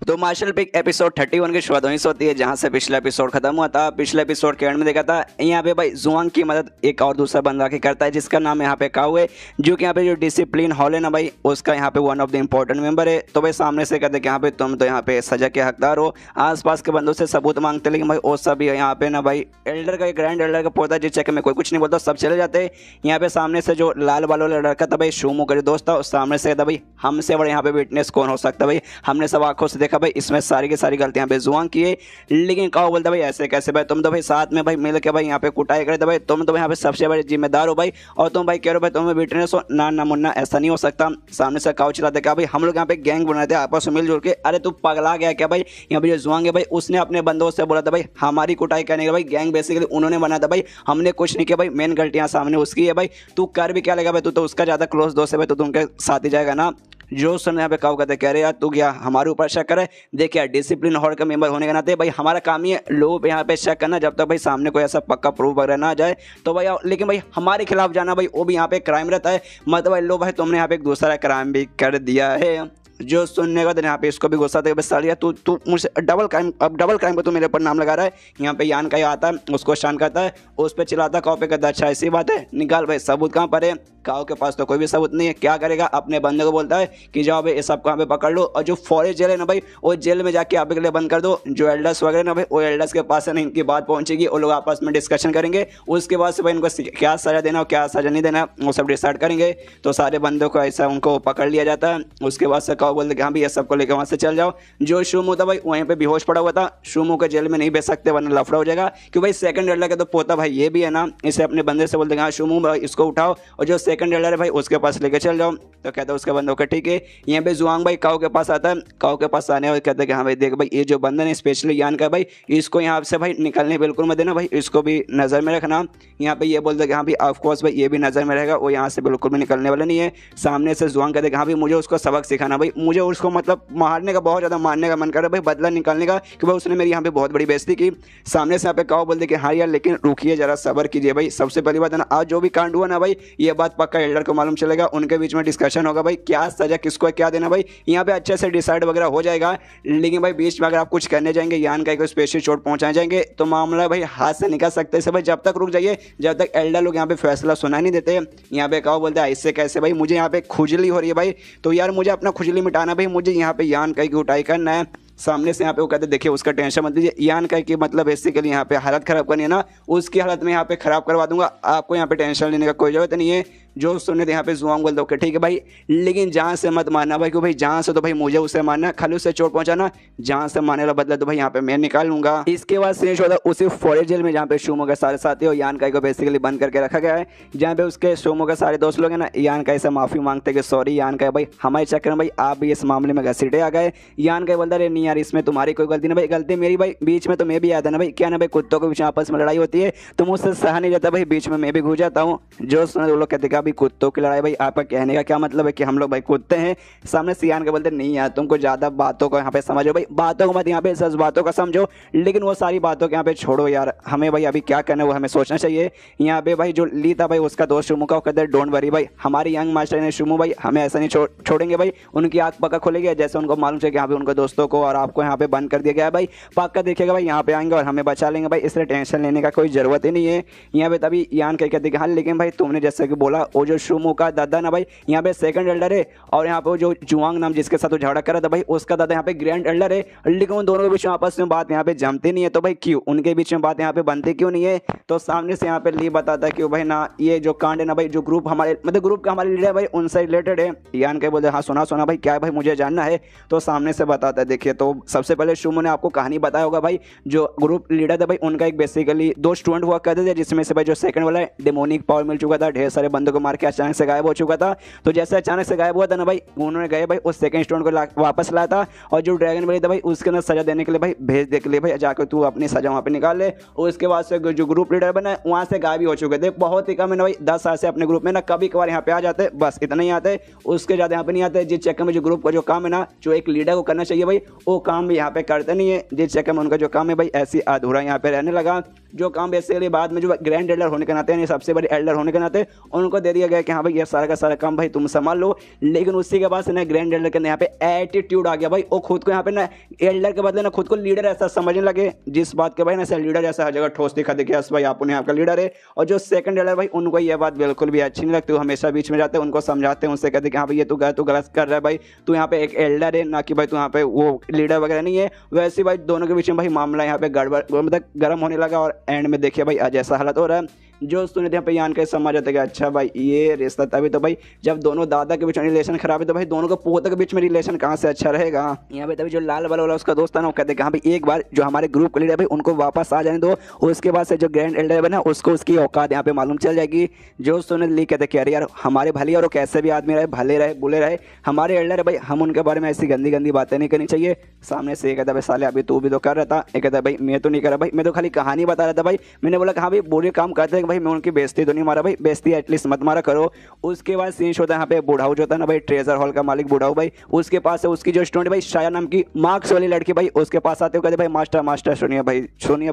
तो martial pick episode 31 की शुरुआत वहीं से होती है जहां से पिछला एपिसोड खत्म हुआ था। पिछले एपिसोड के एंड में देखा था यहाँ पे भाई जुआंग की मदद एक और दूसरा बंदा के करता है जिसका नाम यहाँ पे काऊ है, जो कि यहाँ पे जो डिसिप्लिन हॉल है ना भाई उसका यहाँ पे one of the important member है। तो भाई सामने से कहते कि यहाँ पे तुम तो यहाँ पे सजा के हकदार हो, आसपास के बंदों से सबूत मांगते, लेकिन भाई वो सब यहाँ पे ना भाई एल्डर का ग्रैंड एल्डर का पोता जिस चक्कर में कोई कुछ नहीं बोलता, सब चले जाते हैं। यहाँ पे सामने से जो लाल बालों वाला लड़का था भाई शूमो का जो दोस्त था, उस सामने से कहता भाई हमसे बड़ा यहाँ पे विटनेस कौन हो सकता है, भाई हमने सब आंखों से देखा भाई इसमें सारी की सारी गलतियां पे जुआंग की है। लेकिन काओ बोलता भाई ऐसे कैसे भाई, तुम तो भाई साथ में भाई मिल के भाई यहाँ पे कुटाई करे थे भाई, तुम तो यहाँ पे सबसे बड़े जिम्मेदार हो भाई, और तुम भाई कह रहे हो भाई तुम्हें विटनेस हो ना, ना मुन्ना ऐसा नहीं हो सकता। सामने से काओ चिल्लाते क्या भाई हम लोग यहाँ पे गैंग बनाए थे आपस में मिलजुल के। अरे तू पगला गया क्या भाई, यहाँ पे जो जुआंग है भाई उसने अपने बंदों से बोला था भाई हमारी कुटाई करने के भाई गैंग बेसिकली उन्होंने बनाया था भाई, हमने कुछ नहीं किया भाई, मेन गलतियां सामने उसकी है भाई, तू कर भी क्या लेगा भाई, तू तो उसका ज्यादा क्लोज दोस्त है भाई, तो उनके साथ ही जाएगा ना। जो सुन यहाँ पे काऊ कहते कह रहे यार तू क्या हमारे ऊपर शक करे, देख यार डिसिप्लिन हॉल का मेंबर होने के नाते भाई हमारा काम ही है लोगों पे यहाँ पे शक करना, जब तक भाई सामने कोई ऐसा पक्का प्रूफ वगैरह ना आ जाए तो भाई लेकिन भाई हमारे खिलाफ जाना भाई वो भी यहाँ पे क्राइम रहता है, मतलब भाई लो भाई तुमने यहाँ पे एक दूसरा क्राइम भी कर दिया है। जो सुनने का यहाँ पे इसको भी गुस्सा था बस सालिया तू तू मुझे डबल क्राइम को तू मेरे ऊपर नाम लगा रहा है। यहाँ पे यान का आता है उसको शान करता है, उस पर चिल्लाता काओ पे कहता अच्छा ऐसी बात है निकाल भाई सबूत कहाँ पर है। काओ के पास तो कोई भी सबूत नहीं है, क्या करेगा अपने बंदे को बोलता है कि जाओ भाई ये सब को यहाँ पे पकड़ लो, और जो फॉरेस्ट जेल है ना भाई वो जेल में जाके आप के लिए बंद कर दो, जो एल्डर्स वगैरह ना भाई वो एल्डर्स के पास है ना इनकी बात पहुंचेगी, वो लोग आपस में डिस्कशन करेंगे, उसके बाद से भाई इनको क्या सजा देना और क्या सजा नहीं देना वो सब डिसाइड करेंगे। तो सारे बंदों को ऐसा उनको पकड़ लिया जाता है। उसके बाद से काओ बोलते कि हाँ भी ये सब को लेकर वहां से चल जाओ। जो शूमो था भाई वहीं पे बेहोश पड़ा हुआ था, शूमो को जेल में नहीं भेज सकते वरना लफड़ा हो जाएगा, क्योंकि भाई सेकंड एल्डर का तो पोता भाई ये भी है ना, इसे अपने बंदे से बोलते हैं हाँ शूमो भाई इसको उठाओ और जो सेकंड एल्डर है भाई उसके पास लेके चल जाओ। तो कहता है उसके बंदों का ठीक है। यहाँ पे जुआंग भाई काओ के पास आता है, काओ के पास आने और कहते हैं कि हाँ भाई देख भाई ये जो बंदन है स्पेशली यान का भाई इसको यहाँ से भाई निकलने बिल्कुल मत देना भाई, इसको भी नजर में रखना। यहाँ पे ये बोलते हैं कि हाँ भाई ऑफकोर्स भाई ये भी नजर में रहेगा, वो यहाँ से बिल्कुल भी निकलने वाला नहीं है। सामने से जुआंग कहते हैं कि हाँ भाई मुझे उसको सबक सिखाना भाई, मुझे उसको मतलब मारने का बहुत ज़्यादा मारने का मन कर रहा है भाई, बदला निकालने का, कि भाई उसने मेरी यहाँ पे बहुत बड़ी बेइज्जती की। सामने से यहाँ पे काओ बोलते कि हाँ यार लेकिन रुकिए जरा सब्र कीजिए भाई, सबसे पहली बात है ना आज जो भी कांड हुआ ना भाई ये बात पक्का एल्डर को मालूम चलेगा, उनके बीच में डिस्कशन होगा भाई क्या सजा किसको क्या देना भाई, यहाँ पे अच्छे से डिसाइड वगैरह हो जाएगा। लेकिन भाई बीच में अगर आप कुछ करने जाएंगे यान का कोई स्पेशल चोट पहुंचाए जाएंगे तो मामला भाई हाथ से निकल सकते हैं भाई, जब तक रुक जाइए जब तक एल्डर लोग यहाँ पे फैसला सुना नहीं देते। यहाँ पे काओ बोलते हैं इससे कैसे भाई, मुझे यहाँ पे खुजली हो रही है भाई, तो यार मुझे अपना खुजली मिटाना भाई, मुझे यहाँ पे यान का उठाई करना है। सामने से यहाँ पे वो कहते देखिए उसका टेंशन मत लीजिए, यान का कि मतलब बेसिकली यहाँ पे हालत खराब करनी है ना उसकी हालत में यहाँ पे खराब करवा दूंगा, आपको यहाँ पे टेंशन लेने का कोई जरूरत नहीं है। जो सुनने थे यहाँ पे जुआंग बोलते ओके ठीक है भाई, लेकिन जहाँ से मत मारना भाई, क्यों भाई जहाँ से तो भाई मुझे उसे मारना खाली उससे चोट पहुंचाना, जहाँ से मारने का बदला तो भाई यहाँ पे मैं निकाल लूंगा। इसके बाद सीन होता है उसी फॉरेस्ट जेल में जहाँ पे शूमो के सारे साथी और यान का को बेसिकली बंद करके रखा गया है, जहाँ पे उसके शूमो के सारे दोस्त लोग हैं ना यान का से माफी मांगते कि सॉरी यान का भाई हमारे चक्कर में भाई आप भी इस मामले में घसीटे आ गए। यान का बोलता अरे नहीं यार इसमें तुम्हारी कोई गलती नहीं भाई, गलती मेरी भाई, बीच में तो मैं भी आता ना भाई, क्या ना भाई कुत्तों के बीच में आपस में लड़ाई होती है तो मुझसे सहा नहीं जाता भाई, बीच में मैं भी घुस जाता हूँ। जो सुने वो लोग कहते हैं कुत्तों की लड़ाई भाई आपका कहने का क्या मतलब है कि हम लोग भाई कुत्ते हैं। सामने से यान के बोलते नहीं यार तुमको ज्यादा बातों को यहाँ पे समझो भाई, बातों को मत यहाँ पे सच बातों का समझो, लेकिन वो सारी बातों के यहाँ पे छोड़ो यार, हमें भाई अभी क्या करना है वो हमें सोचना चाहिए। यहाँ पे भाई जो ली था भाई उसका दोस्त शुमू का कहते डोंट वरी भाई, हमारे यंग मास्टर ने शुमू भाई हमें ऐसा नहीं छोड़ेंगे भाई, उनकी आंख पक्का खुलेगी, जैसे उनको मालूम है कि यहाँ पे उनके दोस्तों को और आपको यहाँ पे बंद कर दिया गया है भाई, पक्का देखिएगा भाई यहाँ पे आएंगे और हमें बचा लेंगे भाई, इसलिए टेंशन लेने का कोई जरूरत ही नहीं है। यहाँ पे तभी यान कह कहते हाँ लेकिन भाई तुमने जैसे कि बोला वो जो शुमू का दादा ना भाई यहाँ पे सेकंड एल्डर है, और यहाँ पे जो जुआंग नाम जिसके साथ वो झगड़ा कर रहा था भाई उसका दादा यहाँ पे ग्रैंड एल्डर है, लेकिन उन दोनों के बीच में आपस में बात यहाँ पे जमती नहीं है, तो भाई क्यों उनके बीच में बात यहाँ पे बनती क्यों नहीं है। तो सामने से यहाँ पे ली बताता है कि भाई ना ये जो कांड है ना भाई जो ग्रुप हमारे मतलब ग्रुप का हमारे लीडर भाई उनसे रिलेटेड है। यान के बोलते हाँ सुना भाई क्या है भाई मुझे जानना है। तो सामने से बताता है देखिए तो सबसे पहले शुमो ने आपको कहानी बताया होगा भाई, जो ग्रुप लीडर था भाई उनका एक बेसिकली 2 स्टूडेंट हुआ करते थे, जिसमें से भाई जो सेकंड वाला है डेमोनिक पावर मिल चुका था, ढेर सारे बंदों को मार के अचानक से गायब हो चुका था। तो जैसे अचानक से गायब हुआ था ना भाई उन्होंने गए भाई उस सेकंड स्टूडेंट को वापस लाया था, और जो ड्रैगन बनी था भाई उसके अंदर सजा देने के लिए भाई भेज दे के लिए भाई जाकर तू अपनी सजा वहाँ पे निकाल ले। और उसके बाद से जो ग्रुप लीडर बना वहाँ से गायब ही हो चुके थे, बहुत ही कम है ना भाई 10 साल से अपने ग्रुप में ना कभी कभार यहाँ पे आ जाते, बस इतना ही आते, उसके ज़्यादा यहाँ पे नहीं आते। जिस चक्कर में जो ग्रुप का जो काम है ना जो एक लीडर को करना चाहिए भाई वो काम भी यहाँ पे करते नहीं है, जिस चक्कर में उनका जो काम है भाई ऐसी अधूरा यहाँ पे रहने लगा। जो काम बेसिकली बाद में जो ग्रैंड एल्डर होने के नाते यानी सबसे बड़े एल्डर होने के नाते उनको दे दिया गया कि हाँ भाई ये सारा का सारा काम भाई तुम संभाल लो। लेकिन उसी के बाद से ना ग्रैंड एल्डर के यहाँ पे एटीट्यूड आ गया भाई, वो खुद को यहाँ पे ना एल्डर के बदले ना खुद को लीडर ऐसा समझने लगे, जिस बात के भाई ना ऐसा लीडर जैसा हर जगह ठोस दिखा दे कि यस भाई आप उन्हें आपका लीडर है। और जो सेकंड एल्डर भाई उनको ये बात बिल्कुल भी अच्छी नहीं लगती, वो हमेशा बीच में जाते हैं, उनको समझाते हैं, उनसे कहते हैं कि हाँ भाई ये तू गलत कर रहा है भाई, तू यहाँ पे एक एल्डर है ना कि भाई तू यहाँ पे वो लीडर वगैरह नहीं है। वैसे भाई दोनों के बीच में भाई मामला यहाँ पे गड़बड़ मतलब गर्म होने लगा और एंड में देखिए भाई आज ऐसा हालत हो रहा है। जो सुने थे यहाँ पे यान के समझ आते कि अच्छा भाई ये रिश्ता तभी तो भाई जब दोनों दादा के बीच में रिलेशन खराब है तो भाई दोनों के पोते के बीच में रिलेशन कहाँ से अच्छा रहेगा। यहाँ पे तभी जो लाल वाला उसका दोस्त है ना वो कहते हैं कि हाँ भाई एक बार जो हमारे ग्रुप के लीडर है भाई उनको वापस आ जाने दो, उसके बाद से जो ग्रैंड एल्डर बना उसको उसकी औकात यहाँ पे मालूम चल जाएगी। जो सुने ली कहते कि अरे यार हमारे भले और वो कैसे भी आदमी रहे, भले रहे बुले रहे, हमारे एल्डर है भाई, हम उनके बारे में ऐसी गंदी गंदी बातें नहीं करनी चाहिए। सामने से ये कहता भाई साले अभी तू भी तो कर रहा था, ये कहता भाई मैं तो नहीं कर रहा भाई, मैं तो खाली कहानी बता रहा था भाई। मैंने बोला कि हाँ भाई बुरे काम करते हैं भाई, मैं उनकी बेइज्जती तो नहीं मारा भाई, बेइज्जती एटलीस्ट मत मारा करो। उसके बाद सीन होता है यहाँ पे बुढ़ाऊ जो था ना भाई, ट्रेजर हॉल का मालिक बुढ़ाऊ भाई, उसके पास है उसकी जो स्टूडेंट भाई शाया नाम की मार्क्स वाली लड़की भाई, उसके पास आते हो कहते भाई मास्टर मास्टर सुनिए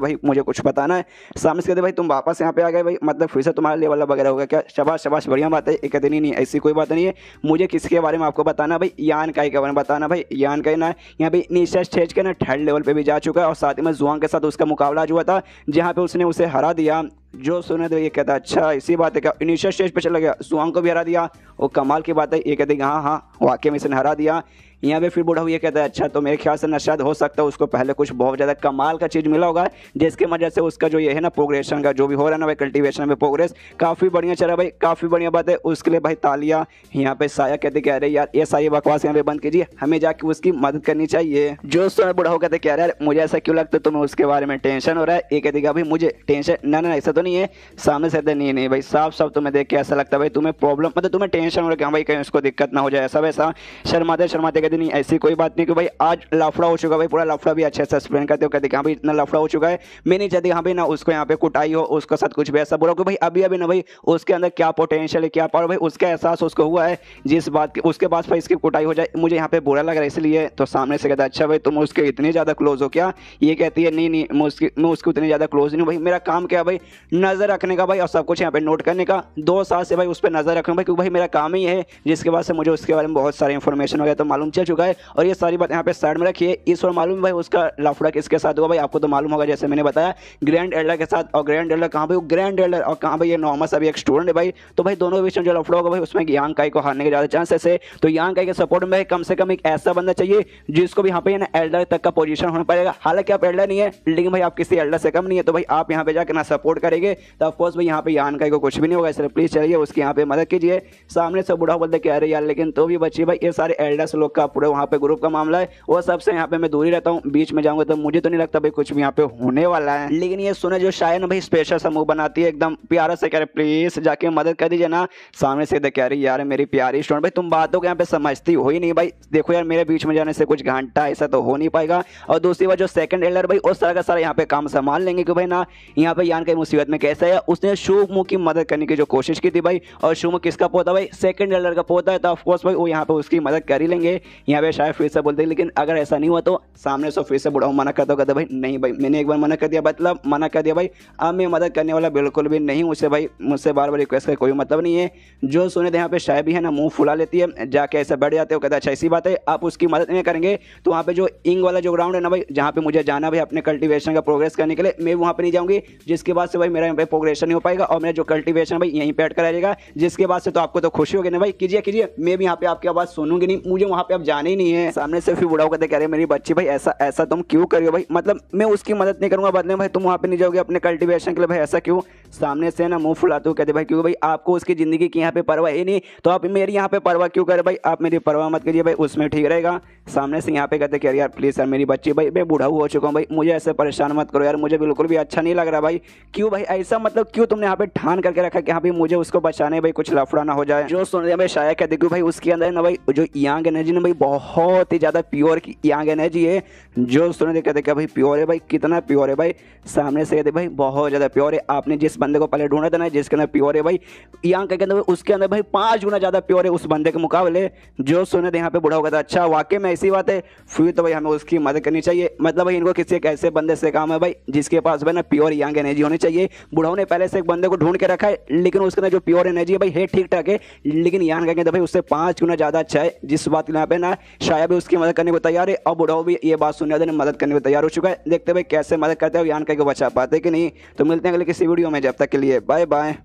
भाई मुझे कुछ बताना है। सामने से कहते भाई तुम वापस यहाँ पे आ गए भाई, मतलब फिर से तुम्हारा लेवल वगैरह होगा क्या? शाबाश शाबाश बढ़िया बात है। कहते नहीं ऐसी कोई बात नहीं है, मुझे किसके बारे में आपको बताना भाई, यान काई के बारे में बताना भाई। यान काई ना यहाँ पे नीचे स्टेज के ना थर्ड लेवल पे भी जा चुका है और साथ ही में जुआंग के साथ उसका मुकाबला जो हुआ था जहाँ पे उसने उसे हरा दिया। जो सुने तो ये कहता अच्छा इसी बात है क्या, इनिशियल स्टेज पे चला गया, जुआंग को भी हरा दिया, वो कमाल की बात है। ये कहते हाँ हाँ वाकई में इसने हरा दिया। यहाँ पे फिर बूढ़ा ये कहता है अच्छा तो मेरे ख्याल से ना शायद हो सकता है उसको पहले कुछ बहुत ज़्यादा कमाल का चीज़ मिला होगा जिसकी वजह से उसका जो ये है ना प्रोग्रेशन का जो भी हो रहा है ना भाई, कल्टीवेशन में प्रोग्रेस काफ़ी बढ़िया चला भाई, काफ़ी बढ़िया बात है। उसके लिए भाई तालियां। यहाँ पे साया कहते कह रहे यार ये सारी बकवास यहाँ पे बंद कीजिए, हमें जाके उसकी मदद करनी चाहिए। जो समय बूढ़ा हो कहते कह रहे यार मुझे ऐसा क्यों लगता है तुम्हें उसके बारे में टेंशन हो रहा है? ये कहते भाई मुझे टेंशन ना ऐसा तो नहीं है। सामने से कहते नहीं भाई साफ साफ तुम्हें देख के ऐसा लगता है भाई तुम्हें प्रॉब्लम मतलब तुम्हें टेंशन हो रहा है कि हाँ भाई कहीं उसको दिक्कत ना हो जाए ऐसा वैसा। शर्माते शर्माते कहते नहीं ऐसी कोई बात नहीं कि भाई आज लफड़ा हो चुका भाई, पूरा लफड़ा भी अच्छे से एक्सप्लेन करते हो, कहते हाँ भाई इतना लफड़ा हो चुका है, मैं नहीं चाहती हाँ भाई ना उसको यहाँ पे कुटाई हो, उसके साथ कुछ भी ऐसा बोलो कि भाई अभी ना भाई उसके अंदर क्या पोटेंशियल है क्या पावर भाई उसका एहसास उसको हुआ है जिस बात की उसके बाद भाई इसकी कुटाई हो जाए मुझे यहाँ पे बुरा लग रहा है इसलिए। तो सामने से कहता है अच्छा भाई तुम उसके इतनी ज़्यादा क्लोज हो क्या? ये कहती है नहीं मैं उसकी उतनी ज़्यादा क्लोज नहीं भाई, मेरा काम क्या है भाई नज़र रखने का भाई और सब कुछ यहाँ पे नोट करने का, 2 साल से भाई उस पर नज़र रखूँ भाई क्योंकि भाई मेरा काम ही है, जिसके बाद से मुझे उसके बारे में बहुत सारी इन्फॉर्मेशन वगैरह तो मालूम चल चुका है। और ये सारी बात यहाँ पे साइड में रखिए। इस और मालूम भाई उसका लफड़ा किसके साथ हुआ भाई, आपको तो मालूम होगा जैसे मैंने बताया ग्रैंड एल्डर के साथ। और ग्रैंड एल्डर कहाँ भाई, ग्रैंड एल्डर और कहाँ भाई ये नॉर्मस अभी एक स्टूडेंट है भाई। तो भाई दोनों के बीच में जो लफड़ा होगा भाई उसमें यांग काई को हारने के ज़्यादा चांसेस है। तो यांग काई के सपोर्ट में कम से कम एक ऐसा बंदा चाहिए जिसको भी यहाँ पे ना एल्डर तक का पोजीशन होना पड़ेगा। हालांकि आप एल्डर नहीं है लेकिन भाई आप किसी एल्डर से कम नहीं है, तो भाई आप यहाँ पे जाकर ना सपोर्ट करेंगे तो ऑफकोर्स भाई यहाँ पे यांग काई को कुछ भी नहीं होगा, इसलिए प्लीज चलिए उसकी यहाँ पे मदद कीजिए। सामने से बूढ़ा बोलते कह रहे यार लेकिन तो भी बच्ची भाई ये सारे एल्डर्स लोग का पूरे वहाँ पे ग्रुप का मामला है, वो सबसे यहाँ पे मैं दूर ही रहता हूँ, बीच में जाऊंगा तो मुझे तो नहीं लगता भाई कुछ भी यहाँ पे होने वाला है। लेकिन ये सुने जो शायद भाई स्पेशल सा मुंह बनाती है एकदम प्यारा से कह रहे प्लीज जाके मदद कर दीजिए ना। सामने से कह रही यार मेरी प्यारी स्टूडेंट भाई तुम बातों को यहाँ पे समझती हो ही नहीं भाई, देखो यार मेरे बीच में जाने से कुछ घंटा ऐसा तो हो नहीं पाएगा। और दूसरी बात जो सेकंड एल्डर भाई उस तरह का सारा यहाँ पे काम संभाल लेंगे कि भाई ना यहाँ पे यान के मुसीबत में कैसा है, उसने शुभमु की मदद करने की जो कोशिश की थी भाई, और शुभमु किसका पोता भाई सेकंड एल्डर का पोता है, तो ऑफकोर्स भाई वो यहाँ पे उसकी मदद कर ही लेंगे। यहाँ पे शायद फिर से बोलते लेकिन अगर ऐसा नहीं हुआ तो सामने से फिर से बुढ़ाऊ मना करता कहते भाई नहीं भाई मैंने एक बार मना कर दिया, मतलब मना कर दिया भाई, अब मैं मदद करने वाला बिल्कुल भी नहीं, मुझसे बार बार रिक्वेस्ट का कोई मतलब नहीं है। जो सुने थे यहाँ पे शायद भी है ना मुंह फुला लेती है, जाके ऐसे बैठ जाते हो, कहता अच्छा ऐसी बात है आप उसकी मदद नहीं करेंगे तो वहाँ पे जो इंग वाला जो ग्राउंड है ना भाई जहाँ पे मुझे जाना भाई अपने कल्टीवेशन का प्रोग्रेस करने के लिए, मैं वहाँ पे नहीं जाऊँगी, जिसके बाद से भाई मेरा यहाँ पे प्रोग्रेशन नहीं हो पाएगा और मेरा जो कल्टीवेशन भाई यहीं पे अटका रहेगा, जिसके बाद से तो आपको तो खुशी होगी ना भाई, कीजिए कीजिए, मैं भी यहाँ पे आपकी आवाज़ सुनूंगी नहीं, मुझे वहाँ पे अब जाना ही नहीं है। सामने से फिर बुढ़ाऊ कहते कह रहे मेरी बच्ची भाई ऐसा तुम क्यों करियो भाई, मतलब मैं उसकी मदद नहीं करूंगा बदले भाई तुम वहाँ पे नहीं जाओगे अपने कल्टीवेशन के लिए, भाई ऐसा क्यों? सामने से ना मुंह फुलाते हो कहते भाई क्यों भाई आपको उसकी जिंदगी की यहाँ पे परवाह ही नहीं, तो आप मेरी यहाँ पे परवाह क्यों करे भाई, आप मेरी परवाह मत कीजिए भाई उसमें ठीक रहेगा। सामने से यहाँ पे कहते कह यार प्लीज यार मेरी बच्ची भाई मैं बूढ़ा हो चुका हूँ भाई, मुझे ऐसे परेशान मत करो यार, मुझे बिल्कुल भी अच्छा नहीं लग रहा भाई। क्यों भाई ऐसा, मतलब क्यों तुमने यहाँ पे ठान करके रखा कि हाँ भाई मुझे उसको बचाने भाई कुछ लफड़ा ना हो जाए। जो सुन रहे भाई शायद कहते क्यों भाई उसके अंदर ना भाई जो यांग एनर्जी ना भाई बहुत ही ज्यादा प्योर की यांग एनर्जी है। जो सुन रहे कहते क्या भाई प्योर है भाई, कितना प्योर है भाई? सामने से कहते भाई बहुत ज्यादा प्योर है, आपने जिस बंदे को पहले ढूंढ देना है जिसके अंदर प्योर है भाई यांग के अंदर, उसके अंदर भाई 5 गुना ज़्यादा प्योर है उस बंदे के मुकाबले जो सुने थे यहाँ पे बूढ़ा होगा था। अच्छा वाकई में ऐसी बात है, फिर तो भाई हमें उसकी मदद करनी चाहिए। मतलब भाई इनको किसी एक ऐसे बंदे से काम है भाई जिसके पास भाई ना प्योर यांग एनर्जी होनी चाहिए। बूढ़ाओं ने पहले से एक बंदे को ढूंढ के रखा है लेकिन उसके अंदर जो प्योर एनर्जी है भाई है ठीक ठाक है, लेकिन यांग के अंदर भाई उससे 5 गुना ज़्यादा अच्छा है, जिस बात के यहाँ पे ना शायद भी उसकी मदद करने को तैयार है और बूढ़ाओं भी ये बात सुनने वाले मदद करने को तैयार हो चुका है। देखते भाई कैसे मदद करते हैं यान को बचा पाते कि नहीं। तो मिलते हैं अगले किसी वीडियो में, जब तक के लिए बाय बाय।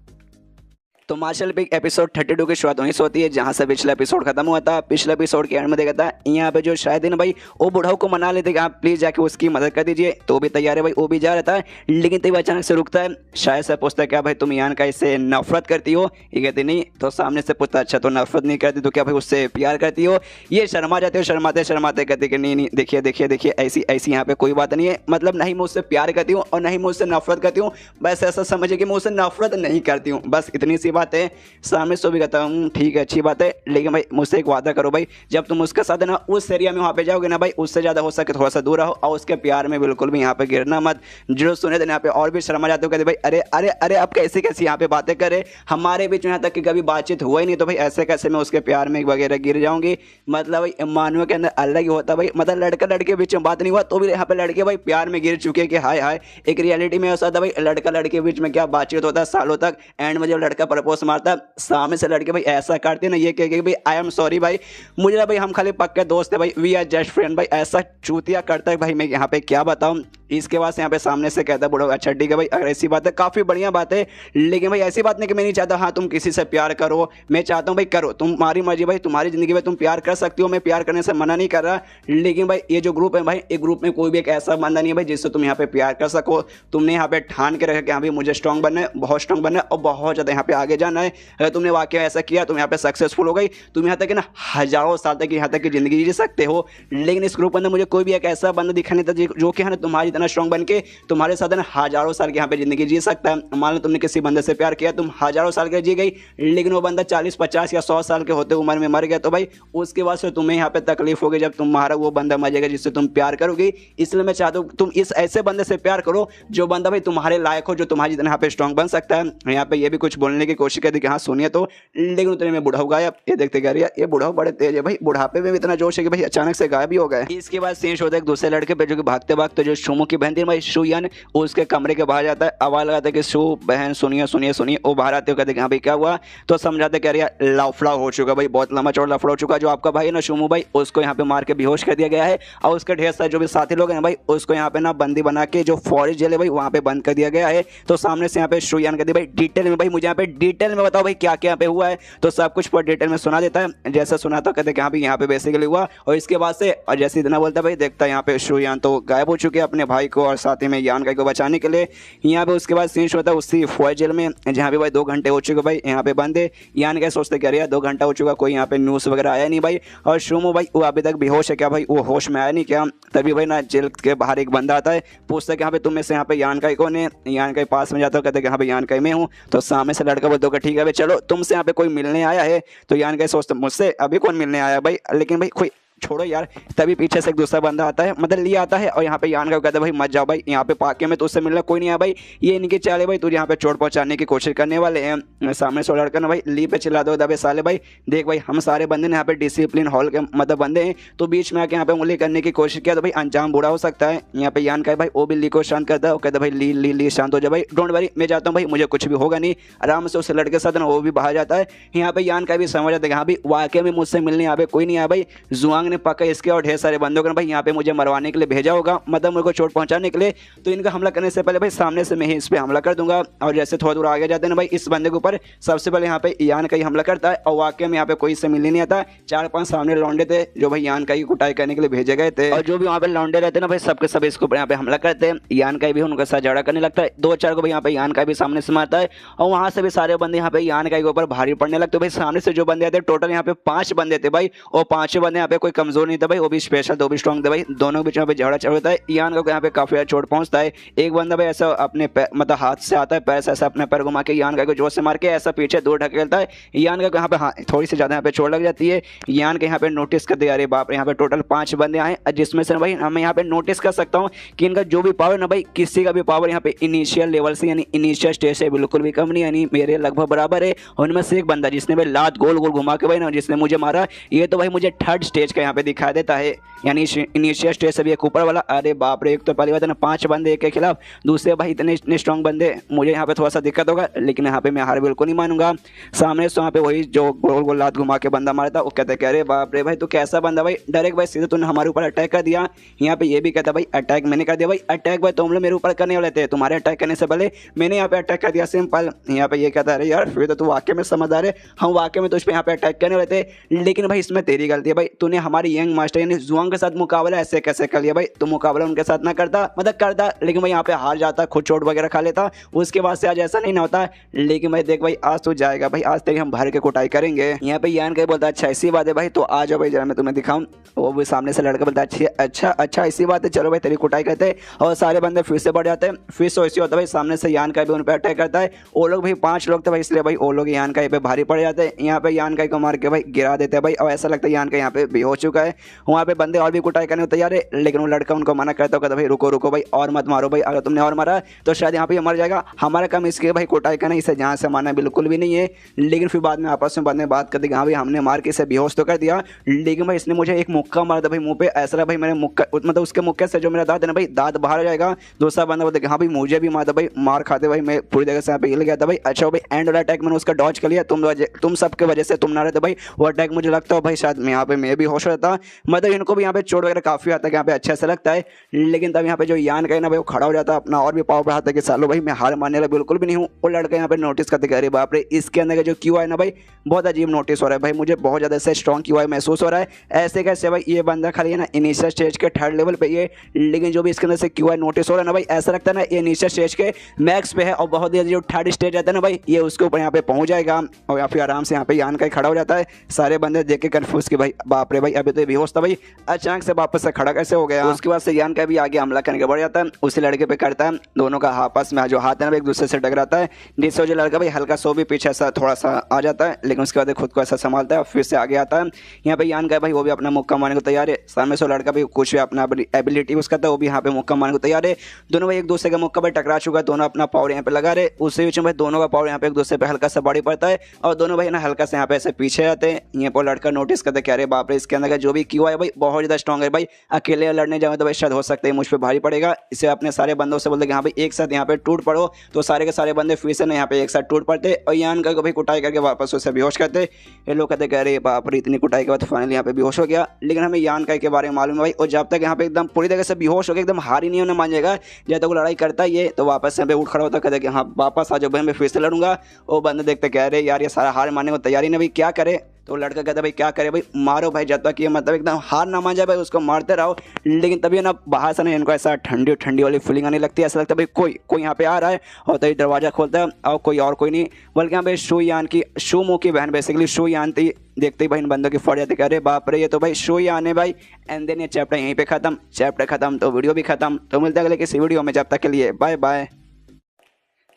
तो मार्शल पिग एपिसोड 32 की शुरुआत वहीं से होती है जहां से पिछला एपिसोड खत्म हुआ था। पिछले एपिसोड के एंड में देखा था यहाँ पे जो शायद ना भाई वो बुढ़ाऊ को मना लेते कि आप प्लीज जाके उसकी मदद कर दीजिए, तो वो भी तैयार है भाई, वो भी जा रहा था लेकिन तभी अचानक से रुकता है। शायद से पूछता है क्या भाई तुम यान का इससे नफरत करती हो, ये कहती नहीं। तो सामने से पूछता अच्छा तो नफरत नहीं करती तो क्या भाई उससे प्यार करती हो, ये शर्मा जाते हो, शर्माते शर्माते कहते कि नहीं नहीं देखिए देखिए देखिए ऐसी ऐसी यहाँ पे कोई बात नहीं है, मतलब नहीं मैं उससे प्यार करती हूँ और नहीं मैं उससे नफरत करती हूँ, बस ऐसा समझिए कि मैं उससे नफरत नहीं करती हूँ, बस इतनी सी बात है। सामने से भी कहता हूँ ठीक है अच्छी बात है, लेकिन भाई मुझसे एक वादा करो भाई जब तुम उसके साथ ना उस एरिया में वहाँ पे जाओगे ना भाई उससे ज़्यादा हो सके थोड़ा सा दूर रहो और उसके प्यार में बिल्कुल भी यहाँ पे गिरना मत। जो सुने थे यहाँ पे और भी शर्मा जाते हो कहते भाई अरे अरे अरे अब कैसी कैसी यहाँ पे बातें करे, हमारे बीच में यहाँ तक कि कभी बातचीत हुआ ही नहीं, तो भाई ऐसे कैसे मैं उसके प्यार में वगैरह गिर जाऊंगी। मतलब भाई मानव के अंदर अलग ही होता भाई, मतलब लड़का लड़के के बीच में बात नहीं हुआ तो भी यहाँ पे लड़के भाई प्यार में गिर चुके कि हाय हाय। एक रियलिटी में ऐसा था भाई लड़का लड़के के बीच में क्या बातचीत होता है सालों तक, एंड में जब लड़का प्रपोज मारता सामने से लड़के भाई ऐसा करते ना ये कह के भाई आई एम सॉरी भाई, मुझे भाई हम खाली पक्के दोस्त है भाई, वी आर जस्ट फ्रेंड भाई, ऐसा चूतिया करता है भाई मैं यहाँ पे क्या बताऊँ। इसके बाद यहाँ पे सामने से कहता है बुढ़ा अच्छा ठीक है भाई अगर ऐसी बात है काफ़ी बढ़िया बात है, लेकिन भाई ऐसी बात नहीं कि मैं नहीं चाहता हाँ तुम किसी से प्यार करो, मैं चाहता हूँ भाई करो, तुम्हारी मर्जी भाई, तुम्हारी ज़िंदगी में तुम प्यार कर सकती हो, मैं प्यार करने से मना नहीं कर रहा, लेकिन भाई ये जो ग्रुप है भाई एक ग्रुप में कोई भी एक ऐसा बंदा नहीं है भाई जिससे तुम यहाँ पे प्यार कर सको। तुमने यहाँ पे ठान के रखा कि हाँ भाई मुझे स्ट्रॉन्ग बनना है, बहुत स्ट्रॉन्ग बनना है और बहुत ज़्यादा यहाँ पे आगे जाना है। अगर तुमने वाकई ऐसा किया तुम यहाँ पे सक्सेसफुल हो गई, तुम यहाँ तक ना हजारों साल तक यहाँ तक की ज़िंदगी जी सकते हो। लेकिन इस ग्रुप के अंदर मुझे कोई भी एक ऐसा बंदा दिखा नहीं था जो कि है ना तुम्हारी इतना स्ट्रॉन्ग बन के तुम्हारे साथ ना हजारों साल की यहाँ पे जिंदगी जी सकता है। मान लो तुमने किसी बंदे से प्यार किया, तुम हजारों साल के जी गई, लेकिन वो बंदा 40 50 या 100 साल के होते उम्र में मर गया, तो भाई उसके बाद से तुम्हें यहाँ पे तकलीफ होगी जब तुम्हारा वो बंदा मर जाएगा जिससे तुम प्यार करोगी। इसलिए मैं चाहता हूँ तुम इस ऐसे बंदे से प्यार करो जो बंदा भाई तुम्हारे लायक हो, जो तुम्हारी जितना यहाँ पे स्ट्रॉन्ग बन सकता है। यहाँ पे ये भी कुछ बोलने की कोशिश करती कि हाँ सुनिए तो, लेकिन उतने में बुढ़ाऊ गायब। ये देखते कह रही है ये बुढ़ाऊ बड़े तेज है भाई, बुढ़ापे में भी इतना जोश है कि भाई अचानक से गायब ही हो गए। इसके बाद सीन होता है एक दूसरे लड़के पे जो कि भागते भागते जो शुमो की बहन थी भाई शुयन उसके कमरे के बाहर जाता है, आवाज लगाता है कि शू बहन सुनिए सुनिए सुनिए। वो बाहर आते हो कहते कि हाँ भाई क्या हुआ, तो समझाते कह रही है लफड़ा हो चुका भाई, बहुत लंबा चौड़ा लफड़ा हो चुका, जो आपका भाई है ना शुमो भाई उसको यहाँ पे मार के बेहोश कर दिया गया है और उसके ढेर सारे जो भी साथी लोग हैं भाई उसको यहाँ पे ना बंदी बना के जो फॉरेस्ट जेल है भाई वहाँ पे बंद कर दिया गया है। तो सामने से यहाँ पे शुयान कहती भाई डिटेल में भाई मुझे यहाँ पे डिटेल में बताओ भाई क्या क्या यहाँ पे हुआ है, तो सब कुछ पर डिटेल में सुना देता है। जैसा सुना था कहते कि हाँ भाई यहाँ पे बेसिकली हुआ, और इसके बाद से और जैसे इतना बोलता भाई देखता है यहाँ पे शुयान तो गायब हो चुके हैं अपने भाई को और साथ ही में यान को बचाने के लिए। यहाँ पे उसके बाद सीन होता है उसी फौज जेल में जहाँ पे भाई 2 घंटे हो चुके भाई यहाँ पे बंद है। यान क्या सोचते क्या रही है 2 घंटा हो चुका कोई यहाँ पे न्यूज़ वगैरह आया नहीं भाई, और शुमो भाई वो अभी तक बेहोश है क्या भाई, वो होश में आया नहीं क्या। तभी भाई ना जेल के बाहर एक बंदा आता है, पूछता है कि यहाँ पे तुम में से यहाँ पे यान का कौन है। यान के पास में जाता हो कहते हैं कि हाँ भाई यान का मैं हूँ। तो सामने से लड़का बोलता है ठीक है भाई चलो तुमसे यहाँ पे कोई मिलने आया है। तो यान का सोचता मुझसे अभी कौन मिलने आया भाई, लेकिन भाई कोई छोड़ो यार। तभी पीछे से एक दूसरा बंदा आता है, मतलब लिए आता है और यहाँ पे यान का कहता है भाई मत जाओ भाई, यहाँ पे पाके में तो उससे मिलना कोई नहीं है भाई, ये इनके चाले भाई तुझे यहाँ पे चोट पहुंचाने की कोशिश करने वाले हैं। सामने से लड़का ना भाई ली पे चिल्ला दो दबे साले भाई, देख भाई हम सारे बंदे ने यहाँ पे डिसिप्लिन हॉल के मतलब बंदे हैं, तो बीच में आके यहाँ पे उंगली करने की कोशिश किया तो भाई अंजाम बुरा हो सकता है। यहाँ पे यान का भाई वो भी ली को शांत करता है, वो कहता है भाई ली शांत हो जाए भाई, डोंट वरी मैं जाता हूँ भाई मुझे कुछ भी होगा नहीं, आराम से उस लड़के के साथ ना वो भी बाहर जाता है। यहाँ पे यान का भी समझ आता है हाँ भाई वाकई में मुझसे मिलने यहाँ पे कोई नहीं आया भाई, जुआंग ने पक्का इसके और ढेर सारे बंदों को भाई यहाँ पे मुझे मरवाने के लिए भेजा होगा, मतलब मेरे को चोट पहुंचाने के लिए। तो इनका हमला करने से पहले भाई सामने से मैं ही इस पे हमला कर दूंगा, और जैसे थोड़ा दूर आगे जाते हैं ना भाई इस बंदे के ऊपर सबसे पहले यहाँ पे यान का ही हमला करता है। और वाकई में यहाँ पे कोई से मिलने नहीं आता, 4-5 सामने लौंडे थे जो भाई यान का ही कुटाई करने के लिए भेजे गए थे, और जो भी वहाँ पे लौंडे रहते ना भाई सबके सब इसके ऊपर यहाँ पे हमला करते हैं। यान का भी उनके साथ झगड़ा करने लगता है, 2-4 को भाई यहाँ पे यान का भी सामने से मारता है, और वहाँ से भी सारे बंदे यहाँ पे यान का ऊपर भारी पड़ने लगते भाई। सामने से जो बंदे आते टोटल यहाँ पे 5 बंदे थे भाई, और 5 बंदे यहाँ पे कोई कमजोर नहीं था भाई, वो भी स्पेशल, तो भी स्ट्रॉन्ग थे भाई। दोनों के बीच में झगड़ा चल रहा है। यान का यहाँ पे काफी ज्यादा चोट पहुंचता है। एक बंदा भाई ऐसा अपने मतलब हाथ से आता है, पैर से ऐसा अपने पैर घुमा के यान का को जोर से मार के ऐसा पीछे दूर ढकेलता है। यान का यहाँ पे हाँ थोड़ी सी ज्यादा यहाँ पे चोट लग जाती है। यान के यहाँ पे नोटिस कर दिया, अरे बाप रे यहाँ पे टोटल 5 बंदे आए, जिसमें से भाई मैं यहाँ पे नोटिस कर सकता हूँ कि इनका जो भी पावर ना भाई, किसी का भी पावर यहाँ पे इनिशियल लेवल से यानी इनिशियल स्टेज से बिल्कुल भी कम नहीं, यानी मेरे लगभग बराबर है। उनमें से एक बंदा जिसने भाई लात गोल गोल घुमा के भाई ना जिसने मुझे मारा, ये तो भाई मुझे 3rd स्टेज का यहाँ पे दिखा देता है, यानी इनिशियल स्टेज से भी एक ऊपर वाला। अरे बाप रे, एक तो पहली बात है ना 5 बंदे एक के खिलाफ, दूसरे भाई इतने स्ट्रॉन्ग बंदे, मुझे यहाँ पे थोड़ा सा दिक्कत होगा, लेकिन यहाँ पे मैं हार बिल्कुल नहीं मानूंगा। सामने से वहाँ पे वही जो गोल गोल लात घुमा के बंदा मारा था, वो कहते अरे बाप रे भाई तू कैसा बंदा भाई, डायरेक्ट भाई सीधे तूने हमारे ऊपर अटैक कर दिया। यहाँ पे ये भी कहता भाई अटैक मैंने कर दिया भाई, अटैक भाई तुम लोग मेरे ऊपर करने वाले थे, तुम्हारे अटैक करने से पहले मैंने यहाँ पे अटैक कर दिया, सिंपल। यहाँ पे ये कहता है यार फिर तो तू वाकई में समझदार है, हम वाकई में तुझ पे यहाँ पे अटैक करने वाले थे, लेकिन भाई इसमें तेरी गलती है भाई, तूने हमारी यंग मास्टर यानी जुआंग के साथ मुकाबला ऐसे कैसे कर लिया भाई, तू मुकाबला उनके साथ ना करता, मतलब करता लेकिन भाई यहाँ पे हार जाता, खुद चोट वगैरह खा लेता, उसके बाद से आज ऐसा नहीं ना होता। लेकिन भाई देख भाई आज तू जाएगा भाई, आज तेरी हम भर के कुटाई करेंगे। यहाँ पे यान का बोलता अच्छा ऐसी बात है भाई, तो आ जाओ भाई जरा मैं तुम्हें दिखाऊं। वो भी सामने से लड़का बोलता है अच्छा ऐसी बात है, चलो भाई तेरी कुटाई करते हैं। और सारे बंदे फिर से बढ़ जाते हैं। फिर से ऐसी होता है भाई, सामने से यान का भी उन पर अटैक करता है। वो लोग भाई 5 लोग थे भाई, इसलिए भाई वो लोग यान का पे भारी पड़ जाते हैं। यहाँ पे यान का को मार के भाई गिरा देते हैं भाई, और ऐसा लगता है यान का यहाँ पे भी हो चुका है। वहाँ पे बंदे और भी कुटाई करने को तैयार है, लेकिन वो लड़का उनको मना करता है, कहता भाई रुको भाई और मत मारो भाई, अगर तुमने और मारा तो शायद यहाँ पे मर जाएगा, हमारा काम इसके भाई कुटाई करना, इसे जहाँ से मारना बिल्कुल भी नहीं है। लेकिन फिर बाद में आपस में बात करते हाँ भाई हमने मार के इसे बेहोश तो कर दिया, लेकिन भाई इसने मुझे एक मुक्का मारा था भाई मुंह पे, ऐसा लगा भाई मेरे मुक्का मतलब उसके मुक्के से जो मेरा दांत है ना भाई दांत बाहर आ जाएगा। दूसरा बंदा बोलते हाँ भाई मुझे भी मारा भाई, मार खाते भाई मैं पूरी जगह से यहाँ पे हिल गया था भाई। अच्छा भाई एंड वाला अटैक मैंने उसका डॉज कर लिया, तुम सबके वजह से, तुम ना रहते भाई वो अटैक, मुझे लगता है भाई शायद मैं यहाँ पे मैं भी होश रहता, मतलब इनको भी यहाँ पे चोट वगैरह काफी आता है, यहाँ पे अच्छा से लगता है। लेकिन तब यहाँ पे जो यान का है ना भाई वो खड़ा हो जाता है, अपना और भी पावर बढ़ाता है कि सालो भाई मैं हार मानने वाला बिल्कुल भी नहीं हूँ। वो लड़का यहाँ पे नोटिस करते अरे बाप रे इसके अंदर का जो क्यू है ना भाई बहुत अजीब नोटिस हो रहा है भाई, मुझे बहुत ज़्यादा से स्ट्रॉन्ग क्यू महसूस हो रहा है। ऐसे कैसे भाई ये बंदा खाली है ना इनिशियल स्टेज के 3rd लेवल पे ये, लेकिन जो भी इसके अंदर से क्यू नोटिस हो रहा है ना भाई ऐसा लगता है ना ये इनिशियल स्टेज के मैक्स पे है, और बहुत ही जो 3rd स्टेज रहता है ना भाई ये उसके ऊपर यहाँ पे पहुंच जाएगा। और या फिर आराम से यहाँ पे यान का खड़ा हो जाता है। सारे बंदे देख के कन्फ्यूज कि भाई बाप रे भाई अभी तो बेहोश था भाई, अचानक से वापस से खड़ा कैसे हो गया। उसके बाद से यान का भी आगे हमला करने के बढ़ जाता है, उसी लड़के पे करता है, दोनों का आपस में जो हाथ है ना एक दूसरे से टकराता है, जिससे जो लड़का भाई हल्का सो भी पीछे ऐसा थोड़ा सा आ जाता है, लेकिन उसके बाद खुद को ऐसा संभालता है और फिर से आगे आता है। यहाँ पे यान का भाई वो भी अपना मुक्का मारने को तैयार है, सामने से लड़का भी कुछ अपना एबिलिटी यूज करता है, वो भी यहाँ पे मुक्का मारने को तैयार है। दोनों भाई एक दूसरे का मुक्का भाई टकरा चुका है, दोनों अपना पावर यहाँ पे लगा रहे, उसी बीच में भाई दोनों का पावर यहाँ पे एक दूसरे पे हल्का सा बॉडी पड़ता है, और दोनों भाई ना हल्का से यहाँ पे ऐसे पीछे आते हैं। यहाँ पर लड़का नोटिस करते क्या अरे बाप रे इसके अंदर का जो भी क्यू है भाई बहुत ज्यादा स्ट्रॉन्ग है भाई, अकेले लड़ने जाओ तो भाई शायद हो सकता है मुझ पर भारी पड़ेगा। इसे अपने सारे बंदों से बोलते कि हाँ भाई एक साथ यहाँ पे टूट पड़ो, तो सारे के सारे बंदे फिर से ना यहाँ पे एक साथ टूट पड़ते, और यान का भाई कुटाई करके वापस उसे बेहोश करते। ये लोग कहते अरे बाप रे इतनी कुटाई के बाद फाइनली यहाँ पे बेहोश हो गया। लेकिन हमें यान का के बारे में मालूम है भाई, और जब तक यहाँ पे एकदम पूरी तरह से बेहोश हो गया एकदम हार ही नहीं होने मान जाएगा, जब तक वो लड़ाई करता है ये तो वापस यहाँ पे उठ खड़ा होता, कहते कि हाँ वापस आ जाओ भाई मैं फिर से लड़ूंगा। वो बंदे देखते कह रहे यार ये सारा हार मानने को तैयारी नहीं भाई क्या करे, तो लड़का कहता भाई क्या करे भाई मारो भाई, जब तक ये मतलब एकदम हार ना मान जाए भाई उसको मारते रहो। लेकिन तभी ना बाहर से ना इनको ऐसा ठंडी ठंडी वाली फीलिंग आने लगती है, ऐसा लगता है भाई कोई यहाँ पे आ रहा है, और तभी दरवाजा खोलता है और कोई नहीं बल्कि यहाँ पे शू यान की शू मुँह की बहन बेसिकली शू यान थी। देखते ही भाई इन बंदों की फट जाती है, अरे बाप रे ये तो भाई शो यान है भाई। एंड देन ये चैप्टर यहीं पे खत्म, चैप्टर खत्म तो वीडियो भी खत्म। तो मिलते हैं अगले किसी वीडियो में, जब तक के लिए बाय बाय।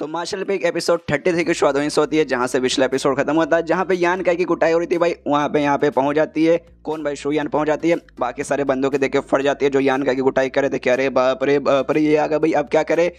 तो मार्शल पे एक एपिसोड 33 की शुरुआत वहीं से होती है जहाँ से पिछला एपिसोड खत्म होता है, जहाँ पे यान का की कुटाई हो रही थी भाई वहाँ पे यहाँ पे पहुँच जाती है कौन भाई शो यान पहुँच जाती है, बाकी सारे बंदों के देख के फट जाती है जो यान का की कुटाई करे थे, क्या अरे बाप रे ये आ गया भाई अब क्या करे।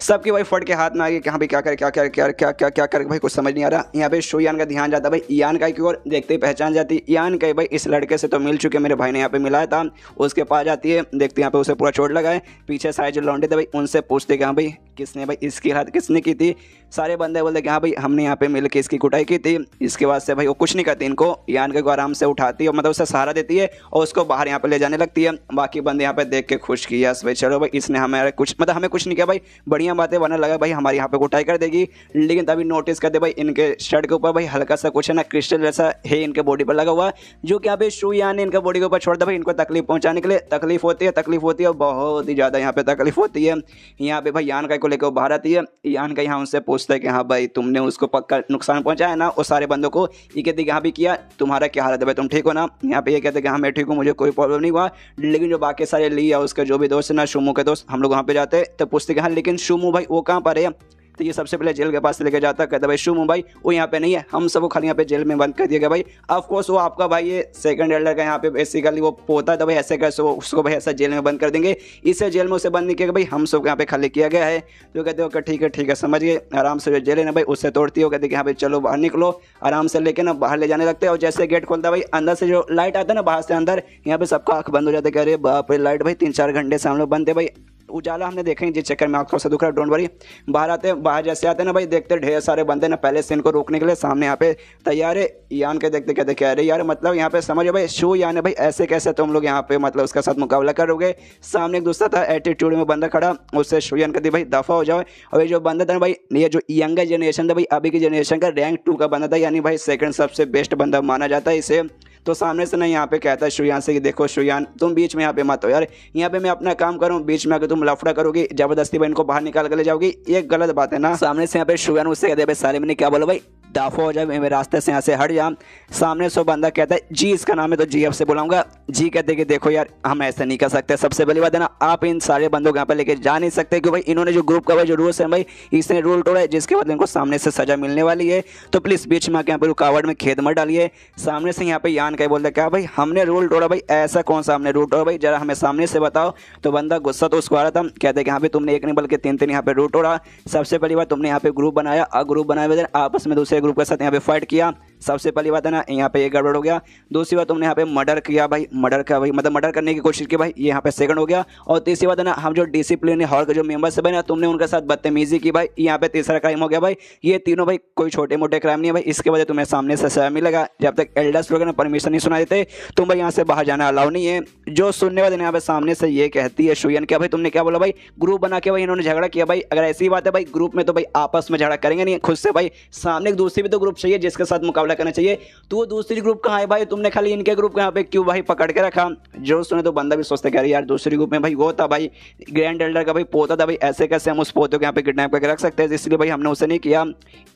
सबकी भाई फट के हाथ में आ गई कि हाँ भाई क्या करे भाई कुछ समझ नहीं आ रहा। यहाँ पे शो यान का ध्यान जाता भाई यान का की ओर, देखते ही पहचान जाती यान का भाई इस लड़के से तो मिल चुके मेरे भाई ने यहाँ पे मिलाया था। उसके पास जाती है, देखते यहाँ पे उसे पूरा चोट लगा है, पीछे सारे जो लौंडे थे भाई उनसे पूछते कि हाँ भाई किसने भाई इसकी हाथ किसने की थी। सारे बंदे बोलते कि हाँ भाई हमने यहाँ पे मिल के इसकी कुटाई की थी। इसके बाद से भाई वो कुछ नहीं करती, इनको यान को आराम से उठाती है, मतलब उसे सहारा देती है और उसको बाहर यहाँ पे ले जाने लगती है। बाकी बंदे यहाँ पे देख के खुश की यस भाई चलो भाई इसने हमें कुछ नहीं किया भाई, बढ़िया बढ़िया बात है, वरना लगा भाई हमारे यहाँ पे कुटाई कर देगी। लेकिन तभी नोटिस करते भाई इनके शर्ट के ऊपर भाई हल्का सा कुछ है ना क्रिस्टल जैसा है इनके बॉडी पर लगा हुआ, जो कि यहाँ पे शुयान ने इनके बॉडी के ऊपर छोड़ दिया भाई इनको तकलीफ पहुंचाने के लिए। तकलीफ होती है और बहुत ही ज़्यादा यहाँ पे तकलीफ होती है। यहाँ पे भाई यान का को लेकर बाहर आती है। यान का यहाँ उनसे पूछता है कि हाँ भाई तुमने उसको पक्का नुकसान पहुंचाया ना उस सारे बंदों को। ये कहते यहाँ भी किया, तुम्हारा क्या हालत है भाई, तुम ठीक हो ना। यहाँ पे ये कहते हैं कि हाँ मैं ठीक हूँ, मुझे कोई प्रॉब्लम नहीं हुआ। लेकिन जो बाकी सारे ली या उसके जो भी दोस्त है ना शुमू के दोस्त, हम लोग वहाँ पे जाते हैं तो पूछते कि हाँ लेकिन शुमू भाई वो कहाँ पर है। तो ये सबसे पहले जेल के पास लेके जाता, कहता भाई शुमू भाई वो यहाँ पे नहीं है, हम सबको खाली यहाँ पे जेल में बंद कर दिया गया भाई। ऑफ कोर्स वो आपका भाई ये सेकंड एल्डर का यहाँ पे बेसिकली वो पोता है, तो भाई ऐसे कैसे उसको भाई ऐसा जेल में बंद कर देंगे। इसे जेल में उसे बंद नहीं किया भाई, हम सबको यहाँ पे खाली किया गया है। तो कहते हो ठीक है समझ गए। आराम से जो जेल है ना भाई उससे तोड़ती हो, कहते कि हाँ भाई चलो बाहर निकलो। आराम से लेके ना बाहर ले जाने लगते हैं। और जैसे गेट खोलता है भाई अंदर से जो लाइट आता है ना बाहर से अंदर, यहाँ पे सबका आँख बंद हो जाता है। कह रहे बाप रे लाइट भाई 3-4 घंटे से हम लोग बंद थे भाई, उजाला हमने देखे जिस चक्कर में आँखों से दुख रहा है। Don't worry. बाहर जैसे आते हैं ना भाई देखते ढेर सारे बंदे ना पहले से इनको रोकने के लिए सामने यहाँ पे तैयार है। यान के देखते कहते कह रहे यार मतलब यहाँ पे समझो भाई शू यान है भाई, ऐसे कैसे तुम लोग यहाँ पे मतलब उसके साथ मुकाबला करोगे। सामने एक दूसरा था एटीट्यूड में बंदा खड़ा, उससे शू यान कहती भाई दफा हो जाओ। और ये जो बंदा था ना भाई, ये जो यंगर जनरेशन था भाई, अभी की जनरेशन का रैंक 2 का बंदा था, यानी भाई सेकंड सबसे बेस्ट बंदा माना जाता है इसे। तो सामने से ना यहाँ पे कहता है शुयान से कि देखो शुयान तुम बीच में यहाँ पे मत हो यार, यहाँ पे मैं अपना काम करूँ, बीच में आकर तुम लफड़ा करोगी, जबरदस्ती भाई इनको बाहर निकाल कर ले जाओगी, ये गलत बात है ना। सामने से यहाँ पे शुयान उससे कहते हैं भाई साले मैंने क्या बोला भाई, दाफा हो जाए मेरे रास्ते से, यहाँ से हट जा। सामने से बंदा कहता है जी इसका नाम है तो जी आपसे बुलाऊंगा। जी कहते कि देखो यार हम ऐसा नहीं कर सकते, सबसे पहली बात है ना आप इन सारे बंदों को यहाँ पे लेके जा नहीं सकते, क्योंकि भाई इन्होंने जो ग्रुप का भाई जो रूल्स है भाई इसने रूल तोड़ा है, जिसके बाद इनको सामने से सजा मिलने वाली है। तो प्लीज़ बीच में आके यहाँ पे रुकावट में खेद मत डालिए। सामने से यहाँ पे यान का बोलता है क्या भाई हमने रूल तोड़ा भाई, ऐसा कौन सा हमने रूल तोड़ा भाई, जरा हमें सामने से बताओ। तो बंदा गुस्सा तो उसको आ रहा था, कहते कि हाँ भाई तुमने एक नहीं बल्कि 3 यहाँ पे रूल तोड़ा। सबसे पहली बात तुमने यहाँ पे ग्रुप बनाया और ग्रुप बनाए आपस में दूसरे ग्रुप के साथ यहाँ पे फाइट किया। सबसे पहली बात है ना यहाँ पे ये गड़बड़ हो गया। दूसरी बात तुमने यहाँ पे मर्डर किया भाई, मर्डर का भाई मतलब मर्डर करने की कोशिश की भाई, ये यहाँ पे सेकंड हो गया। और तीसरी बात है ना हम जो डिसिप्लिन हॉल के जो मेंबर्स है भाई ना तुमने उनके साथ बदतमीजी की भाई, यहाँ पे तीसरा क्राइम हो गया भाई। ये तीनों भाई कोई छोटे मोटे क्राइम नहीं है भाई, इसके वजह तुम्हें सामने से सजा मिलेगा। जब तक एल्डर्स लोग ने परमिशन नहीं सुना देते तुम भाई यहाँ से बाहर जाना अलाउ नहीं है। जो सुनने वाले यहाँ पे सामने से ये कहती है शुयान क्या भाई तुमने क्या बोला भाई, ग्रुप बना के भाई इन्होंने झगड़ा किया भाई। अगर ऐसी बात है भाई ग्रुप में तो भाई आपस में झगड़ा करेंगे नहीं खुद से भाई, सामने एक दूसरी भी तो ग्रुप चाहिए जिसके साथ मुकाबला करना चाहिए। तो दूसरी ग्रुप कहाँ है भाई, तुमने खाली इनके ग्रुप को यहाँ पे क्यों भाई पकड़ के रखा। जो सुने तो बंदा भी सोचता कह रही यार दूसरी ग्रुप में भाई वो था भाई ग्रैंड एल्डर का भाई पोता था भाई, ऐसे कैसे हम उस पोते को यहाँ पे किडनैप करके रख सकते हैं, इसलिए भाई हमने उसे नहीं किया।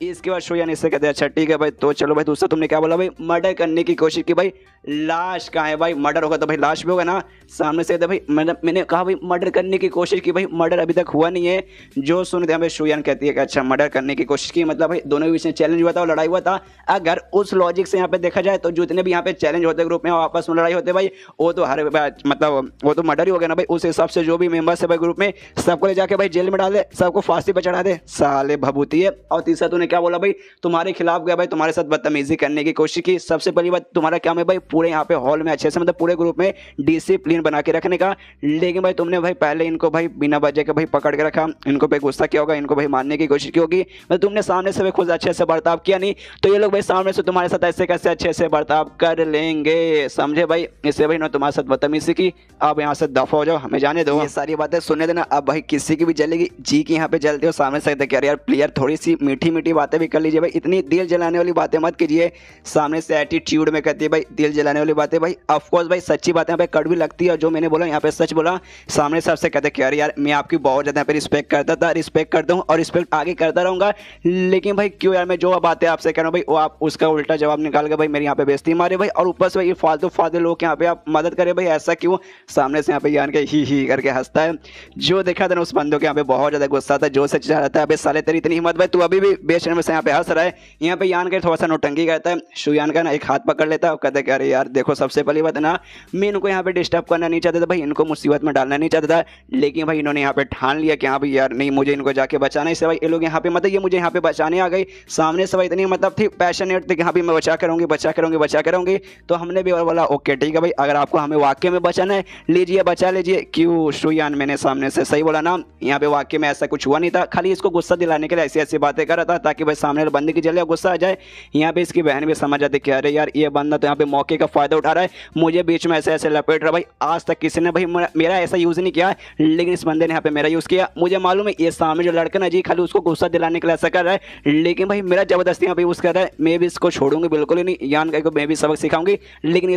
इसके बाद शुयान इससे कहते हैं अच्छा ठीक है भाई तो चलो भाई दूसरा तुमने क्या बोला भाई, मर्डर करने की कोशिश की भाई, लाश कहाँ है भाई, मर्डर होगा तो भाई लाश भी होगा ना। सामने से भाई मैंने कहा भाई मर्डर करने की कोशिश की भाई, मर्डर अभी तक हुआ नहीं है। जो सुनते हैं भाई शुयान कहती है कि अच्छा मर्डर करने की कोशिश की मतलब भाई दोनों के बीच में चैलेंज हुआ था और लड़ाई हुआ था। अगर उस लॉजिक से यहाँ पे देखा जाए तो जितने भी यहाँ पे चैलेंज होते ग्रुप में आपस में लड़ाई होते भाई वो तो हर मतलब वो तो मर्डर ही हो गया ना भाई। उस हिसाब से जो भी मेंबर्स है भाई ग्रुप में सबको ले जाके भाई जेल में डाल दे, सबको फांसी पर चढ़ा दे, साले भभूती है। और तीसरा तूने क्या बोला भाई, तुम्हारे खिलाफ गया भाई, तुम्हारे साथ बदतमीजी करने की कोशिश की। सबसे पहली बात तुम्हारा क्या है भाई पूरे यहाँ पे हॉल में अच्छे से मतलब पूरे ग्रुप में डिसिप्लिन बना के रखने का, लेकिन भाई तुमने भाई पहले इनको भाई बिना वजह के भाई पकड़ के रखा, इनको भाई गुस्सा किया होगा, इनको भाई मारने की कोशिश की होगी, मतलब तुमने सामने से भाई खुद अच्छे से बर्ताव किया नहीं, तो ये लोग भाई सामने से तुम्हारे साथ ऐसे कैसे अच्छे से बर्ताव कर लेंगे, समझे भाई। इससे भाई ना तुम्हारे साथ बदतमीजी की, अब यहाँ से दफा हो जाओ, हमें जाने दो। ये सारी बातें सुनने देना, अब भाई किसी की भी जलेगी, जी की यहाँ पे जलती हो सामने से कह यार प्लेयर थोड़ी सी मीठी मीठी बातें भी कर लीजिए भाई, इतनी दिल जलाने वाली बातें मत कीजिए। सामने से एटीट्यूड में कहती है भाई दिल जलाने वाली बातें भाई, ऑफकोर्स भाई सच्ची बातें यहाँ पे कड़वी लगती है, जो मैंने बोला यहाँ पे सच बोला। सामने से आपसे कहते हैं यार मैं आपकी बहुत ज़्यादा यहाँ पे रिस्पेक्ट करता था, रिस्पेक्ट करता हूँ और रिस्पेक्ट आगे करता रहूँगा, लेकिन भाई क्यों यार मैं जो बातें आपसे कह रहा हूँ भाई वो आप उसका उल्टा जवाब निकाल के भाई मेरे यहाँ पे बेइज्जती मारे भाई, और ऊपर से भाई ये फालतू लोग यहाँ पे आप मदद करें भाई, ऐसा क्यों। सामने से यहाँ पे यान के ही करके हंसता है। जो देखा था ना उस बंदों के यहाँ पे बहुत ज़्यादा गुस्सा था, जो से चाह रहा था अबे साले तेरी इतनी हिम्मत भाई, तू अभी भी बेशर्म से यहाँ पे हंस रहा है। यहाँ पे यान के थोड़ा सा नौटंकी करता है, शुयान का ना एक हाथ पकड़ लेता है और कहता है अरे यार देखो सबसे पहली बात है ना मैं इनको यहाँ पे डिस्टर्ब करना नहीं चाहता था भाई, इनको मुसीबत में डालना नहीं चाहता था, लेकिन भाई इन्होंने यहाँ पे ठान लिया कि हाँ भाई यार नहीं मुझे इनको जाके बचाना, इससे भाई ये लोग यहाँ पे मतलब ये मुझे यहाँ पे बचाने आ गई। सामने से भाई इतनी मतलब थी पैशनेट थी कि हाँ भाई मैं बचा करूँगी, तो हमने भी बोला ओके ठीक है भाई अगर आपको हमें वाकई में बचाना है लीजिए बचा लीजिए। क्यों शुयान मैंने सामने से सही बोला ना, यहाँ पे वाकई में ऐसा कुछ हुआ नहीं था, खाली इसको गुस्सा दिलाने के लिए ऐसी ऐसी बातें कर रहा था ताकि भाई सामने बंदे की जले गुस्सा आ जाए। यहाँ पे इसकी बहन भी समझ आती कि अरे यार ये बंदा तो यहाँ पे मौके मौके का फायदा उठा रहा है, मुझे बीच में ऐसे ऐसे लपेट रहा है। भाई आज तक किसी ने भाई मेरा ऐसा यूज़ नहीं किया, लेकिन इस बंदे ने यहाँ पे मेरा यूज़ किया। मुझे मालूम है ये सामने जो लड़का ना जी खाली उसको गुस्सा दिलाने के लिए ऐसा कर रहा है, लेकिन भाई मेरा जबरदस्ती यहाँ पे यूज़ कर रहा है। मैं भी इसको छोड़ूंगी बिल्कुल ही नहीं, यान का को मैं भी सबक सिखाऊंगी, लेकिन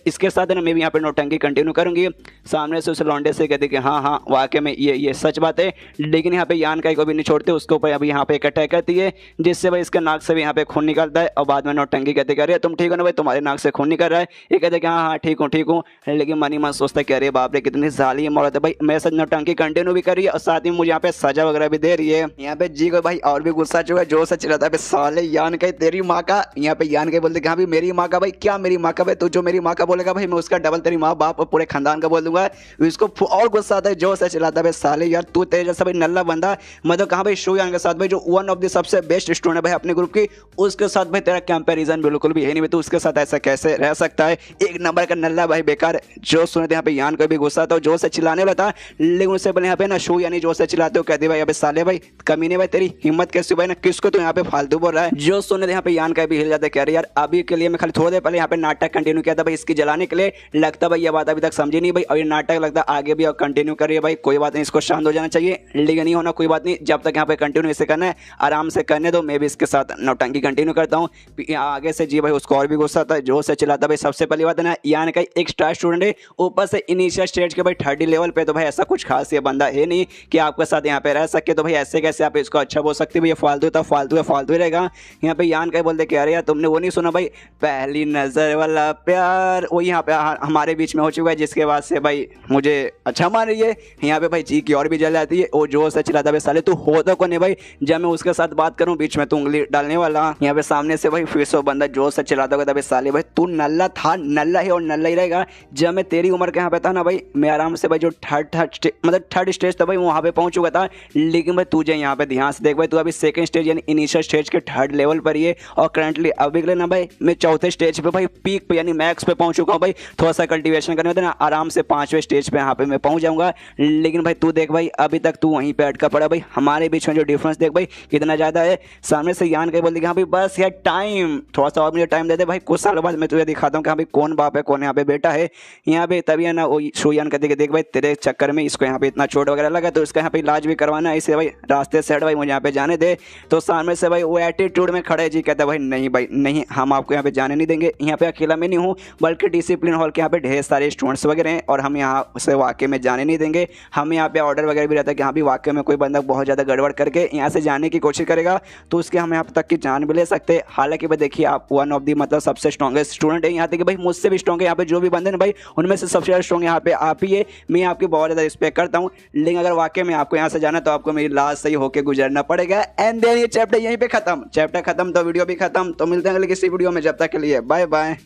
इसके साथ है ना मैं भी यहाँ पे नौटंकी कंटिन्यू करूंगी। सामने से उस लौंडे से कहते कि हाँ हाँ वाकई में ये सच बात है, लेकिन यहाँ पे यान का को भी नहीं छोड़ते, उसके ऊपर अभी यहाँ पे एक अटैक करती है, जिससे भाई इसके नाक से भी यहाँ पे खून निकलता है। और बाद में नौटंकी कहते कह रहे तुम ठीक हो ना भाई, तुम्हारे नाक से खून निकल रहा है। ये कहते कि हाँ हाँ ठीक हूँ, लेकिन मनी मन सोचता कह रही है बाप रे कितनी जाली मौत है भाई, मैं सच नौटंकी कंटिन्यू भी कर रही है और साथ ही मुझे यहाँ पे सजा वगैरह भी दे रही है। यहाँ पे जी को भाई और भी गुस्सा चुका है, जो सच रहता है साले यान का तेरी माँ का। यहाँ पे यान के बोलते कि हाँ भी मेरी माँ का। भाई क्या मेरी माँ का? भाई तू जो मेरी माँ का बोलेगा भाई मैं उसका डबल तेरी माँ बाप और पूरे खानदान का बोल दूंगा। इसको और गुस्सा आता है, जो सच चिल्लाता है साले यार तू तेरे जैसा भाई नल्ला बंदा, मतलब कहाँ भाई शो यान के साथ भाई जो वन ऑफ द सबसे बेस्ट स्टूडेंट है भाई अपने ग्रुप की, उसके साथ भाई तेरा कंपैरिजन बिल्कुल भी है नहीं भाई, तू उसके साथ ऐसा कैसे रह सकता है? एक नंबर का नल्ला भाई बेकार। जो सुने थे यहाँ पे यान को भी गुस्सा था, जो से चिल्लाने वाला था, लेकिन उससे पहले यहाँ पे ना शो यानी जो से चिल्लाते हो कहते भाई अबे साले भाई कमीने भाई तेरी हिम्मत कैसे भाई ना, किसको तो यहाँ पे फालतू बोल रहा है। जो सुने थे यहाँ पे यान का भी हिल जाते कह रहे यार अभी के लिए मैं खाली थोड़ी देर पहले यहाँ पे नाटक कंटिन्यू किया था भाई इसकी जलाने के लिए, लगता भाई ये बात अभी तक समझी नहीं भाई, और ये नाटक लगता आगे भी कंटिन्यू करिए भाई, कोई बात नहीं इसको शांत हो जाना चाहिए, लेकिन नहीं होना कोई बात नहीं, जब तक यहाँ पे कंटिन्यू इसे करना है आराम से करने दो, मैं भी इसके साथ नौटंकी कंटिन्यू करता हूँ। आगे से जी भाई उसको और भी गुस्सा था, जो से चिल्लाता भाई सबसे पहली बात है ना यान का एक स्टार स्टूडेंट है, ऊपर से इनिशियल स्टेज के भाई 30 लेवल पे, तो भाई ऐसा कुछ खास ये बंदा है नहीं कि आपके साथ यहाँ पे रह सके, तो भाई ऐसे कैसे आप इसको अच्छा बोल सकते भाई, ये फालतू था, फालतू है, फालतू ही रहेगा। यहाँ पे यान का बोलते कि अरे यार तुमने वो नहीं सुना भाई पहली नजर वाला प्यार, वो यहाँ पे हमारे बीच में हो चुका है, जिसके बाद से भाई मुझे अच्छा मान रही है। यहाँ पे भाई जी की और भी जल जाती है, वो जो से चिल्लाता भाई साले तू हो तो कौन है भाई, जब मैं उसके साथ बात करूँ बीच में तू उंगली डालने वाला। यहाँ पे सामने से भाई फिर से बंदा जो से चिल्लाता होगा साले भाई तू नल्ला था, नल्ला है और नल्ला ही रहेगा। जब मैं तेरी उम्र के यहाँ पे था ना भाई, मैं आराम से भाई जो थर्ड स्टेज था भाई वहाँ पे पहुंच चुका था, लेकिन भाई तुझे यहाँ पे ध्यान से देख भाई तू अभी सेकंड स्टेज यानी इनिशियल स्टेज के 3rd लेवल पर ही है, और करंटली अभी के लिए ना भाई मैं 4थे स्टेज पे भाई पीक पे यानी मैक्स पे पहुंच चुका हूँ भाई। थोड़ा सा कल्टीवेशन करने ना आराम से 5वें स्टेज पे यहाँ पे मैं पहुंच जाऊंगा, लेकिन भाई तू देख भाई अभी तक तू वहीं पे अटका पड़ा भाई, हमारे बीच में जो डिफरेंस देख भाई कितना ज़्यादा है। सामने से यान के बोल दी हाँ भाई बस यार टाइम थोड़ा सा और मुझे टाइम दे दे भाई, कुछ साल बाद मैं तुझे दिखाता हूँ कि हाँ भाई कौन बाप है कौन यहाँ पे बेटा है। यहाँ पे तभी है ना वो शोयान कहते कि देख भाई तेरे चक्कर में इसको यहाँ पे इतना चोट वगैरह लगा, तो इसका यहाँ पे इलाज भी करवाना है, इसे भाई रास्ते से हट भाई मुझे यहाँ पे जाने दे। तो सामने से भाई वो एटीट्यूड में खड़े जी कहता है भाई नहीं भाई नहीं, हम आपको यहाँ पे जाने नहीं देंगे। यहाँ पे अकेला मैं नहीं हूँ बल्कि डिसिप्लिन हॉल के यहाँ पे ढेर सारे स्टूडेंट्स वगैरह हैं, और हम यहाँ से वाकई में जाने नहीं देंगे। हम यहाँ पे ऑर्डर वगैरह भी रहता है कि हाँ भी वाकई में कोई बंदा बहुत ज़्यादा गड़बड़ करके यहाँ से जाने की कोशिश करेगा तो उसके हम यहाँ तक की जान भी ले सकते। हालांकि भाई देखिए आप वन ऑफ दी मतलब सबसे स्ट्रॉन्गेस्ट स्टूडेंट है यहाँ तक कि भाई मुझसे भी स्ट्रॉन्ग है यहाँ पे जो भी बंदे हैं भाई उनमें से सबसे ज़्यादा स्ट्रॉन्ग यहाँ पे आप ही है। मैं आपकी बहुत ज़्यादा रिस्पेक्ट करता हूँ, लेकिन अगर वाकई में आपको यहाँ से जाना तो आपको मेरी लास्ट सही होकर गुजरना पड़ेगा। एंड देन ये चैप्टर यहीं पे खत्म, चैप्टर खत्म तो वीडियो भी खत्म। तो मिलते हैं अगले किसी वीडियो में, जब तक के लिए बाय बाय।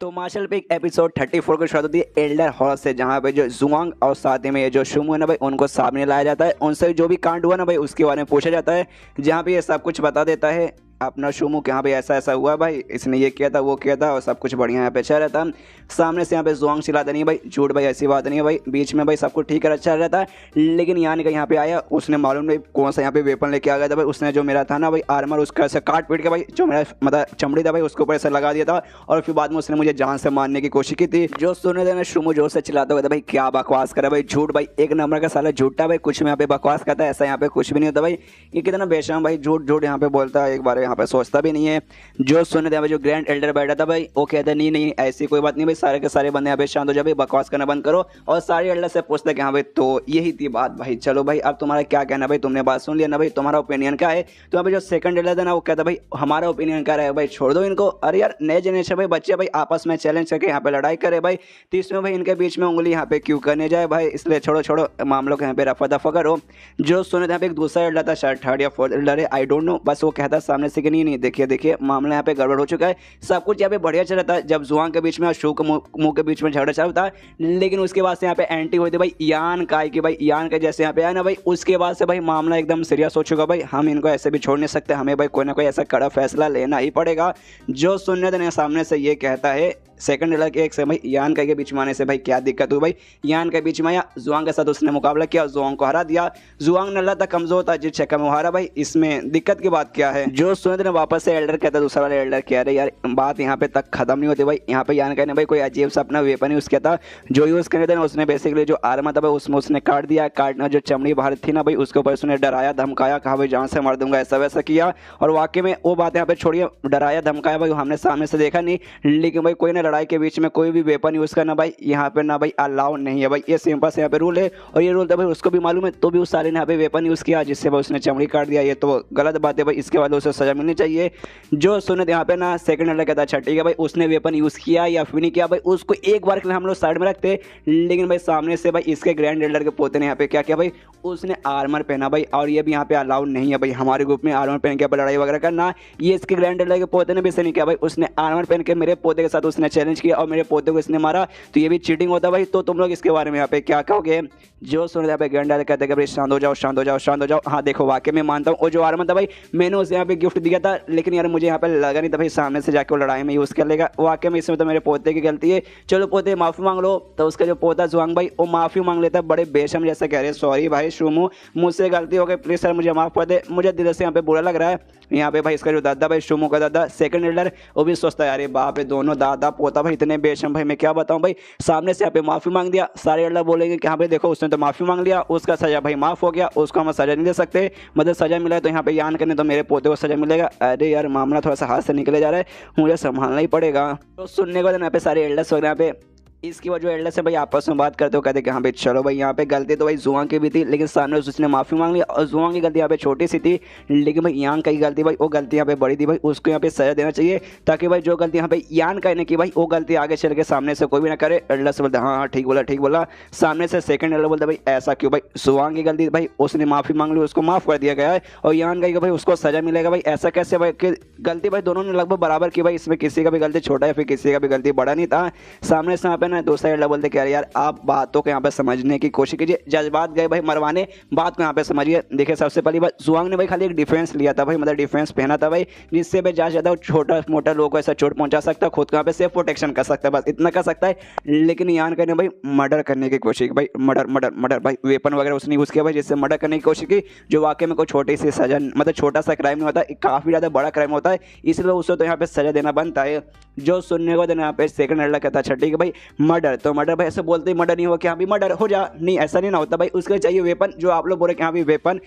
तो मार्शल पे एपिसोड 34 को शुरुआत होती है एल्डर हॉल से, जहाँ पे जो जुआंग और साथ में ये जो शुमू है ना भाई उनको सामने लाया जाता है, उनसे जो भी कांड हुआ ना भाई उसके बारे में पूछा जाता है, जहाँ पे ये सब कुछ बता देता है अपना शुमू कि हाँ भाई ऐसा ऐसा हुआ भाई, इसने ये किया था वो किया था और सब कुछ बढ़िया यहाँ पे चल रहा था। सामने से यहाँ पे जुआंग चिल्लाता नहीं भाई झूठ भाई ऐसी बात नहीं है भाई, बीच में भाई सब कुछ ठीक है चल रहा था, लेकिन यानी कि यहाँ पे आया उसने मालूम नहीं कौन सा यहाँ पे वेपन लेके आ गया था भाई, उसने जो मेरा था ना भाई आर्मर उसका ऐसे काट पीट के भाई जो मेरा मतलब चमड़ी था भाई उसके ऊपर ऐसा लगा दिया था, और फिर बाद में उसने मुझे जान से मारने की कोशिश की थी। जो सुनने देना शुमू जोर से चिल्लाता हुआ था भाई क्या बकवास करा भाई, झूठ भाई एक नंबर का साला झूठा भाई, कुछ में यहाँ पे बकवास करता है, ऐसा यहाँ पे कुछ भी नहीं होता भाई, ये कितना बेशरम भाई झूठ झूठ यहाँ पे बोलता है, एक बार यहाँ पे सोचता भी नहीं है। जो सुनने थे भाई जो ग्रैंड एल्डर बैठा था भाई वो कहता नहीं नहीं ऐसी कोई बात नहीं भाई, सारे के सारे बंदे यहाँ पे शांत हो जाए भाई, बकवास करना बंद करो, और सारे एल्डर से पूछता कि हाँ भाई तो यही थी बात भाई, चलो भाई अब तुम्हारा क्या कहना भाई, तुमने बात सुन लिया ना भाई, तुम्हारा ओपिनियन क्या है। तो यहाँ पे जो सेकंड एल्डर था ना वो कहता भाई हमारा ओपिनियन क्या रहा है भाई, छोड़ दो इनको, अरे यार नए जनरेशन भाई बच्चे भाई आपस में चैलेंज करके यहाँ पे लड़ाई करे भाई, तो इसमें भाई इनके बीच में उंगली यहाँ पे क्यों करने जाए भाई, इसलिए छोड़ो छोड़ो मामलों को यहाँ पे रफा दफा करो। जो सुने थे यहाँ पे एक दूसरा एल्डर था शायद 3rd या 4th एल्डर है आई डोंट नो, बस वो कहता सामने से कि नहीं नहीं देखिए देखिए मामला यहाँ पे गड़बड़ हो चुका है, सब कुछ यहाँ पे बढ़िया चल रहा था जब जुआंग के बीच में और शू के मुंह के बीच में झगड़ा चल रहा था, लेकिन उसके बाद से यहाँ पे एंटी हुई थी भाई यान काय की भाई, यान का जैसे यहाँ पे आया ना भाई उसके बाद से भाई मामला एकदम सीरियस हो चुका भाई, हम इनको ऐसे भी छोड़ नहीं सकते, हमें भाई कोई ना कोई ऐसा कड़ा फैसला लेना ही पड़ेगा। जो सुनने देने सामने से ये कहता है सेकंड एल्डर के एक से भाई यान का के बीच में आने से भाई क्या दिक्कत हुई भाई, यान के बीच में आया जुआंग के साथ उसने मुकाबला किया, जुआंग को हरा दिया, जुआंग नल्ला था कमजोर था जिस चक्कर में हारा भाई, इसमें दिक्कत की बात क्या है। जो सुनित ने वापस से एल्डर कहता है, दूसरा वाला एल्डर कह रहे यार बात यहाँ पे तक खत्म नहीं होती भाई। यहाँ पे यान कहने भाई कोई अजीब सा अपना वेपन यूज़ किया था, जो यूज़ करने थे ना उसने बेसिकली जो आर्मर था भाई उसमें उसने काट दिया, काटना जो चमड़ी बाहर थी ना भाई उसके ऊपर उसने डराया धमकाया, कहा भाई जान से मार दूंगा, ऐसा वैसा किया। और वाकई में वो बात यहाँ पे छोड़िए, डराया धमकाया भाई हमने सामने से देखा नहीं, लेकिन भाई कोई ना लड़ाई के बीच में कोई भी वेपन यूज़ करना भाई यहाँ पे ना भाई अलाउ नहीं है भाई, ये सिंपल से यहाँ पे रूल है। और ये रूल था भाई उसको भी मालूम है, तो भी उस साले ने यहाँ पे वेपन यूज़ किया जिससे भाई उसने चमड़ी काट दिया। ये तो गलत बात है भाई, इसके बाद उसे सजा मिलनी चाहिए। जो सुनित यहाँ पे ना सेकंड एल्डर कहता अच्छा ठीक है भाई उसने वेपन यूज़ किया या फिर नहीं किया भाई उसको एक बार के लिए हम लोग साइड में रखते, लेकिन भाई सामने से भाई इसके ग्रैंड एल्डर के पोते ने यहाँ पे क्या किया भाई, उसने आर्मर पहना भाई। और ये भी यहाँ पे अलाउड नहीं है भाई हमारे ग्रुप में आर्मर पहन के लड़ाई वगैरह करना। ये इसके ग्रैंड एल्डर के पोते ने भी ऐसे नहीं किया भाई, उसने आर्मर पहन के मेरे पोते के साथ उसने चैलेंज किया और मेरे पोते को इसने मारा, तो ये भी चीटिंग होता भाई। तो तुम लोग इसके बारे में यहाँ पे क्या कहोगे? जो सुन यहाँ पे ग्रैंड एल्डर कहते हैं भाई शांत हो जाओ शांत हो जाओ शांत हो जाओ। हाँ देखो वाकई में मानता हूँ, वो जो आर्मर था भाई मैंने उसे यहाँ पे गिफ्ट दिया था, लेकिन यार मुझे यहाँ पे लगा नहीं था भाई सामने से जाके वो लड़ाई में यूज़ कर लेगा। वाकई में इसमें तो मेरे पोते की गलती है। चलो पोते माफ़ी मांग लो, तो उसका जो पोता जुआंग भाई वो माफ़ी मांग लेता है बड़े बेशम जैसे कह रहे हैं सॉरी भाई शुमू मुझसे गलती हो गई प्लीज़ सर मुझे माफ़ कर दे, मुझे दिल से यहाँ पे बुरा लग रहा है। यहाँ पे भाई इसका जो दादा भाई शुमू का दादा सेकंड एल्डर वो भी सोचता है यार बाप है दोनों दादा पोता भाई इतने बेशम भाई मैं क्या बताऊँ भाई। सामने से यहाँ पे माफ़ी मांग दिया, सारे एल्डर बोलेंगे कि हाँ भाई देखो उसने तो माफ़ी मांग लिया, उसका सजा भाई माफ़ हो गया, उसको हम सजा नहीं दे सकते, मतलब सजा मिला है तो यहाँ पे यान करने तो मेरे पोते को सजा मिलेगा। अरे यार मामला थोड़ा सा हाथ से निकले जा रहा है, मुझे संभालना ही पड़ेगा। तो सुनने को यहाँ पे सारे एल्डर्स वगैरह यहाँ पे इसकी वजह एल्डर से भाई आपस में बात करते हो, कहते कि हाँ भाई चलो भाई यहाँ पे गलती तो भाई जुआंग की भी थी, लेकिन सामने उसने माफ़ी मांग ली और जुआंग की गलती यहाँ पे छोटी सी थी, लेकिन भाई यान का ही गलती भाई वो गलती यहाँ पे बड़ी थी भाई, उसको यहाँ पे सजा देना चाहिए ताकि भाई जो गलती यहाँ पे यान कहने की भाई वो गलती आगे चल के सामने से कोई भी ना करे। एल्डर से बोलते हाँ हाँ ठीक बोला। सामने से सेकंड एल्डर बोलते भाई ऐसा क्यों भाई, जुआंग की गलती भाई उसने माफ़ी मांग ली उसको माफ़ कर दिया गया है और यान कही भाई उसको सजा मिलेगा भाई, ऐसा कैसे भाई कि गलती भाई दोनों ने लगभग बराबर की भाई, इसमें किसी का भी गलती छोटा या फिर किसी का भी गलती बड़ा नहीं था। सामने से यहाँ पे ना दूसरा एल्डर बोलते कि यार आप बातों को यहाँ पे समझने की कोशिश कीजिए, जज्बात गए भाई मरवाने, बात को यहाँ पे समझिए। देखिए सबसे पहली बात जुआंग ने भाई खाली एक डिफेंस लिया था भाई, मतलब डिफेंस पहना था भाई जिससे भाई ज़्यादा ज़्यादा छोटा मोटा लोगों को ऐसा चोट पहुंचा सकता है, खुद को यहाँ पे सेफ प्रोटेक्शन कर सकता है, बस इतना कर सकता है। लेकिन यान ने भाई मर्डर करने की कोशिश की भाई, मर्डर भाई वेपन वगैरह उसने यूज़ किया भाई जिससे मर्डर करने की कोशिश की, जो वाकई में कोई छोटी सी सजा मतलब छोटा सा क्राइम नहीं होता, काफ़ी ज़्यादा बड़ा क्राइम होता है, इसलिए उसे तो यहाँ पे सजा देना बनता है। जो सुनने को देना यहाँ पे सेकंड एल्डर कहता है अच्छा ठीक है भाई मर्डर, तो मर्डर भाई ऐसे बोलते ही मर्डर नहीं हो कि हाँ भी मर्डर हो जा, नहीं ऐसा नहीं ना होता भाई, उसके चाहिए वेपन, जो आप लोग बोले कि हाँ भी वेपन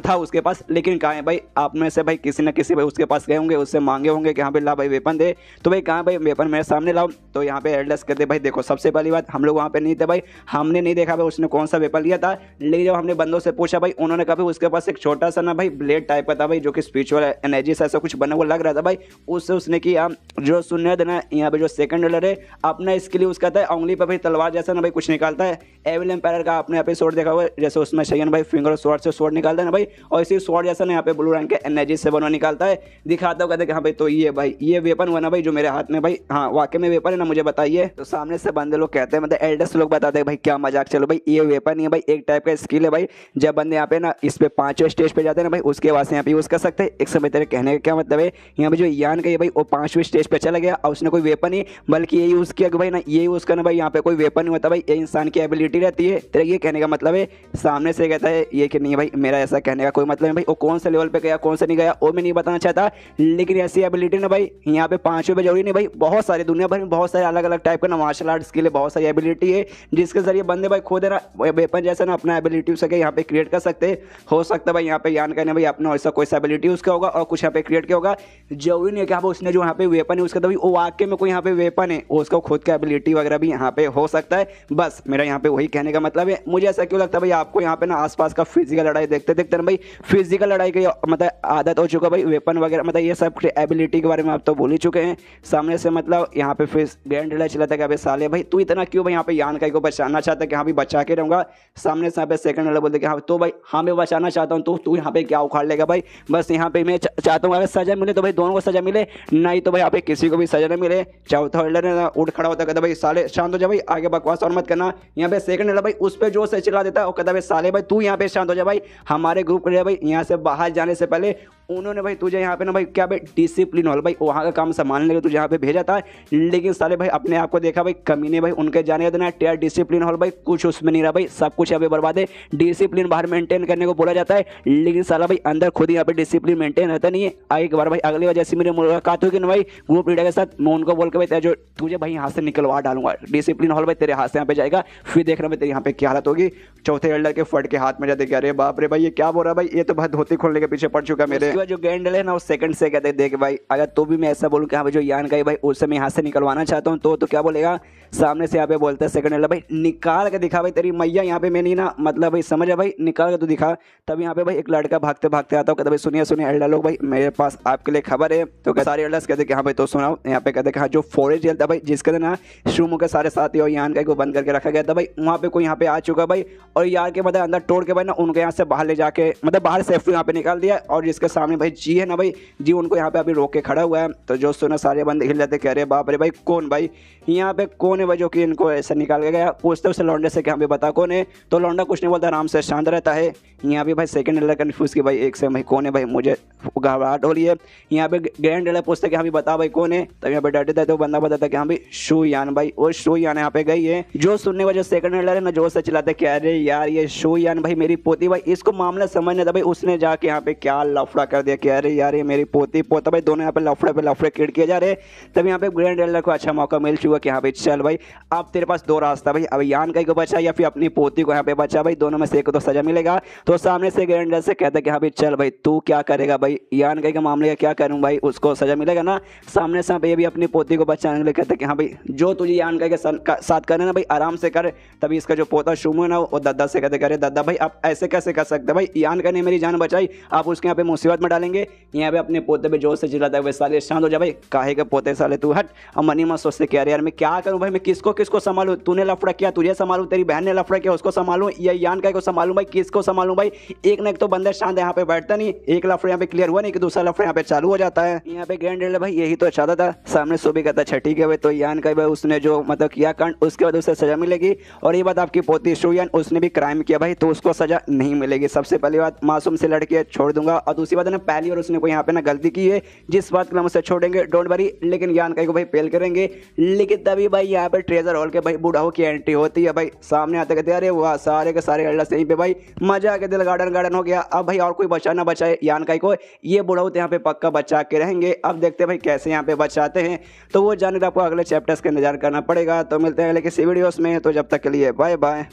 था उसके पास, लेकिन कहाँ है भाई आप में से भाई किसी न किसी भाई उसके पास गए होंगे, उससे मांगे होंगे कि हाँ भाई ला भाई वेपन दे, तो भाई कहाँ भाई वेपन मेरे सामने लाओ। तो यहाँ पे एल्डर्स कहते भाई देखो सबसे पहली बात हम लोग वहाँ पे नहीं थे भाई, हमने नहीं देखा भाई उसने कौन सा वेपन लिया था, लेकिन जब हमने बंदों से पूछा भाई उन्होंने कहा भाई उसके पास एक छोटा सा ना भाई ब्लेड टाइप का था भाई जो कि स्पिरिचुअल एनर्जी से ऐसा कुछ बना हुआ लग रहा था भाई, उससे उसने किया। जो सुनने देना यहाँ पे जो सेकंड एल्डर है अपना इसके लिए उसका था उंगली पर भाई तलवार जैसा ना भाई कुछ निकालता है, एविल एम्पायर का आपने यहाँ पे स्वॉर्ड देखा हुआ जैसे उसमें शयन भाई फिंगर स्वॉर्ड से स्वॉर्ड निकालता है ना भाई, और इसी स्वॉर्ड जैसा ना यहाँ पे ब्लू रंग के एनर्जी से बनवा निकालता है, दिखाता हो कहते कि हाँ भाई तो ये भाई ये वेपन हुआ ना भाई जो मेरे हाथ में भाई, हाँ वाकई में वेपन है ना मुझे बताइए। तो सामने से बंदे लोग कहते हैं मतलब एल्डर्स लोग बताते हैं भाई क्या मजाक, चलो भाई ये वेपन है भाई एक टाइप का स्किल है भाई, जब बंदे यहाँ पे ना इस पे 5वें स्टेज पे जाते हैं ना भाई उसके बाद यहाँ पे यूज़ कर सकते हैं। एक समय तेरे कहने का क्या मतलब है, यहाँ पे जो यान का भाई वो 5वें स्टेज पे चला गया और उसने कोई वेपन ही बल्कि ये यूज़ किया कि भाई ना ये यूज़ करना भाई यहाँ पे कोई वेपन नहीं होता भाई, ये इंसान की एबिलिटी रहती है। तेरा ये कहने का मतलब है सामने से कहता है ये कि नहीं भाई मेरा ऐसा कहने का कोई मतलब नहीं भाई, वो कौन से लेवल पे गया कौन से नहीं गया वो मैं नहीं बताना चाहता, लेकिन ऐसी एबिलिटी ना भाई यहाँ पे 5वें पे जरूरी नहीं भाई, बहुत सारी दुनिया भर में बहुत सारे अलग अलग टाइप का ना मार्शल आर्ट स्किल है, बहुत सारी एबिलिटी है जिसके जरिए बंदे भाई खुद है ना वेपन जैसा ना अपना एबिलिटी सके यहाँ पे क्रिएट कर सकते हो सकता है भाई यहाँ पे यान कहने भाई अपना ऐसा कोई सा एबिलिटी उसका होगा और कुछ यहाँ पे क्रिएट किया होगा, जरूरी नहीं है कि हाँ उसने जो यहाँ पे वेपन यूज करता है वो वाकई में कोई यहाँ पे वेपन है, उसका खुद का एबिलिटी वगैरह भी यहाँ पे हो सकता है। बस मेरा यहाँ पे वही कहने का मतलब है। मुझे ऐसा क्यों लगता है भाई आपको यहाँ पे ना आसपास का फिजिकल लड़ाई देखते देखते ना भाई फिजिकल लड़ाई की मतलब आदत हो चुका भाई, वेपन वगैरह मतलब ये सब एबिलिटी के बारे में आप तो भूल ही चुके हैं। सामने से मतलब यहाँ पे फिर ग्रैंड लड़ाई चला था कि अबे साले भाई तू इतना क्यों भाई यहाँ पे यान का को बचाना चाहता है कि हाँ भाई बचा के रहूँगा। सामने से यहाँ पे सेकंड वाला बोलते कि हाँ तो भाई हाँ मैं बचाना चाहता हूँ, तो तू यहाँ पे क्या उखाड़ लेगा भाई, बस यहाँ पे मैं चाहता हूँ अगर सजा मिले तो भाई दोनों को सजा मिले, नहीं तो भाई यहाँ पे किसी को भी सजा नहीं मिले। चौथा एल्डर ने उठ खड़ा होता कहता भाई साले शांत हो जा भाई, आगे बकवास और मत करना। यहाँ पे सेकंड एल्डर भाई उस पर जोर से चिल्ला देता है और कहता भाई साले भाई तू यहाँ पे शांत हो जा भाई, हमारे ग्रुप के भाई यहाँ से बाहर जाने से पहले उन्होंने भाई तुझे यहाँ पे ना भाई क्या भाई डिसिप्लिन हॉल भाई वहाँ का काम संभालने के तुझे यहाँ पे भेजा था, लेकिन साले भाई अपने आप को देखा भाई कमीने भाई उनके जाने देना यार डिसिप्लिन हॉल भाई कुछ उसमें नहीं रहा भाई, सब कुछ यहाँ पे बर्बाद है। डिसिप्लिन बाहर मेंटेन करने को बोला जाता है, लेकिन साला भाई अंदर खुद ही यहाँ पे डिसिप्लिन मेंटेन रहता नहीं है। एक बार भाई अगली बार जैसी मेरी मुलाकात होगी ना भाई ग्रुप लीडर के साथ, मैं उनको बोल के भाई जो तुझे भाई यहाँ से निकलवा डालूंगा, डिसिप्लिन हॉल भाई तेरे हाथ से यहाँ पे जाएगा, फिर देख रहा मैं तेरे यहाँ पे क्या हालत होगी। चौथे एल्डर के फट के हाथ में जाते क्या, अरे बाप रे भाई ये क्या बोल रहा है भाई, ये तो बहुत धोती खोलने के पीछे पड़ चुका मेरे। जो गैंडल है ना वो सेकंड से कहते देख भाई अगर तो भी मैं ऐसा बोलूँ कि हाँ भाई जो यान का भाई उससे मैं यहाँ से निकलवाना चाहता हूँ तो क्या बोलेगा, सामने से यहाँ पे बोलता है सेकंड एल्डर भाई निकाल के दिखा भाई तेरी मैया यहाँ पे मैं नहीं ना, मतलब भाई समझ है भाई निकाल के तो दिखा। तब यहाँ पे भाई एक लड़का भागते भागते आता हूँ, कहते भाई सुनिए सुनिए एल्डर लोग भाई मेरे पास आपके लिए खबर है। तो सारे एल्डर्स कहते कि हाँ भाई तो सुनाओ। यहाँ पे कहते हाँ जो फॉरेस्ट जेल था भाई जिसके ना शुमू के सारे साथी और यान का को बंद करके रखा गया था भाई, वहाँ पे कोई यहाँ पे आ चुका भाई और यार के मतलब अंदर तोड़ के भाई ना उनको यहाँ से बाहर ले जाके मतलब बाहर सेफ्टी यहाँ पे निकाल दिया। और जिसके सामने भाई जी है ना भाई जी उनको यहाँ पे अभी रोक के खड़ा हुआ है। तो जो सुना सारे बंदे हिल जाते, कह रहे बाप रे भाई कौन भाई यहाँ पे कौन है भाई जो कि इनको ऐसा निकाल के गया। पूछते उसे लौंडे से कि हाँ भाई बता कौन है, तो लौंडा कुछ नहीं बोलता आराम से शांत रहता है। यहाँ पे भाई सेकंड एल्डर कन्फ्यूज कि भाई एक से भाई कौन है भाई, मुझे घबराहट हो रही है। यहाँ पे ग्रैंड एल्डर पूछते कि हाँ भाई बता भाई कौन है, तब यहाँ पे डरते थे तो बंदा बताता कि हाँ भाई शू यान भाई, और शू यान यहाँ पे गई है। जो सुनने वाले सेकंड एल्डर है ना जोर से चिल्लाते कि अरे यार ये शू यान भाई मेरी पोती भाई, इसको मामला समझने था भाई उसने जाके यहाँ पे क्या लफड़ा कर दिया कि अरे यार ये मेरी पोती पोता भाई दोनों यहाँ पे लफड़े किड़ किए जा रहे। तब यहाँ पे ग्रैंड एल्डर को अच्छा मौका मिल चुका कि हाँ भाई चल भाई अब तेरे पास दो रास्ता भाई, अब यान का को बचा या फिर अपनी पोती को यहाँ पे बचा भाई, दोनों में से एक को तो सजा मिलेगा। तो सामने से ग्रैंड एल्डर से कहता कि हाँ भाई चल भाई तू क्या करेगा भाई, यान का मामले का क्या करूँ भाई, उसको सजा मिलेगा ना। सामने से ये भी अपनी पोती को बचाने के लिए कहता कि हाँ भाई जो तुझे यान का साथ करना ना भाई आराम से कर। तभी इसका जो पोता शुमू है ना वो दादा से कहते करे दादा भाई आप ऐसे कैसे कर सकते भाई, यान का ने मेरी जान बचाई आप उसके यहाँ पे मुसीबत में डालेंगे। यहाँ पे अपने पोते पे जोर से चिल्लाता है भाई साले शांत हो जा भाई, काहे के पोते साले तू हट। और मनी मत सोचते कि यार मैं क्या करूँ भाई, मैं किसको संभालूं, तूने लफड़ा किया तुझे संभालूं, तेरी बहन ने लफड़ा किया उसको संभालूं, या यान का को संभालूं भाई, किसको संभालूं भाई। एक ना एक तो बंदा शांत यहाँ पे बैठता नहीं, एक लफड़ा यहाँ पे क्लियर हुआ नहीं कि दूसरा लफड़ा यहाँ पे चालू हो जाता है। यहाँ पे ग्रैंड एल्डर भाई यही तो चाहता था। सामने सो भी कहता अच्छा ठीक है भाई तो यान का भाई उसने जो मतलब किया कांड उसके बाद उसे सजा मिलेगी, और ये बात आपकी पोती शोयान उसने भी क्राइम किया भाई तो उसको सजा नहीं मिलेगी। सबसे पहली बात मासूम से लड़की है छोड़ दूंगा, और दूसरी बात है ना पहली और उसने कोई यहाँ पे ना गलती की है जिस बात के हम उसे छोड़ेंगे डोंट वरी, लेकिन यान का को भाई पेल करेंगे। लेकिन तभी भाई यहाँ पे ट्रेजर हॉल के भाई बूढ़ाओं की एंट्री होती है भाई, सामने आते कहते अरे वाह सारे के सारे एल्डर्स यहीं पे भाई मजा आ गया, दिल गार्डन हो गया। अब भाई और कोई बचा ना बचाए यान का को, ये बूढ़ाओ यहाँ पे पक्का बचा के रहेंगे। अब देखते हैं भाई कैसे यहाँ पे बचाते हैं, तो वो जानने का आपको अगले चैप्टर्स का इंतजार करना पड़ेगा। तो मिलते हैं अगले किसी वीडियोस में, तो जब तक के लिए बाय बाय।